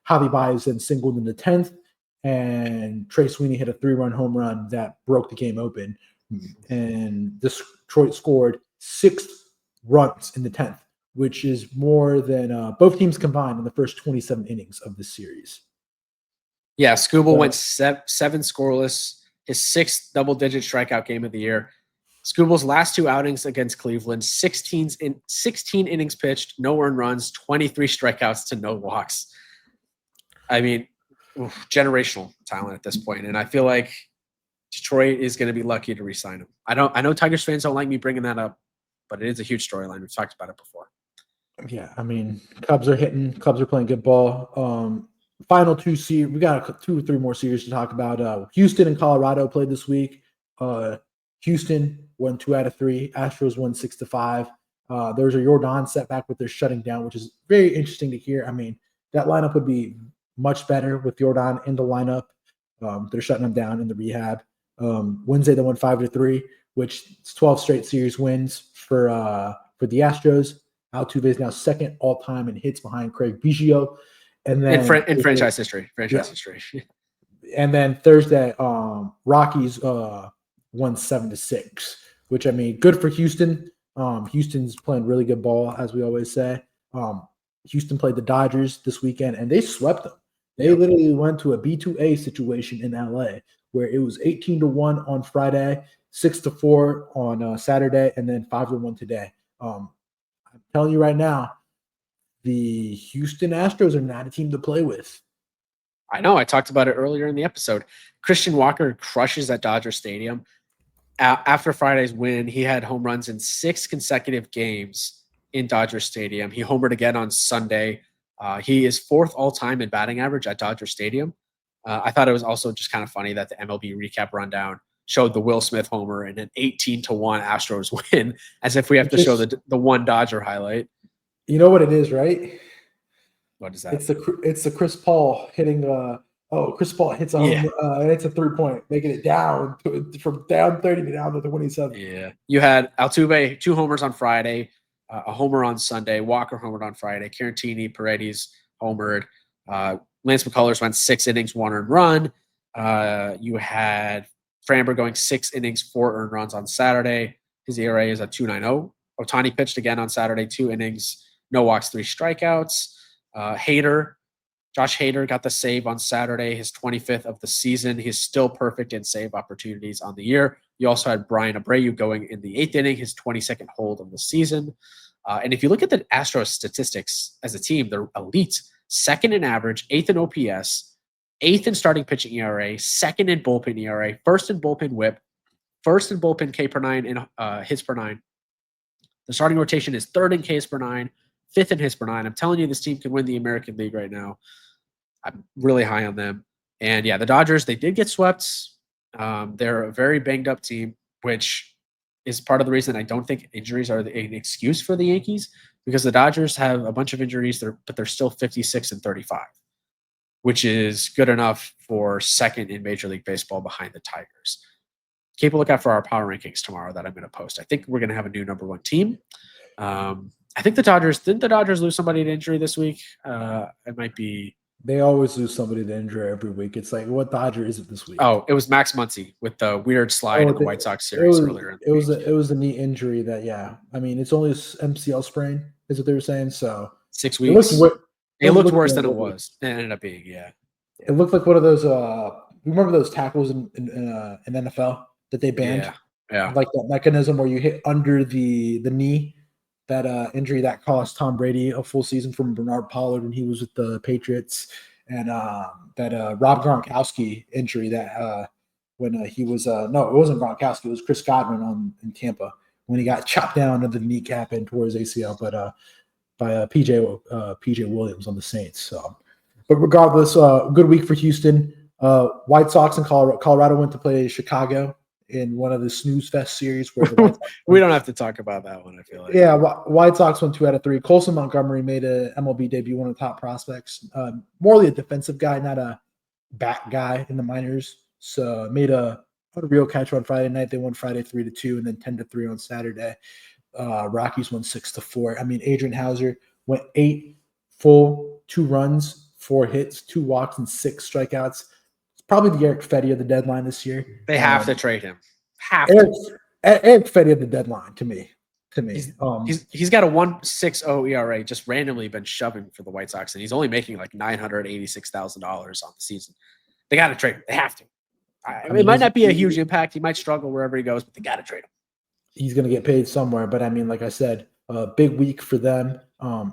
Javi Baez then singled in the 10th, and Trey Sweeney hit a 3-run home run that broke the game open. And Detroit scored 6 runs in the 10th, which is more than both teams combined in the first 27 innings of this series. Yeah, Skubal went 7 scoreless, his 6th double-digit strikeout game of the year. Skubal's last 2 outings against Cleveland, 16 innings pitched, no earned runs, 23 strikeouts to no walks. I mean, generational talent at this point, and I feel like Detroit is going to be lucky to re-sign him. I know Tigers fans don't like me bringing that up, but it is a huge storyline. We've talked about it before. Yeah, I mean, Cubs are hitting. Cubs are playing good ball. Final 2 series. We got 2 or 3 more series to talk about. Houston and Colorado played this week. Houston won 2 out of 3. Astros won 6-5. There was a Jordan setback with their shutting down, which is very interesting to hear. I mean, that lineup would be much better with Jordan in the lineup. They're shutting them down in the rehab. Wednesday they won 5-3, which is 12 straight series wins for the Astros. Altuve is now second all time in hits behind Craig Biggio. And then in franchise history. And then Thursday, Rockies won 7-6, which, I mean, good for Houston. Houston's playing really good ball, as we always say. Houston played the Dodgers this weekend, and they swept them. They literally went to a B2A situation in LA, where it was 18-1 on Friday, 6-4 on Saturday, and then 5-1 today. I'm telling you right now, the Houston Astros are not a team to play with. I know. I talked about it earlier in the episode. Christian Walker crushes at Dodger Stadium. After Friday's win, he had home runs in 6 consecutive games in Dodger Stadium. He homered again on Sunday. He is 4th all-time in batting average at Dodger Stadium. I thought it was also just kind of funny that the MLB recap rundown showed the Will Smith homer and an 18-1 Astros win, as if we have to show the one Dodger highlight. You know what it is, right? What is that? It's the Chris Paul hitting. Chris Paul hits a home, and it's a 3-point, making it down from down 30 to down to 27. Yeah, you had Altuve 2 homers on Friday, a homer on Sunday. Walker homered on Friday. Carantini, Paredes homered. Lance McCullers went 6 innings, 1 earned run. You had Framber going 6 innings, 4 earned runs on Saturday. His ERA is at 2.90. Ohtani pitched again on Saturday, 2 innings, no walks, 3 strikeouts. Josh Hader got the save on Saturday, his 25th of the season. He's still perfect in save opportunities on the year. You also had Brian Abreu going in the 8th inning, his 22nd hold of the season. And if you look at the Astros statistics as a team, they're elite. 2nd in average, 8th in OPS, 8th in starting pitching ERA, 2nd in bullpen ERA, 1st in bullpen whip, 1st in bullpen K per 9 and hits per 9. The starting rotation is 3rd in Ks per 9, 5th in hits per 9. I'm telling you, this team can win the American League right now. I'm really high on them. And yeah, the Dodgers, they did get swept. They're a very banged up team, which is part of the reason I don't think injuries are an excuse for the Yankees, because the Dodgers have a bunch of injuries, but they're still 56-35, which is good enough for 2nd in Major League Baseball behind the Tigers. Keep a lookout for our power rankings tomorrow that I'm going to post. I think we're going to have a new number 1 team. I think didn't the Dodgers lose somebody to injury this week? It might be They always lose somebody to injury every week. It's like, what Dodger is it this week? Oh, it was Max Muncy with the weird slide in the White Sox series earlier in the week. It was a knee injury that, yeah. I mean, it's only MCL sprain, is what they were saying. So 6 weeks. It looked worse than it was. It ended up being, yeah. It looked like one of those. Remember those tackles in NFL that they banned? Yeah. Like that mechanism where you hit under the knee. That injury that cost Tom Brady a full season from Bernard Pollard when he was with the Patriots, and that Rob Gronkowski injury that when he was no, it wasn't Gronkowski, it was Chris Godwin in Tampa when he got chopped down to the kneecap and tore his ACL, but by PJ Williams on the Saints. So, but regardless, good week for Houston. White Sox and Colorado went to play Chicago in one of the snooze fest series where the White Sox we don't have to talk about that one. I feel like White Sox won 2 out of 3. Colson Montgomery made a MLB debut, one of the top prospects. Morely a defensive guy, not a bat guy in the minors. So made a real catch on Friday night. They won Friday 3-2 and then 10-3 on Saturday. Rockies won 6-4. I mean, Adrian Hauser went 8 full, 2 runs, 4 hits, 2 walks, and 6 strikeouts. Probably the Eric Fetty of the deadline this year. They have to trade him. Eric Fetty of the deadline to me. He's got a 1.60 ERA, just randomly been shoving for the White Sox, and he's only making like $986,000 on the season. They got to trade him. They have to. It might not be a huge impact. He might struggle wherever he goes, but they got to trade him. He's going to get paid somewhere. But I mean, like I said, big week for them.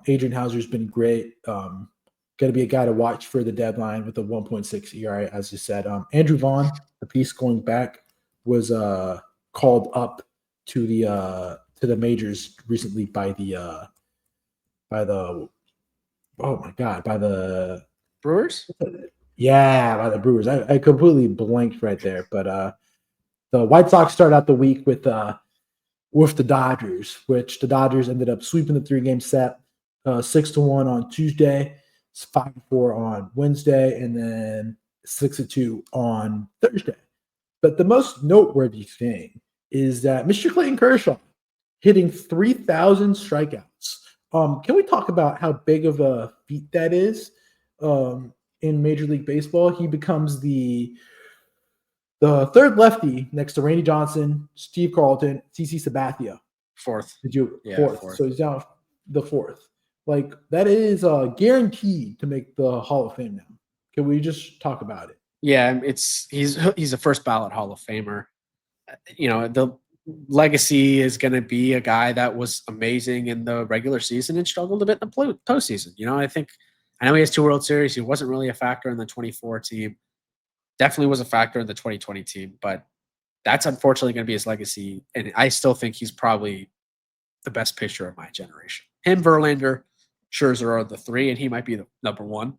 Adrian Hauser's been great. Going to be a guy to watch for the deadline with a 1.6 ERA, as you said. Andrew Vaughn, the piece going back, was called up to the majors recently by the Brewers. Yeah, by the Brewers. I completely blanked right there, but the White Sox started out the week with the Dodgers, which the Dodgers ended up sweeping the 3-game set, 6-1 on Tuesday. 5-4 on Wednesday, and then 6-2 on Thursday. But the most noteworthy thing is that Mr. Clayton Kershaw hitting 3,000 strikeouts. Can we talk about how big of a feat that is in Major League Baseball? He becomes the third lefty next to Randy Johnson, Steve Carlton, CC Sabathia. Fourth. Fourth. So he's down the fourth. Like, that is guaranteed to make the Hall of Fame now. Can we just talk about it? Yeah, he's a first ballot Hall of Famer. You know, the legacy is going to be a guy that was amazing in the regular season and struggled a bit in the postseason. You know, I know he has 2 World Series. He wasn't really a factor in the 24 team. Definitely was a factor in the 2020 team, but that's unfortunately going to be his legacy. And I still think he's probably the best pitcher of my generation. Him, Verlander, Scherzer are the 3, and he might be the number 1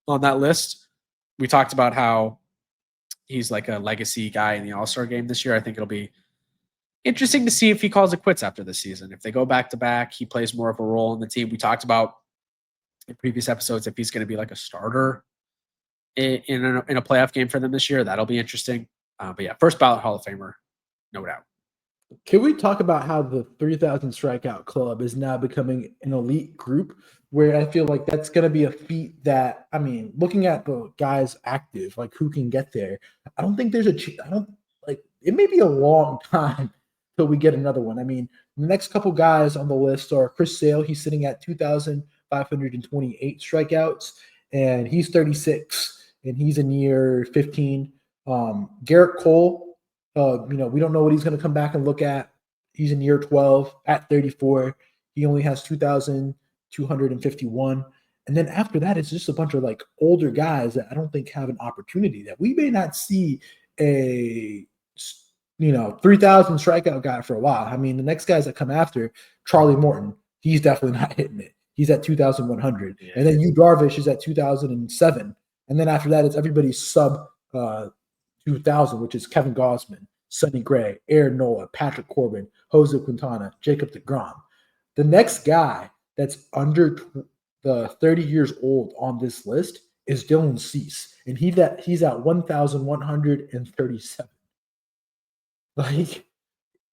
on that list. We talked about how he's like a legacy guy in the All-Star game this year. I think it'll be interesting to see if he calls it quits after this season. If they go back-to-back, he plays more of a role in the team. We talked about in previous episodes if he's going to be like a starter in a playoff game for them this year. That'll be interesting. But yeah, first ballot Hall of Famer, no doubt. Can we talk about how the 3,000 strikeout club is now becoming an elite group where I feel like that's going to be a feat that, I mean, looking at the guys active, like who can get there, I don't think there's it may be a long time till we get another one. I mean, the next couple guys on the list are Chris Sale. He's sitting at 2,528 strikeouts, and he's 36, and he's in year 15. Garrett Cole, we don't know what he's going to come back and look at. He's in year 12 at 34. He only has 2,251. And then after that, it's just a bunch of like older guys that I don't think have an opportunity that we may not see a 3,000 strikeout guy for a while. I mean, the next guys that come after, Charlie Morton, he's definitely not hitting it. He's at 2,100. Yeah. And then Yu Darvish is at 2,007. And then after that, it's everybody's sub 2,000, which is Kevin Gausman, Sonny Gray, Aaron Nola, Patrick Corbin, Jose Quintana, Jacob deGrom. The next guy that's under the 30 years old on this list is Dylan Cease, and he's at 1,137. Like,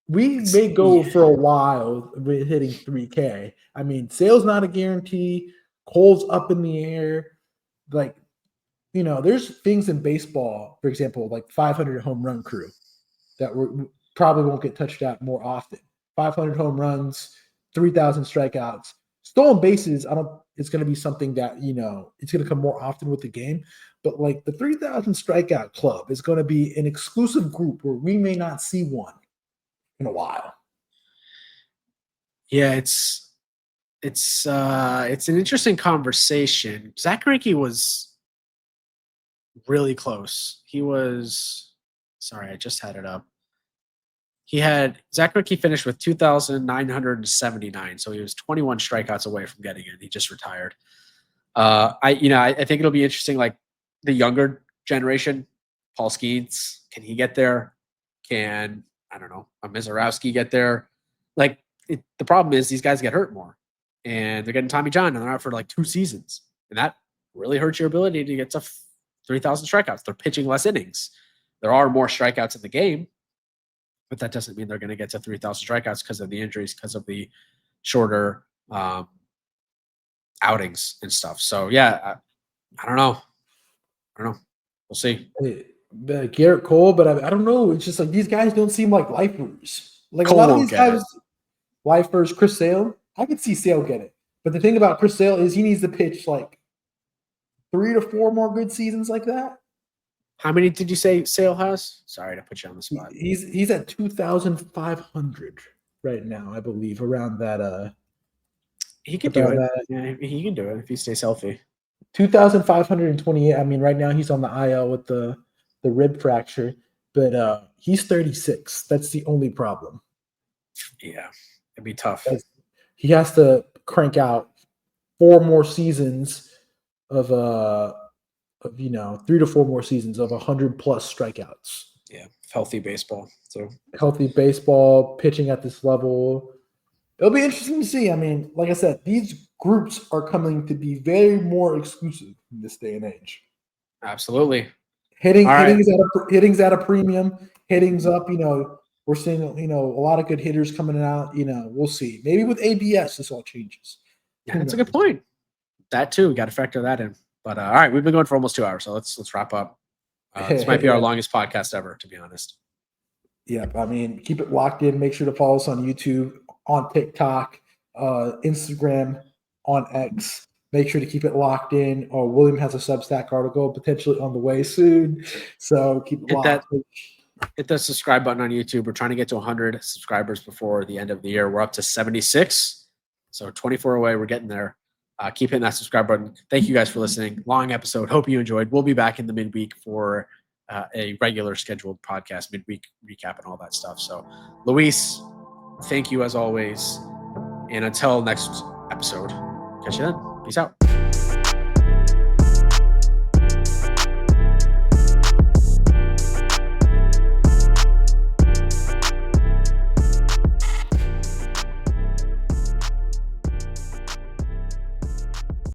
we may go for a while with hitting 3K. I mean, Sale's not a guarantee. Cole's up in the air. like, there's things in baseball, for example, like 500 home run crew that probably won't get touched out more often. 500 home runs, 3,000 strikeouts, stolen bases. It's going to be something that it's going to come more often with the game. But like the 3,000 strikeout club is going to be an exclusive group where we may not see one in a while. Yeah, it's an interesting conversation. Zach Greinke was really close. He was, sorry, I just had it up. Zach Greinke finished with 2,979, so he was 21 strikeouts away from getting it. He just retired. I think it'll be interesting. Like the younger generation, Paul Skeens, can he get there? Can, I don't know, a Mizorowski get there? Like the problem is these guys get hurt more, and they're getting Tommy John, and they're out for like 2 seasons, and that really hurts your ability to get to 3,000 strikeouts. They're pitching less innings. There are more strikeouts in the game, but that doesn't mean they're going to get to 3,000 strikeouts because of the injuries, because of the shorter outings and stuff. So yeah, I don't know. We'll see. Garrett Cole, but I don't know. It's just like these guys don't seem like lifers. Like Cole a lot of won't these get guys, lifers. Chris Sale, I could see Sale get it, but the thing about Chris Sale is he needs to pitch like 3 to 4 more good seasons like that. How many did you say Sale has? Sorry to put you on the spot. He's at 2,500 right now, I believe, around that. He can do it. Yeah, he can do it if he stays healthy. 2,528. I mean, right now he's on the IL with the rib fracture, but he's 36. That's the only problem. Yeah, it'd be tough. He has to crank out 4 more seasons of 3 to 4 more seasons of 100 plus strikeouts. Yeah, healthy baseball. So healthy baseball, pitching at this level. It'll be interesting to see. I mean, like I said, these groups are coming to be very more exclusive in this day and age. Absolutely. Hitting's at a premium. Hitting's up. We're seeing a lot of good hitters coming out. We'll see. Maybe with ABS, this all changes. Yeah, that's a good point. That too, got to factor that in. But all right, we've been going for almost 2 hours, so let's wrap up. This might be our longest podcast ever, to be honest. Yeah, I mean, keep it locked in. Make sure to follow us on YouTube, on TikTok, Instagram, on X. Make sure to keep it locked in. William has a Substack article potentially on the way soon, so keep it locked. Hit the subscribe button on YouTube. We're trying to get to 100 subscribers before the end of the year. We're up to 76, so 24 away. We're getting there. Keep hitting that subscribe button. Thank you guys for listening. Long episode. Hope you enjoyed. We'll be back in the midweek for a regular scheduled podcast, midweek recap and all that stuff. So, Luis, thank you as always. And until next episode, catch you then. Peace out.